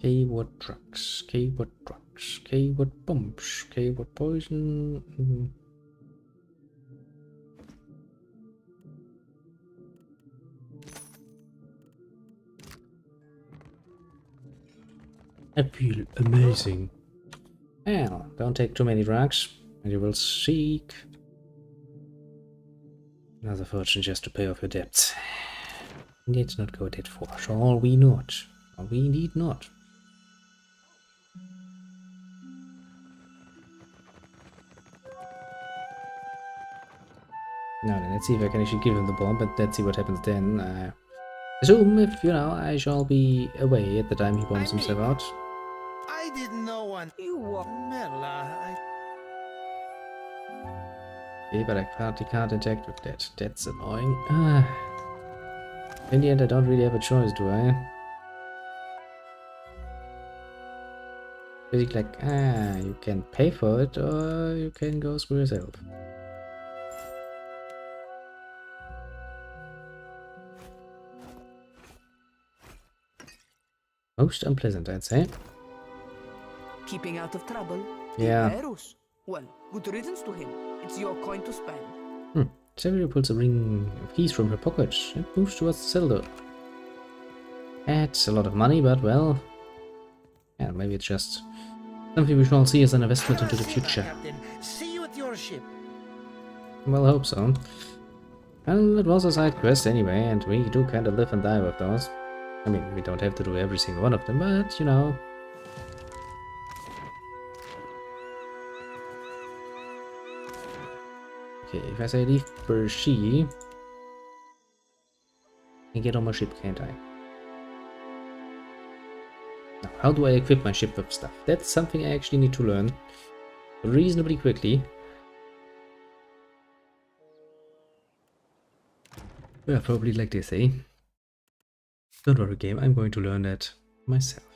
K-word drugs, K-word drugs, K-word bombs, K-word poison. I feel amazing. Well, don't take too many drugs, and you will seek another fortune just to pay off your debts. Let's not go that far, shall we not? Or we need not. Now then, let's see if I can actually give him the bomb, but let's see what happens then. Assume if, you know, I shall be away at the time he bombs himself out. I didn't know one. You were Merla. Okay, but I can't interact with that. That's annoying. In the end, I don't really have a choice, do I? Basically, like, you can pay for it, or you can go screw yourself. Most unpleasant, I'd say. Keeping out of trouble? Yeah. Eros. Well, good riddance to him. It's your coin to spend. Severia pulls a ring of keys from her pocket and moves towards the cellar door. That's a lot of money, but well... yeah, maybe it's just something we shall see as an investment into the future. Captain, see you at your ship. Well, I hope so. Well, it was a side quest anyway, and we do kind of live and die with those. I mean, we don't have to do every single one of them, but, you know... Okay, if I say leave per she, I can get on my ship, can't I? Now, how do I equip my ship with stuff? That's something I actually need to learn reasonably quickly. Well, probably like they say. Don't worry, game, I'm going to learn that myself.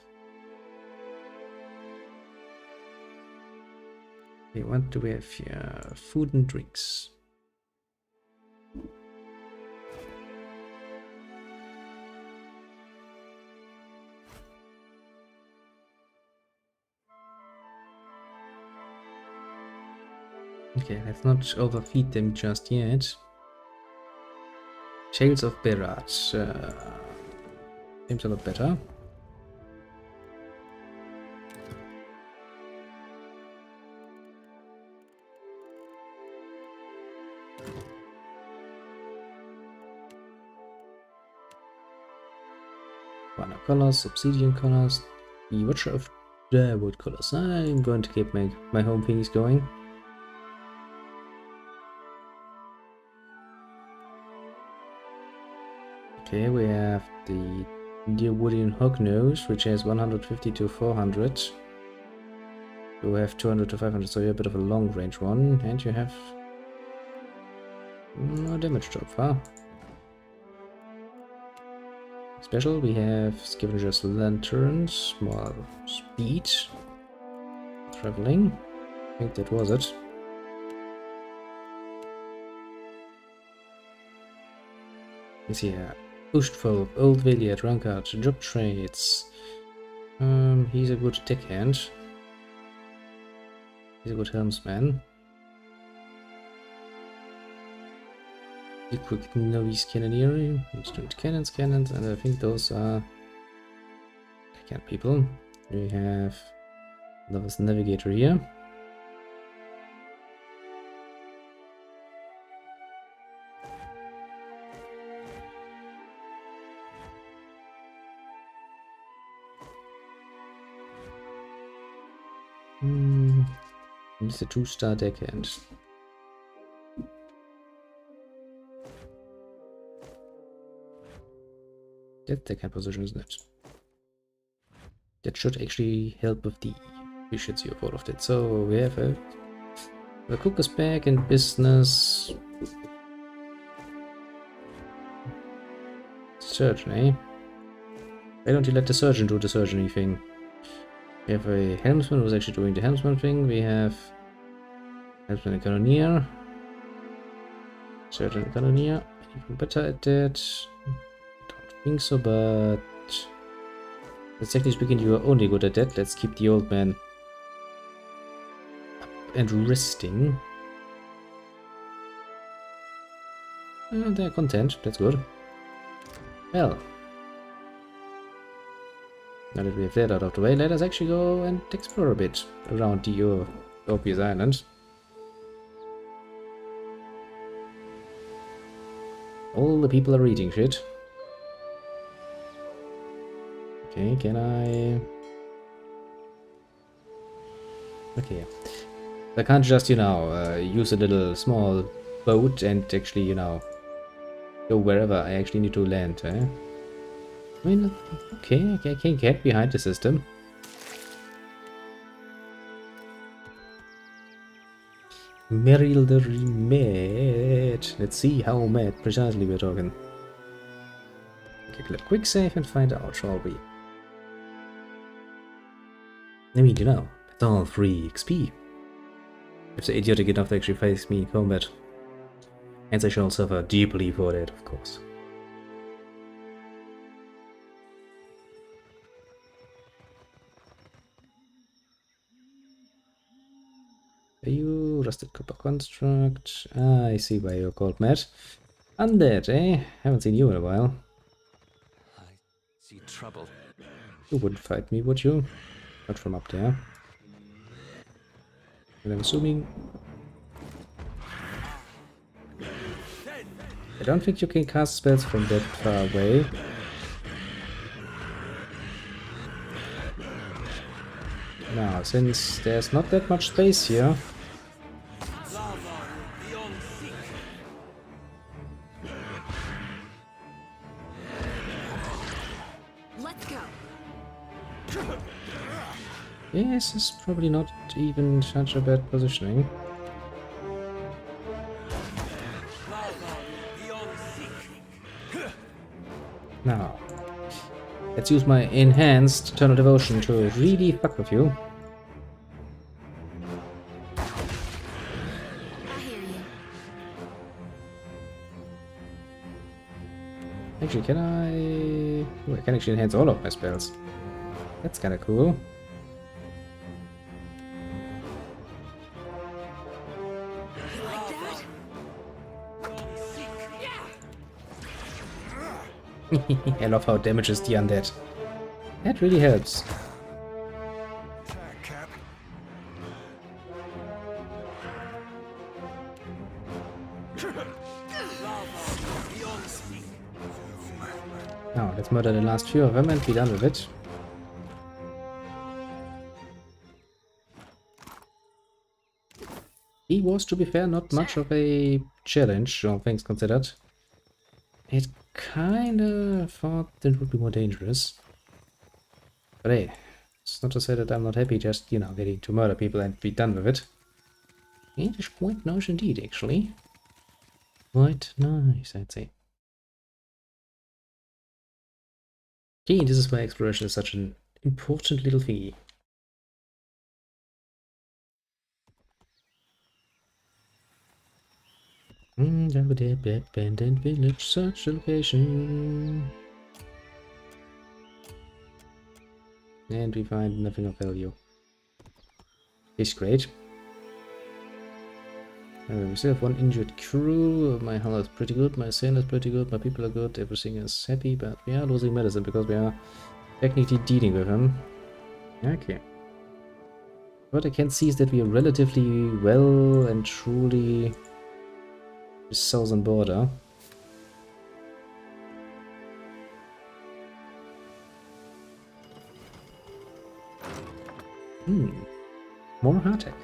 Okay, what do we have here? Food and drinks. Okay, let's not overfeed them just yet. Tales of Berat. Seems a lot better. Banner colors, obsidian colors. The Watcher of The woodcutters. I'm going to keep my home piece going. Okay, we have the Deerwoodian Hognose, which has 150 to 400. You have 200 to 500, so you're a bit of a long range one, and you have no damage drop, huh? Special, we have Scavenger's Lanterns, more speed, traveling. I think that was it. Let's see here. Pushed Folk, Old Villier, Drunkard, Job Trades. He's a good deckhand. He's a good helmsman. The quick novice cannoneer. He's doing cannons, and I think those are deckhand people. We have Novice Navigator here. It's a 2-star deckhand. That deckhand position, isn't it? That should actually help with the efficiency of all of that. So we have the cook is back in business. Surgeon, eh? Why don't you let the surgeon do the surgery thing? We have a helmsman who's actually doing the helmsman thing. We have helmsman and cannoneer. Surgeon and cannoneer. Even better at that. Don't think so, but let's technically speaking, you are only good at that. Let's keep the old man up and resting. And they're content. That's good. Well. Now that we have that out of the way, let us actually go and explore a bit around the Orpheus Island. All the people are reading shit. Okay, can I... Okay. I can't just, use a little small boat and actually, go wherever I actually need to land, eh? I mean, okay, I can get behind the system. Merrily mad. Let's see how mad precisely we're talking. Okay, quick save and find out, shall we? I mean, it's all free XP. If they're idiotic enough to actually face me in combat. And they shall suffer deeply for that, of course. Are you rusted copper construct? Ah, I see why you're called mad. Undead, eh? Haven't seen you in a while. I see trouble. You wouldn't fight me, would you? Not from up there. And I'm assuming... I don't think you can cast spells from that far away. Now, since there's not that much space here... Let's go. Yes, it's probably not even such a bad positioning. Now, let's use my enhanced Eternal Devotion to really fuck with you. Actually, can I... Oh, I can actually enhance all of my spells. That's kinda cool. I love how it damages the undead. That really helps. Now, let's murder the last few of them and be done with it. He was, to be fair, not much of a challenge, all things considered. It kinda thought that it would be more dangerous. But hey, it's not to say that I'm not happy just, you know, getting to murder people and be done with it. It is quite nice indeed, actually. Quite nice, I'd say. Okay, this is why exploration is such an important little thingy. Abandoned village, search location. And we find nothing of value. It's great. We still have one injured crew. My health is pretty good, my sail is pretty good, my people are good, everything is happy, but we are losing medicine because we are technically dealing with him. Okay. What I can see is that we are relatively well and truly the southern border. More high-tech.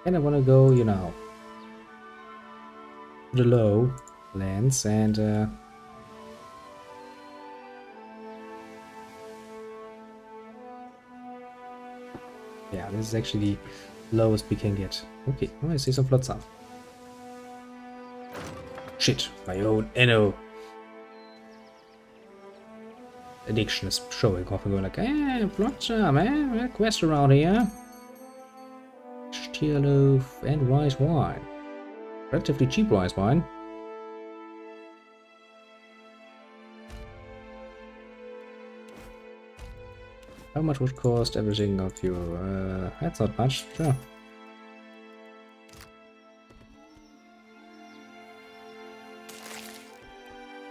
And I want to go, you know, to the low lands and yeah, this is actually the lowest we can get. Okay, oh, I see some flotsam. Shit, my own Enno addiction is showing off and going like, flotsam, quest around here. Steer loaf and rice wine. Relatively cheap rice wine. How much would cost everything of you? That's not much, sure.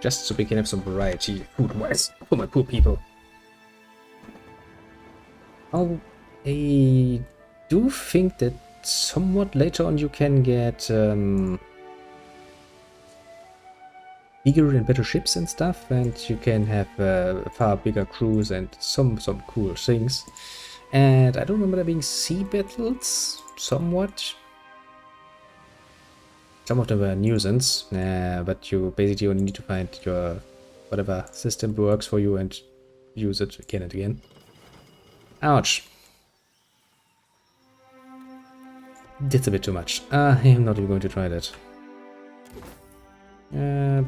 Just so we can have some variety food-wise for my poor people. Oh, I do think that somewhat later on you can get bigger and better ships and stuff, and you can have far bigger crews and some cool things. And I don't remember there being sea battles, somewhat. Some of them were a nuisance, but you basically only need to find your whatever system works for you and use it again and again. Ouch. That's a bit too much. I am not even going to try that.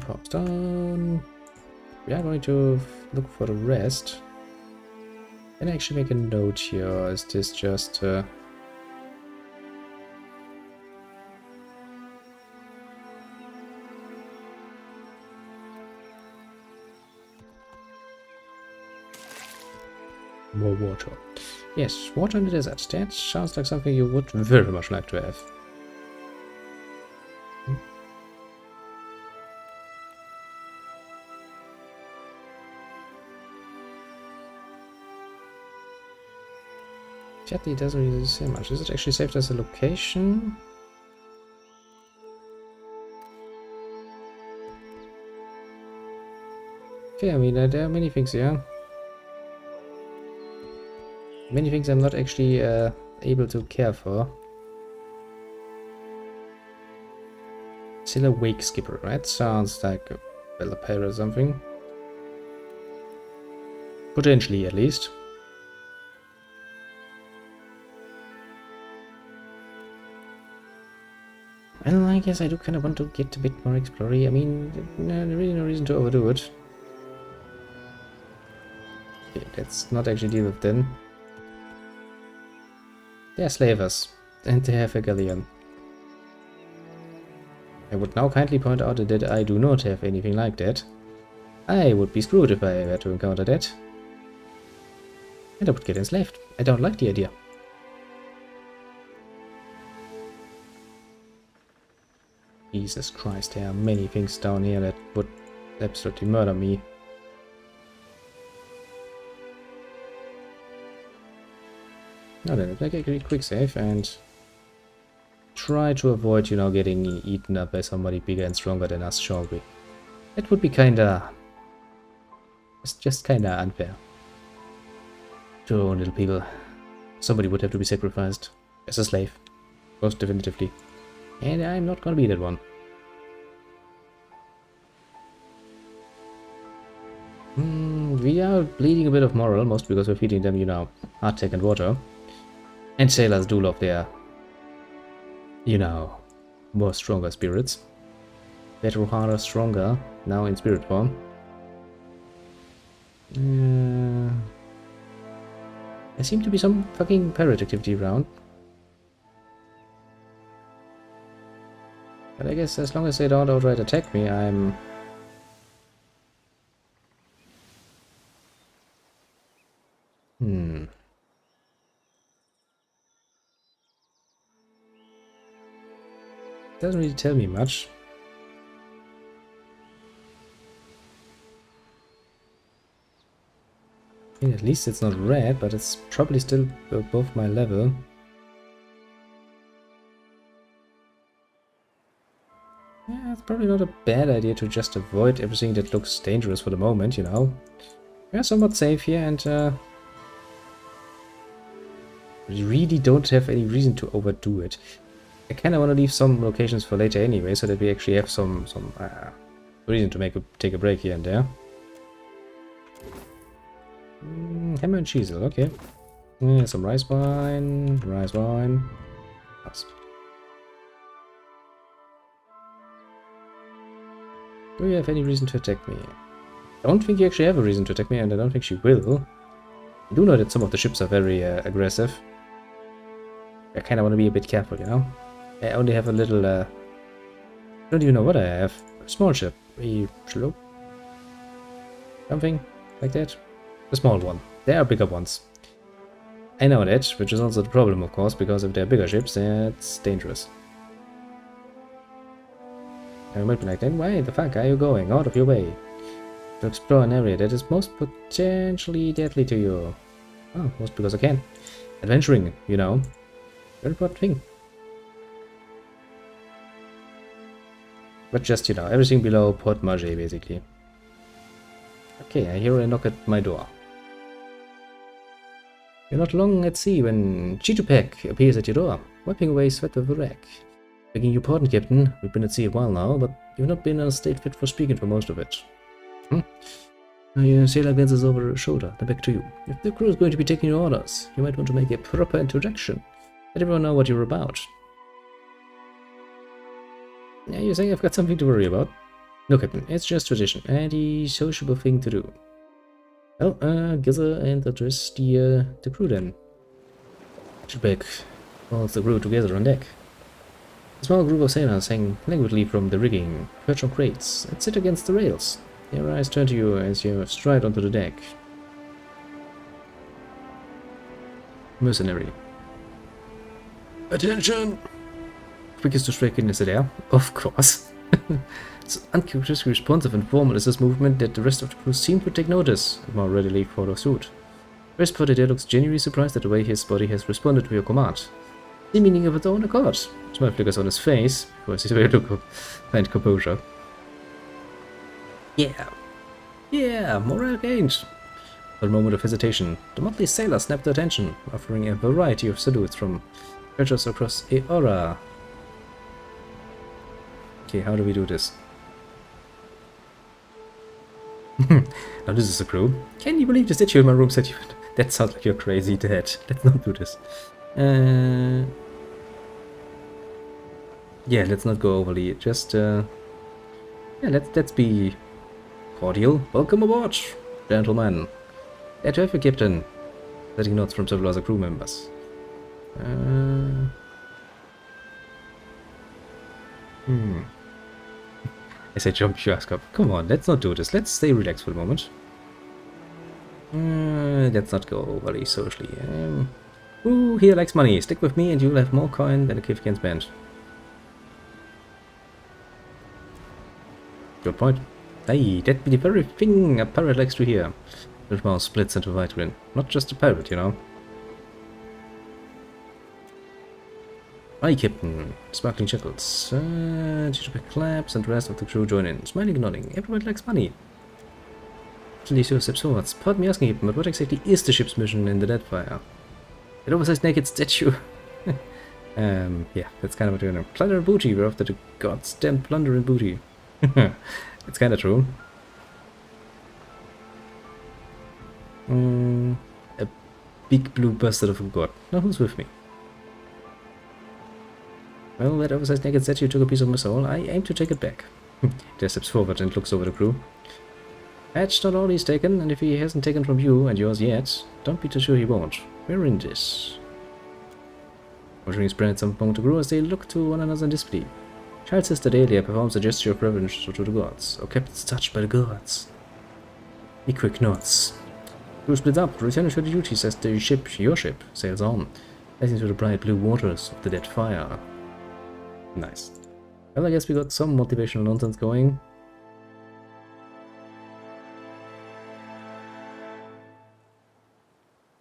Prop stone. We are going to look for the rest. Can I actually make a note here, or is this just more water? Yes, water in the desert. That sounds like something you would very much like to have. Sadly, it doesn't really say much. Is it actually saved as a location? Okay, I mean, there are many things here. Many things I'm not actually able to care for. Still a wake skipper, right? Sounds like a Bellapera or something. Potentially, at least. Well, I guess I do kind of want to get a bit more exploring. I mean, there's really no reason to overdo it. Okay, let's not actually deal with them. They are slavers, and they have a galleon. I would now kindly point out that I do not have anything like that. I would be screwed if I were to encounter that. And I would get enslaved. I don't like the idea. Jesus Christ, there are many things down here that would absolutely murder me. Now then, let's make a quick save and try to avoid, you know, getting eaten up by somebody bigger and stronger than us, shall we? It would be kinda It's just kinda unfair. To our own little people. Somebody would have to be sacrificed as a slave. Most definitively. And I'm not gonna be that one. We are bleeding a bit of moral, most because we're feeding them, you know, hardtack and water. And sailors do love their, you know, more stronger spirits. Better, harder, stronger, now in spirit form. There seems to be some fucking pirate activity around. But I guess as long as they don't outright attack me, I'm... Doesn't really tell me much. I mean, at least it's not red, but it's probably still above my level. Yeah, it's probably not a bad idea to just avoid everything that looks dangerous for the moment, you know. We're somewhat safe here, and we really don't have any reason to overdo it. I kind of want to leave some locations for later anyway, so that we actually have some reason to take a break here and there. Hammer and chisel, okay. Yeah, some rice wine, Pass. Do you have any reason to attack me? I don't think you actually have a reason to attack me, and I don't think she will. I do know that some of the ships are very aggressive. I kind of want to be a bit careful, you know? I only have a little, I don't even know what I have. A small ship. A slow? Something like that. A small one. There are bigger ones. I know that, which is also the problem, of course, because if they're bigger ships, it's dangerous. I might be like, then why the fuck are you going out of your way to explore an area that is most potentially deadly to you? Oh, most because I can. Adventuring, you know. Very important thing. But just, you know, everything below Port Marché, basically. Okay, I hear a knock at my door. You're not long at sea when Chitupek appears at your door, wiping away sweat with a rag. Begging your pardon, Captain. We've been at sea a while now, but you've not been in a state fit for speaking for most of it. Your sailor glances over her shoulder, then back to you. If the crew is going to be taking your orders, you might want to make a proper introduction. Let everyone know what you're about. Yeah, you're saying I've got something to worry about? No, Captain, it's just tradition, and a sociable thing to do. Well, gather and address the crew then. Chitupek calls the crew together on deck. A small group of sailors hang languidly from the rigging, perch on crates, and sit against the rails. Their eyes turn to you as you stride onto the deck. Mercenary. Attention! Quickest to strike in is there, of course. It's uncharacteristically responsive and formal is this movement that the rest of the crew seem to take notice and more readily follow suit. The rest spotted there looks genuinely surprised at the way his body has responded to your command. The meaning of its own accord. Smile flickers on his face before his way to find composure. Yeah, morale gained. For a moment of hesitation, the motley sailor snapped their attention, offering a variety of salutes from treasures across Eora. Okay, how do we do this? Now this is a crew. Can you believe the statue in my room said you... That sounds like you're crazy, Dad. Let's not do this. Yeah, let's not go overly. Just, yeah, let's be cordial. Welcome aboard, gentlemen. Glad to have you, Captain. Setting notes from several other crew members. I say jump, you ask up. Come on, let's not do this. Let's stay relaxed for a moment. Let's not go overly socially. Ooh, here likes money. Stick with me and you'll have more coin than a cave can spend. Good point. Hey, that'd be the very thing a pirate likes to hear. The mouth splits into a wide grin. Not just a pirate, you know. Aye, Captain. Sparkling chuckles. Chitupek claps and the rest of the crew join in. Smiling and nodding. Everyone likes money. Certainly so, swords. Pardon me asking you, but what exactly is the ship's mission in the Deadfire? It oversized naked statue. Yeah, that's kind of what we're doing. Plunder and booty, we're after the gods damn plunder and booty. It's kinda true. A big blue bastard of a god. Now who's with me? Well, that oversized naked statue took a piece of my soul. I aim to take it back. He steps forward and looks over the crew. That's not all he's taken, and if he hasn't taken from you and yours yet, don't be too sure he won't. We're in this. Watching spread some among the crew as they look to one another in disbelief. Child Sister Dahlia performs a gesture of reverence to the gods. Our captain's touched by the gods. He quick nods. Crew splits up, returning to the duties as the ship, your ship, sails on, passing through the bright blue waters of the Deadfire. Nice. Well, I guess we got some motivational nonsense going.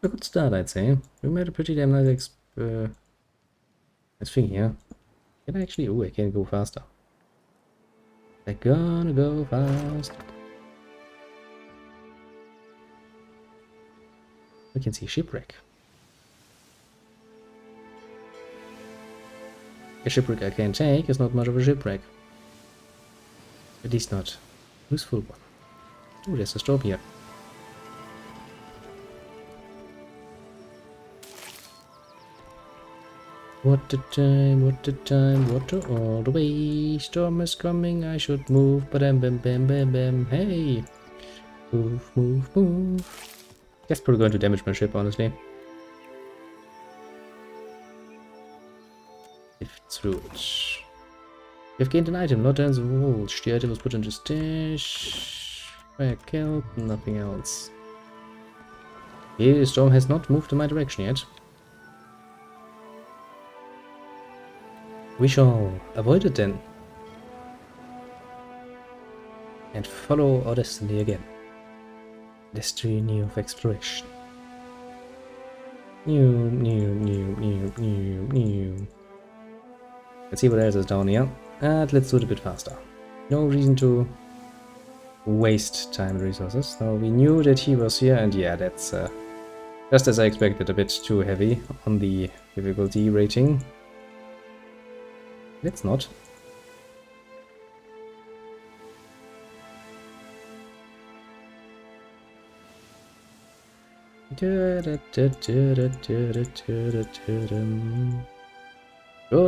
A good start, I'd say. We made a pretty damn nice thing here. Can I actually... Oh, I can go faster. I'm gonna go fast. We can see shipwreck. A shipwreck I can take is not much of a shipwreck. At least not a useful one. Oh, there's a storm here. What a time, water all the way. Storm is coming, I should move. Bam, bam, bam, bam, bam. Hey! Move, move, move. Guess probably going to damage my ship, honestly. If through it. You've gained an item, not ends of walls. The item was put into stash. Fire kelp, nothing else. Okay, the storm has not moved in my direction yet. We shall avoid it then. And follow our destiny again. Destiny of exploration. New. Let's see what else is down here. And let's do it a bit faster. No reason to waste time and resources. Now we knew that he was here, and yeah, that's just as I expected, a bit too heavy on the difficulty rating. Let's not. Good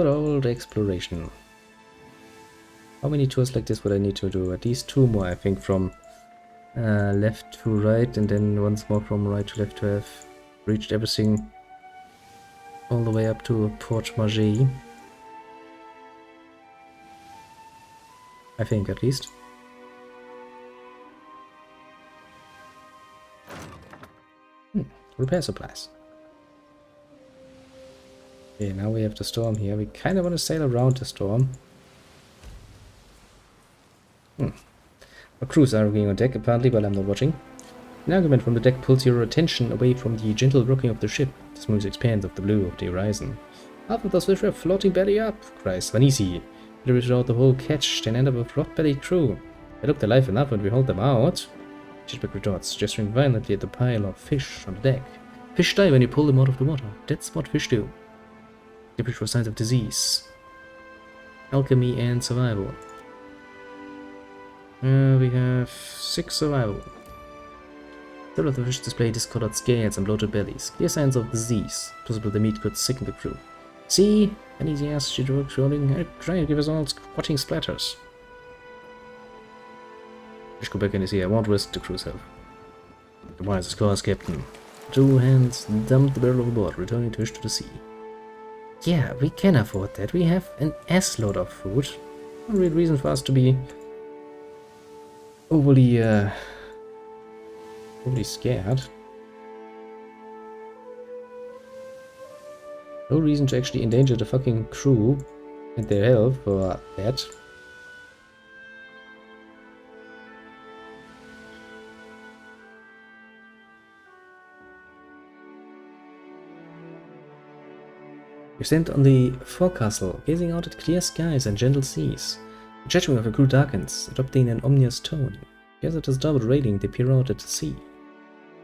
old exploration. How many tours like this would I need to do? At least 2 more, I think, from left to right, and then once more from right to left to have reached everything all the way up to Port Margey. I think, at least. Repair supplies. Okay, now we have the storm here. We kind of want to sail around the storm. Our crews are arguing on deck, apparently, while I'm not watching. An argument from the deck pulls your attention away from the gentle rocking of the ship, the smooth expanse of the blue of the horizon. Half of the swift are floating belly up, cries Svanisi. We reach out the whole catch, then end up with flat-bellied crew. They looked alive enough when we hauled them out. Shipwreck retorts, gesturing violently at the pile of fish on the deck. Fish die when you pull them out of the water. That's what fish do. They push for signs of disease, alchemy, and survival. We have 6 survival. Several of the fish display discolored scales and bloated bellies. Clear signs of disease. Possible the meat could sicken the crew. See? An easy ass she works rolling, trying to give us all squatting splatters. Fish go back in his ear. I won't risk the crew's health. The wisest course, Captain. 2 hands dumped the barrel overboard, returning the fish to the sea. Yeah, we can afford that. We have an ass-load of food. No real reason for us to be overly scared. No reason to actually endanger the fucking crew and their health for that. We stand on the forecastle, gazing out at clear skies and gentle seas. The chattering of the crew darkens, adopting an ominous tone. As it is double railing, they peer out at the sea.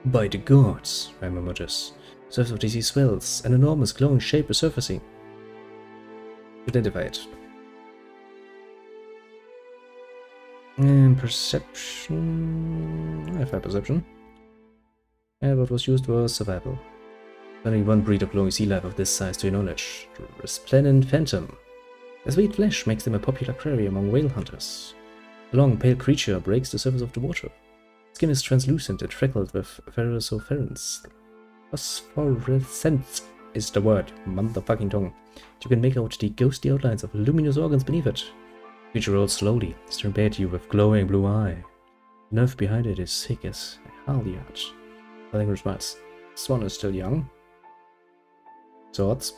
By the gods, Reimer mutters. The surface of the sea swells, an enormous glowing shape is surfacing. Identify it. Perception... I have high perception. And what was used was survival. Only one breed of glowing sea life of this size to your knowledge. The resplendent phantom. Their sweet flesh makes them a popular quarry among whale hunters. The long, pale creature breaks the surface of the water. Skin is translucent and freckled with phosphorescence. Phosphorescence is the word, motherfucking tongue. You can make out the ghostly outlines of luminous organs beneath it. The creature rolls slowly, staring back at you with glowing blue eye. The nerve behind it is thick as a halyard. Nothing responds. This one is still young. Swords.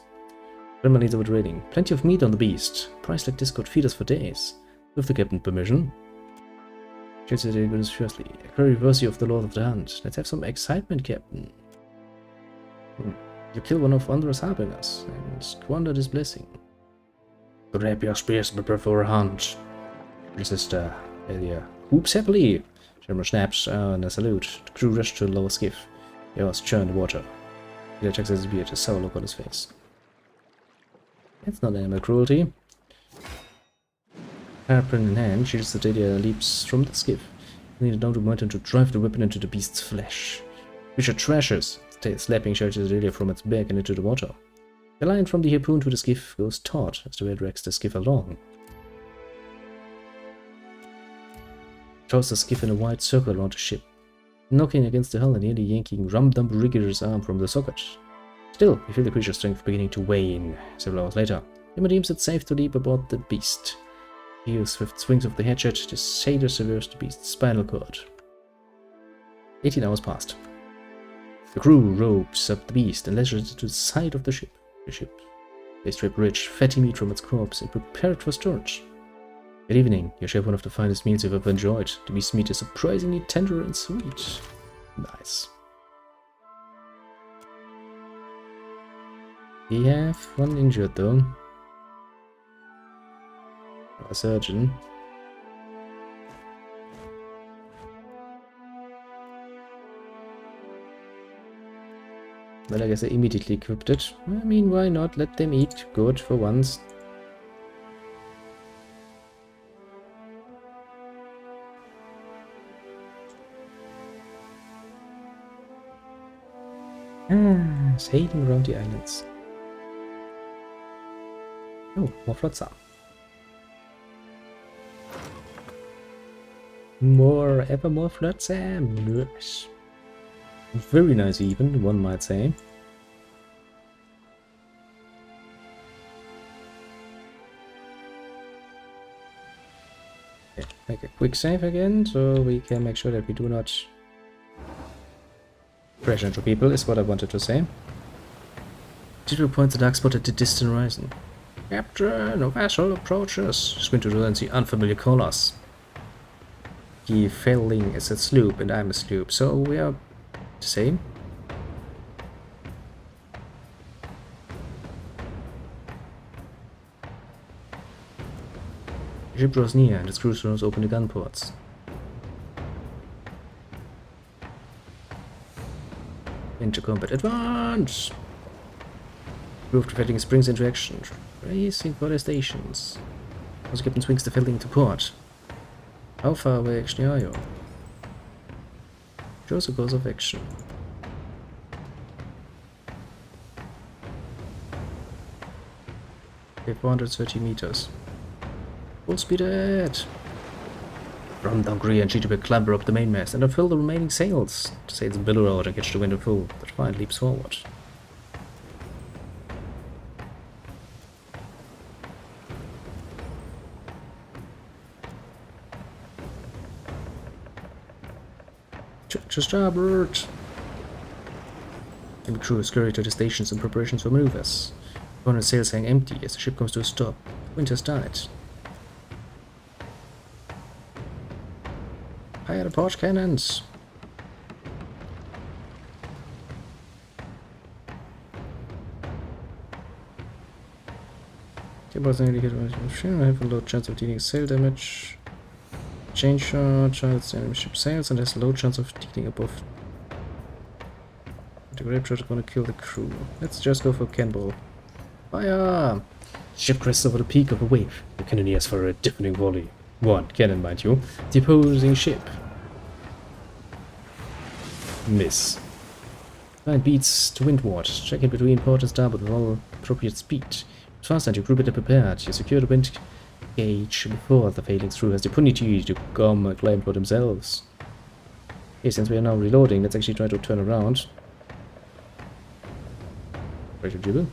Grandma needs a good rating. Plenty of meat on the beast. Price like this could feed us for days. With the captain's permission. Chelsea goes fiercely. A quarry worthy of the Lord of the Hunt. Let's have some excitement, Captain. You kill one of Andra's harbingers and squander his blessing. Grab your spears and prepare for a hunt. Sister Elia whoops happily. General snaps and a salute. The crew rush to the lower skiff. Yours churn the water. He checks his beard, a sour look on his face. That's not animal cruelty. Harpoon in hand, Shields the Delia leaps from the skiff. Needed now to momentum to drive the weapon into the beast's flesh. Richard trashes, slapping Shields the Delia from its back and into the water. The line from the harpoon to the skiff goes taut as the whale drags the skiff along. Throws the skiff in a wide circle around the ship, knocking against the hull and nearly yanking Rum-Dum Rigger's arm from the socket. Still, you feel the creature's strength beginning to wane. Several hours later, Emma deems it safe to leap aboard the beast. He with swift swings of the hatchet, the sailor severs the beast's spinal cord. 18 hours passed. The crew ropes up the beast and lashes it to the side of the ship. They strip rich, fatty meat from its corpse and prepare it for storage. At evening, you share one of the finest meals you've ever enjoyed. The beast's meat is surprisingly tender and sweet. Nice. We have one injured though. A surgeon. Well, I guess I immediately equipped it. I mean, why not? Let them eat. Good for once. Sailing around the islands. Oh, more flotsam. Ever more flotsam. Nice. Very nice even, one might say. Okay, make a quick save again, so we can make sure that we do not crash into people, is what I wanted to say. Tito points the dark spot at the distant horizon. Captain, a vessel approaches. Squint to and see unfamiliar colors. The failing is a sloop and I'm a sloop, so we are the same. The ship draws near and its crew throws open the gun ports. Into combat, advance! Crew of the Failing springs into action, racing for their stations. As the captain swings the Failing into port. How far away actually are you? Shows the course of action. Okay, 430 meters. Full speed ahead! Rum-Dum and Cheetah clamber up the mainmast and unfurl the remaining sails. The sails billow out and catch the wind in full. The Defiant leaps forward. To starboard! And the crew scurry to the stations in preparations for maneuvers. 400 sails hang empty as the ship comes to a stop. Wind has died. Fire the port cannons! Cables nearly hit. I have a low chance of dealing sail damage. Chain shot, charges enemy ship sails, and has low chance of dealing above. The grape shot is gonna kill the crew. Let's just go for cannonball. Fire! Ship crests over the peak of a wave. The cannoneers fire a deafening volley. One cannon, mind you. The opposing ship. Miss. Line beats to windward. Check in between port and starboard with all appropriate speed. Fast and your crew better prepared. You secure the wind gauge before the failing crew has the opportunity to come and claim for themselves. Okay, since we are now reloading, let's actually try to turn around. Right to dribble.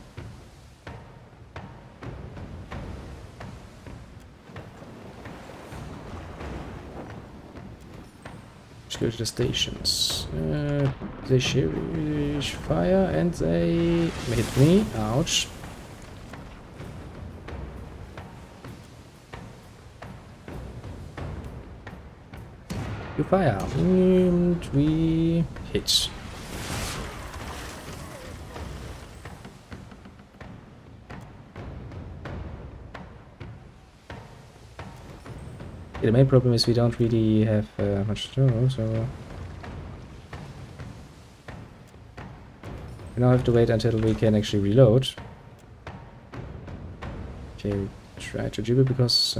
Let's go to the stations. They fire and they hit me. Ouch. You fire. And we hit. Yeah, the main problem is we don't really have much to do, so we now have to wait until we can actually reload. Okay, try to jibber because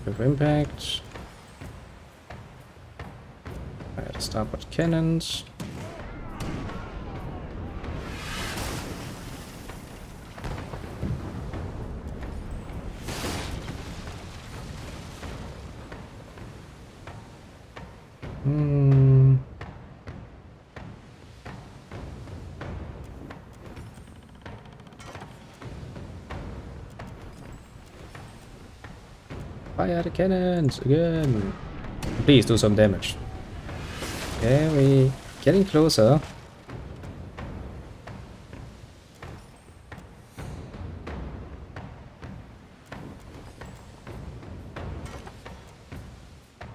of impact. Fire the starboard cannons. Fire the cannons again. Please do some damage. Okay, we getting closer.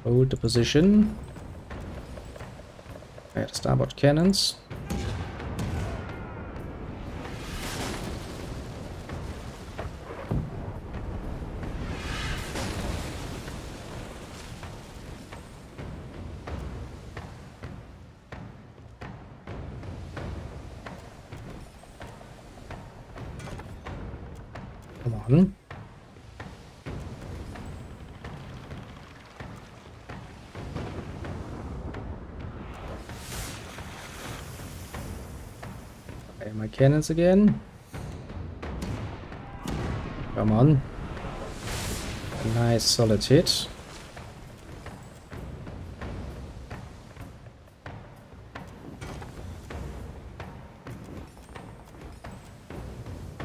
Hold the position. Fire the starboard cannons. Come on. Fire my cannons again. Come on. A nice solid hit.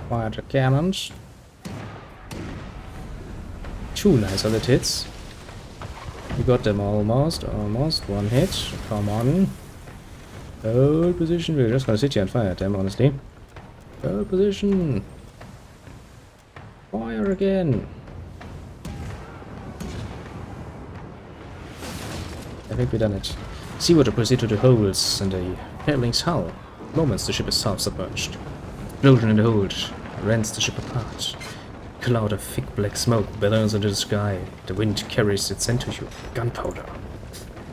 Fire the cannons. Two nice solid hits. We got them almost. One hit. Come on. Hold position. We're just gonna sit here and fire at them, honestly. Hold position. Fire again. I think we done it. Seawater proceed to the holes in the Fairling's hull. Moments the ship is self-submerged. Explosion in the hold rends the ship apart. A cloud of thick black smoke billows into the sky. The wind carries its scent to you. Gunpowder.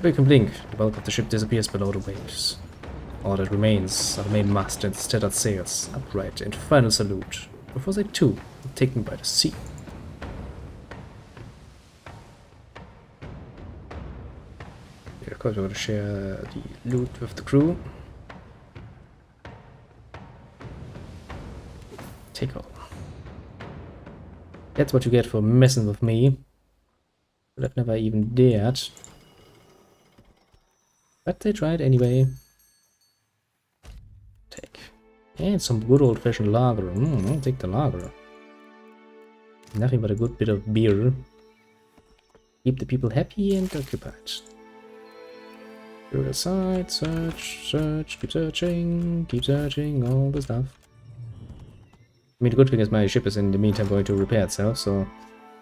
You can blink. The bulk of the ship disappears below the waves. All that remains are the main mast and scattered sails, upright in final salute, before they too are taken by the sea. Of course, we're going to share the loot with the crew. Take all. That's what you get for messing with me. But I've never even dared. But they tried anyway. Take. And some good old-fashioned lager. I'll take the lager. Nothing but a good bit of beer. Keep the people happy and occupied. Go aside, search, keep searching, all the stuff. I mean, the good thing is my ship is in the meantime going to repair itself, so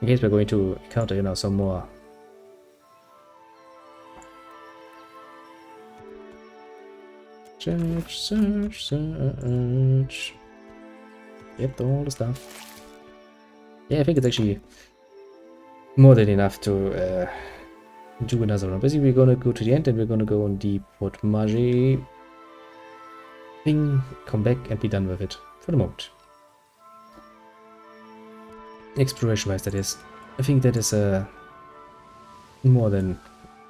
in case we're going to encounter, you know, some more search. Get all the stuff. Yeah, I think it's actually more than enough to do another one. Basically, we're gonna go to the end and we're gonna go on the Port Margie thing, come back and be done with it for the moment. Exploration wise, that is. I think that is a more than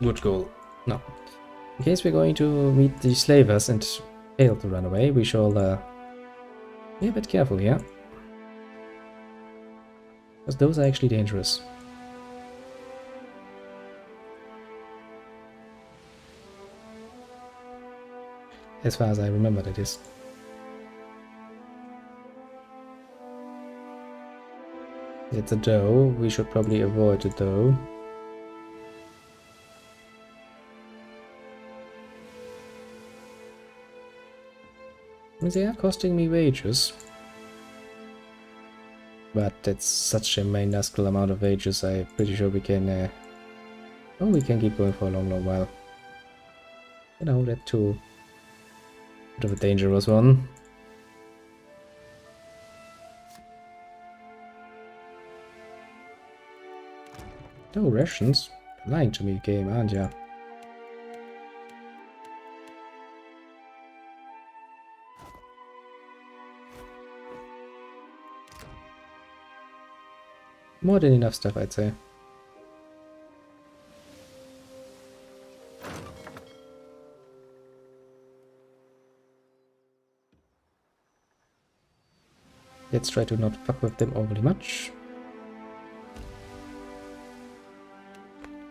good goal. No. In case we're going to meet the slavers and fail to run away, we shall be a bit careful here. Because those are actually dangerous. As far as I remember, that is. It's a doe. We should probably avoid the doe. I mean, they are costing me wages. But that's such a minuscule amount of wages, I'm pretty sure we can... oh, we can keep going for a long, long while. You know, that too... bit of a dangerous one. No rations? You're lying to me, game, aren't ya? More than enough stuff, I'd say. Let's try to not fuck with them overly much.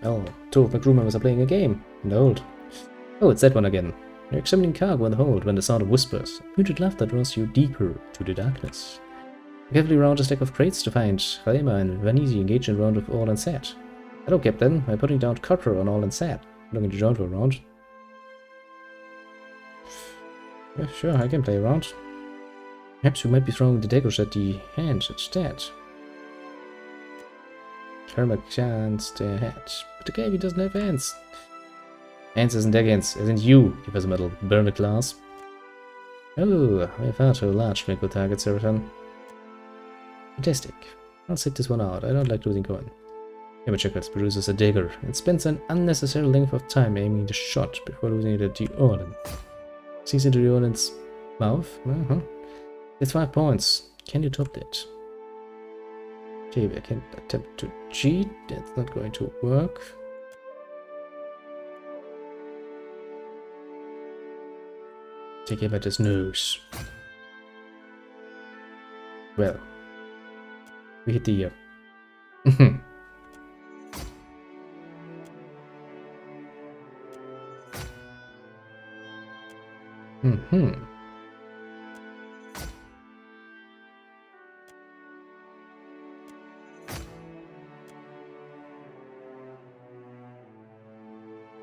Oh, two of my crew members are playing a game in the hold. Oh, it's that one again. You're examining cargo in the hold when the sound of whispers. Muted laughter draws you deeper to the darkness. You carefully round a stack of crates to find Khalema and Vanisi engaged in a round of all and sad. Hello, Captain. I'm putting down copper on all and sad. Looking to join for a round. Yeah, sure, I can play around. Perhaps we might be throwing the daggers at the hands instead. Kermit chants their head. But the guy doesn't have hands. Hands isn't against, isn't you, give us a medal. Burn a glass. Oh, we're far too large to make good targets, Seraphon. Fantastic. I'll sit this one out. I don't like losing coin. Hammer Checkers produces a dagger and spends an unnecessary length of time aiming the shot before losing it at the Orlan. Sinks into the Orlan's mouth. It's 5 points. Can you top that? Okay, I can attempt to cheat. That's not going to work. Take him at his nose. Well, we hit the ear.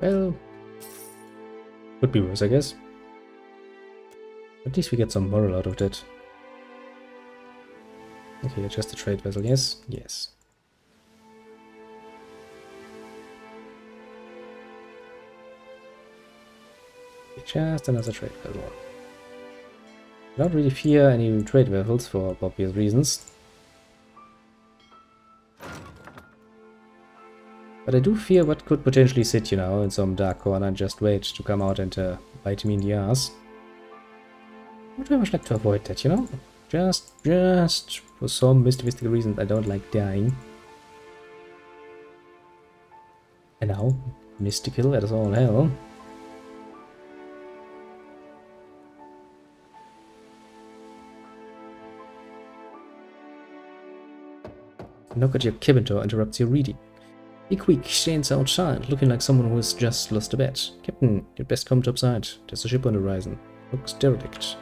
Well, could be worse, I guess. At least we get some moral out of that. Okay, just a trade vessel, yes? Yes. Just another trade vessel. I don't really fear any trade vessels for obvious reasons. But I do fear what could potentially sit, you know, in some dark corner and just wait to come out and bite me in the ass. I would very much like to avoid that, you know? Just for some mystical reason, I don't like dying. And now, mystical as all hell. Knock at your cabin door interrupts your reading. A quick stands outside, looking like someone who has just lost a bet. Captain, you'd best come topside. There's a ship on the horizon. Looks derelict.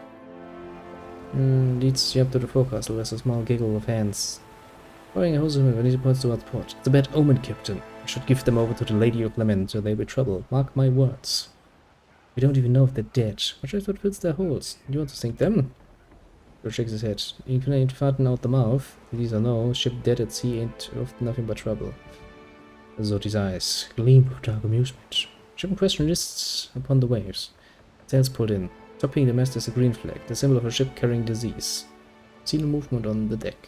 Leads you up to the forecastle. There's a small giggle of hands. Firing a hose of him when he points towards port. It's a bad omen, Captain. I should give them over to the Lady of Lament, or they'll be trouble. Mark my words. We don't even know if they're dead. Watch out what fills their holes. You want to sink them? George shakes his head. You can ain't fatten out the mouth. These are no. Ship dead at sea ain't often nothing but trouble. Zoti's eyes gleam with dark amusement. Ship in question rests upon the waves. Sails pulled in. Topping the mast is a green flag, the symbol of a ship carrying disease. See no movement on the deck.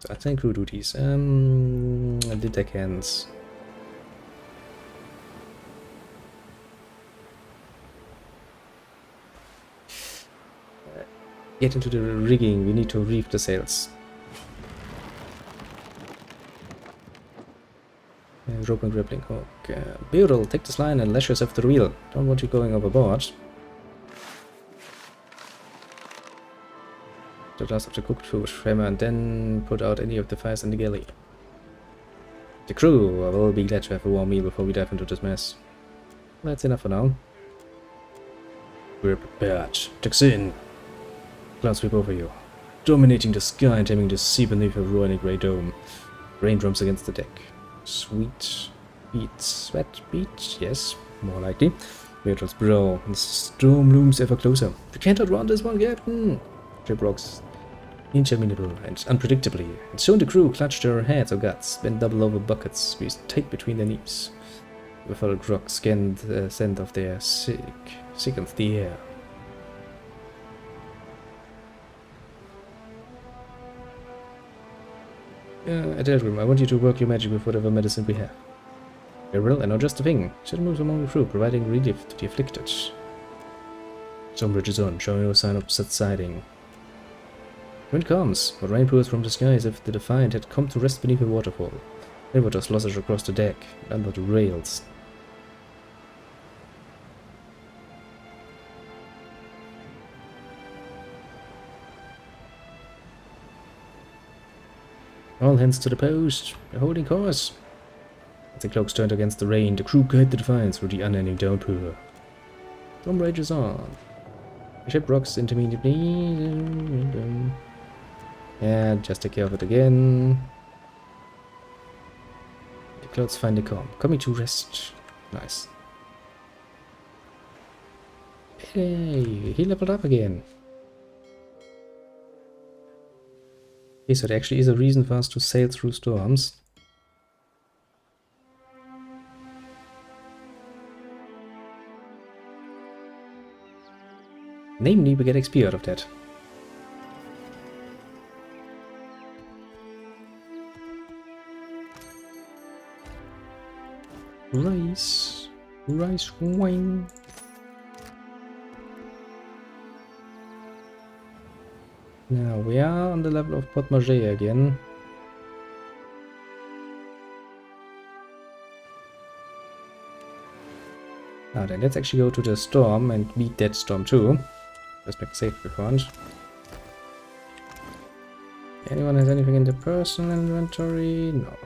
So I'll crew duties. The deckhands. Get into the rigging. We need to reef the sails. Rope and grappling hook. Beryl, take this line and lash yourself to the wheel. Don't want you going overboard. The last of the cooked food, hammer, and then put out any of the fires in the galley. The crew will be glad to have a warm meal before we dive into this mess. That's enough for now. We're prepared. Tucks in. Clouds sweep over you, dominating the sky and taming the sea beneath a roaring grey dome. Rain drums against the deck. Sweat beach? Yes, more likely. Beatrice brow, and the storm looms ever closer. We can't outrun this one, Captain! Ship rocks interminable and unpredictably, and soon the crew clutched their heads or guts, bent double over buckets, squeezed tight between their knees. The fellow rock scanned the scent of their sickened the air. Edelgrim, I want you to work your magic with whatever medicine we have. Beryl, and not just a thing. She moves among the crew, providing relief to the afflicted. Stormbridge is on, showing no sign of subsiding. Wind comes, but rain pours from the sky as if the Defiant had come to rest beneath a waterfall. Rainwater sloshes across the deck, under the rails. All hands to the post. They're holding course. As the cloaks turned against the rain, the crew guided the Defiance through the unending downpour. Storm rages on. The ship rocks intermittently. Yeah, just take care of it again. The clouds finally calm. Coming to rest. Nice. Hey, he leveled up again. Okay, so there actually is a reason for us to sail through storms. Namely, we get XP out of that. Rice. Rice wine. Now we are on the level of Port Manger again. Now then, let's actually go to the storm and beat that storm too. Let's make a save beforehand. Anyone has anything in the personal inventory? No.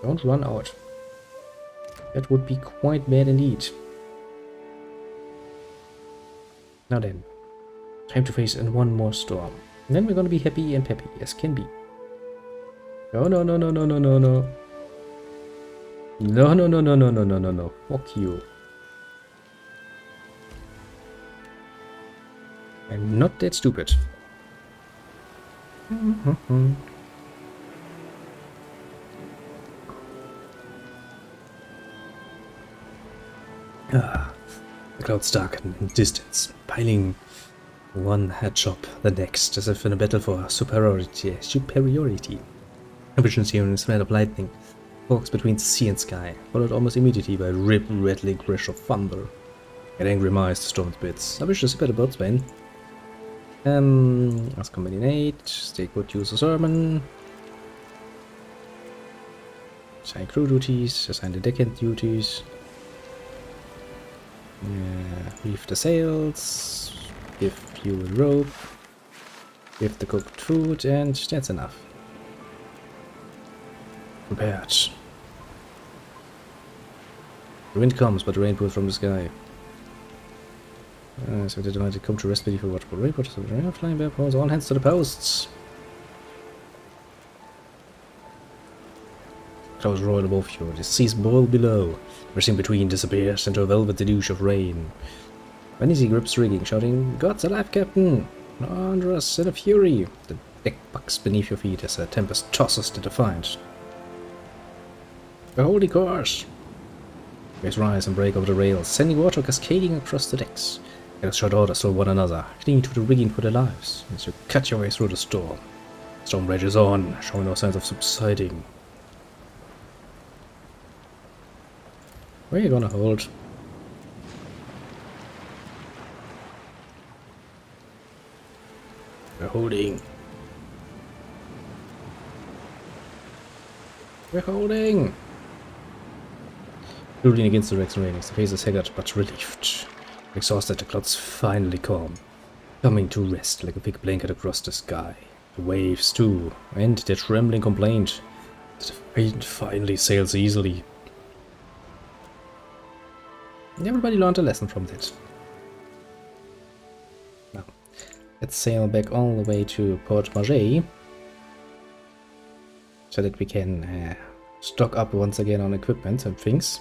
Don't run out. That would be quite bad indeed. Now then, time to face in one more storm. And then we're gonna be happy and peppy as can be. No, no, no, no, no, no, no, no. No, no, no, no, no, no, no, no, no. Fuck you. I'm not that stupid. The clouds darken in distance, piling one headshot the next, as if in a battle for superiority. A vision here in the smell of lightning forks between sea and sky, followed almost immediately by a rattling crash of thunder. Get angry mice, stormed bits. I wish to see better boatswain. Let's combine stay good, use a sermon. Assign crew duties, assign the deckhand duties. Reef the sails, give fuel rope, give the cooked food, and that's enough. Prepared. The wind comes, but the rain pours from the sky. So they might come to rest beneath a waterfall. Rainwater, flying bear paws, all hands to the posts. Clouds roil above you, the seas boil below. Rushing between disappears into a velvet deluge of rain. Vanity grips rigging, shouting, "God's alive, Captain! Under us in a fury!" The deck bucks beneath your feet as a tempest tosses the Defiant. A holy course! Waves rise and break over the rails, sending water cascading across the decks. Get shout orders to one another, clinging to the rigging for their lives, as you cut your way through the storm. The storm rages on, showing no signs of subsiding. Where are you gonna hold? We're holding. We're holding! Rooting against the wrecks and railings, the face is haggard but relieved. Exhausted, the clouds finally calm, coming to rest like a big blanket across the sky. The waves too, and their trembling complaint that the wind finally sails easily. Everybody learned a lesson from that. Now, let's sail back all the way to Port Marseille, so that we can stock up once again on equipment and things.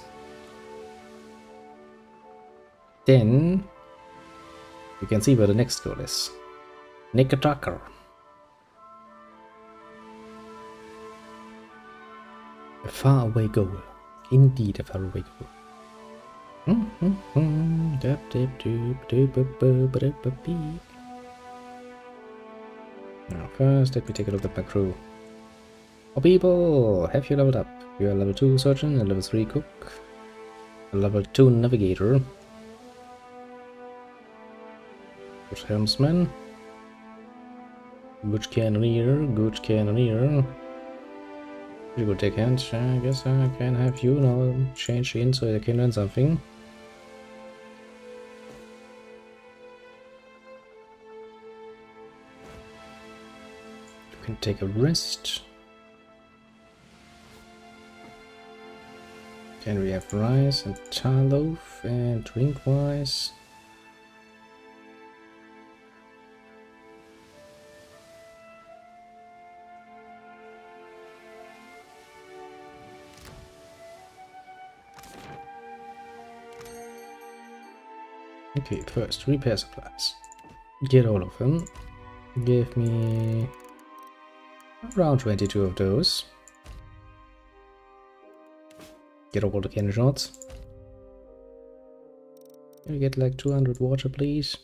Then we can see where the next goal is. Nickatacker. A faraway goal. Indeed, a faraway goal. Now first, let me take a look at my crew. Oh people, have you leveled up? You are level 2 surgeon, a level 3 cook, a level 2 navigator, good helmsman, good cannoneer, pretty good deckhand. I guess I can have you now change in so I can learn something. You can take a rest. Can we have rice and tar loaf and drink wise? Okay, first repair supplies. Get all of them. Give me around 22 of those. Get all the cannon shots. Can we get like 200 water, please?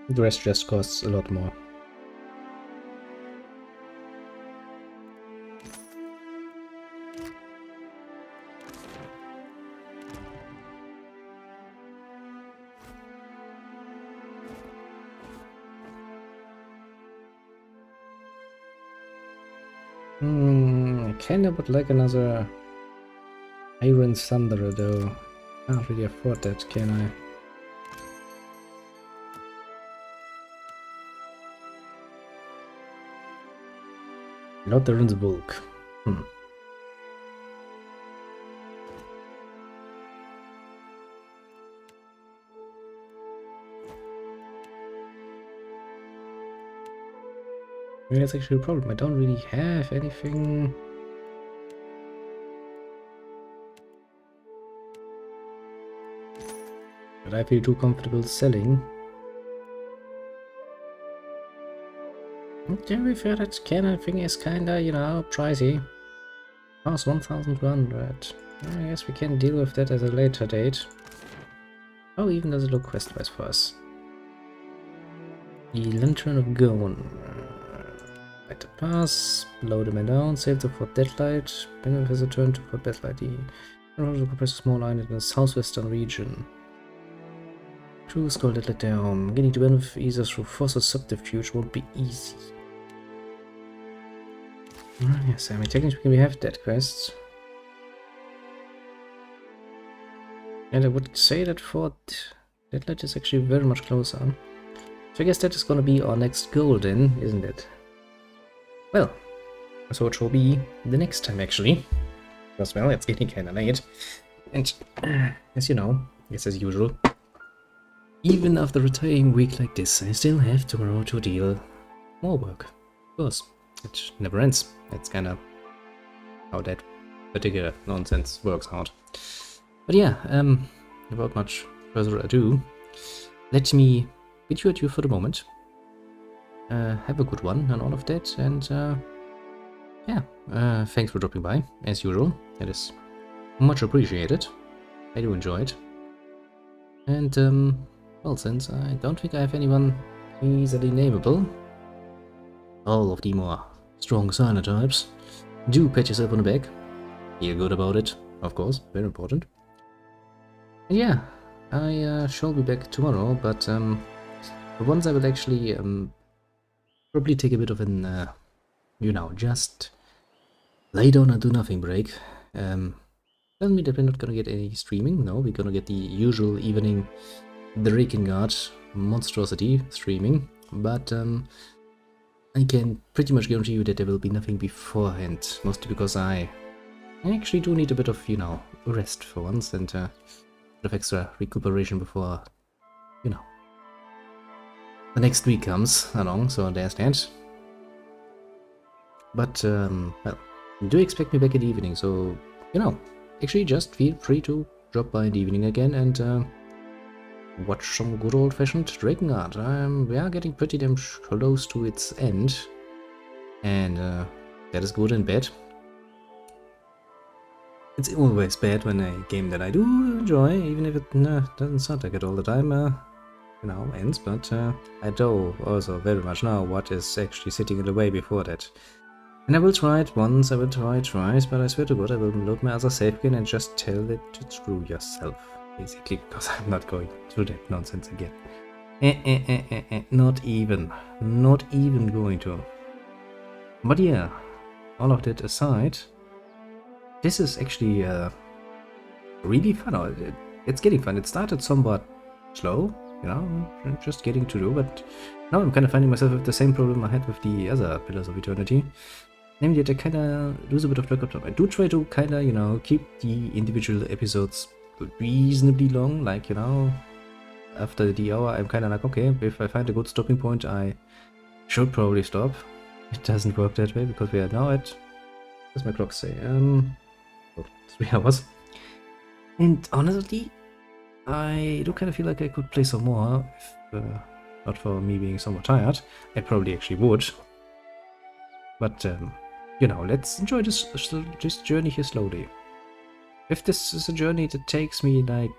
The rest just costs a lot more. I kinda would like another Iron Thunderer though. Can't really afford that, can I? Not the runes bulk. Maybe that's actually a problem. I don't really have anything. But I feel too comfortable selling. To be fair, that cannon thing is kinda, you know, pricey. Costs 1,200. I guess we can deal with that at a later date. How even does it look quest-wise for us? The Lantern of Gone. Light the pass, blow the man down, sail to Fort Deadlight, Benefit has a turn to Fort Deadlight. The Roger compress a small island in the southwestern region. Choose Gold Deadlight down. Getting to Benefit either through force or subterfuge won't be easy. Yes, I mean technically we have that quest. And I would say that Fort Deadlight is actually very much closer. So I guess that is gonna be our next goal then, isn't it? Well, so it will be the next time actually. Because well, it's getting kinda late. And as you know, yes as usual, even after a tiring week like this, I still have tomorrow to deal more work. Of course, it never ends. That's kinda how that particular nonsense works out. But yeah, without much further ado, let me bid you adieu for the moment. have a good one and all of that, and yeah, thanks for dropping by, as usual. It is much appreciated. I do enjoy it. And, well, since I don't think I have anyone easily nameable, all of the more strong cyanotypes, do pat yourself on the back. Feel good about it, of course, very important. And yeah, I shall be back tomorrow, but for once I will actually probably take a bit of an, you know, just lay down and do nothing break. Doesn't mean that we're not gonna get any streaming, no, we're gonna get the usual evening Drakengard monstrosity streaming, but I can pretty much guarantee you that there will be nothing beforehand, mostly because I actually do need a bit of, you know, rest for once, and a bit of extra recuperation before, you know, the next week comes along, so there's that. But, well, do expect me back in the evening, so, you know, actually just feel free to drop by in the evening again and watch some good old-fashioned Drakengard. We are getting pretty damn close to its end, and that is good and bad. It's always bad when a game that I do enjoy, even if it doesn't sound like it all the time, you know, ends, but I do also very much know what is actually sitting in the way before that. And I will try it once, I will try it twice, but I swear to God I will load my other save again and just tell it to screw yourself, basically, because I'm not going through that nonsense again. Not even going to. But yeah, all of that aside, this is actually really fun. It's getting fun. It started somewhat slow, you know, just getting to do, but now I'm kind of finding myself with the same problem I had with the other Pillars of Eternity. Namely that I kind of lose a bit of track of time. I do try to kind of, you know, keep the individual episodes reasonably long, like, you know, after the hour I'm kind of like, okay, if I find a good stopping point I should probably stop. It doesn't work that way because we are now at, what does my clock say, 3 hours. And honestly, I do kind of feel like I could play some more, if not for me being somewhat tired. I probably actually would. But, you know, let's enjoy this journey here slowly. If this is a journey that takes me like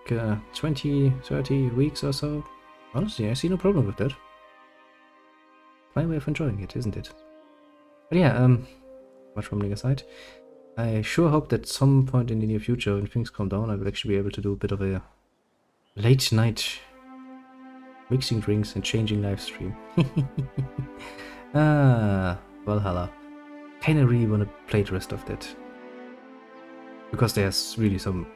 20, 30 weeks or so, honestly, I see no problem with that. My way of enjoying it, isn't it? But yeah, much rambling aside, I sure hope that some point in the near future, when things calm down, I will actually be able to do a bit of a late night mixing drinks and changing live stream. Valhalla. Kinda really wanna play the rest of that. Because there's really some...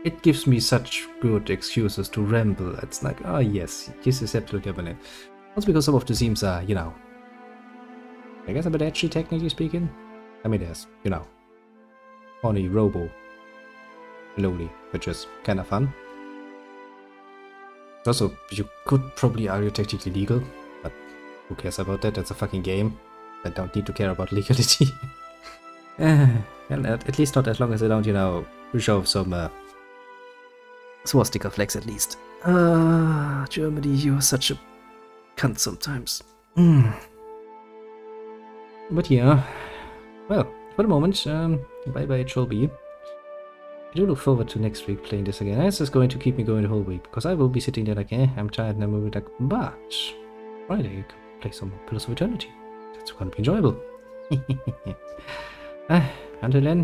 It gives me such good excuses to ramble. It's like, oh yes, this is absolutely happening. Also because some of the themes are, you know, I guess a bit edgy, technically speaking. I mean, there's, you know, horny robo lowly, which is kind of fun. Also, you could probably argue technically legal, but who cares about that? It's a fucking game. I don't need to care about legality. Well, at least not as long as I don't, you know, show some swastika flags at least. Germany, you are such a cunt sometimes. But yeah, well, for the moment, bye-bye it shall be. I do look forward to next week playing this again. This is going to keep me going the whole week, because I will be sitting there like, I'm tired, and I'm moving like, but Friday you can play some Pillars of Eternity. That's going to be enjoyable. Until then,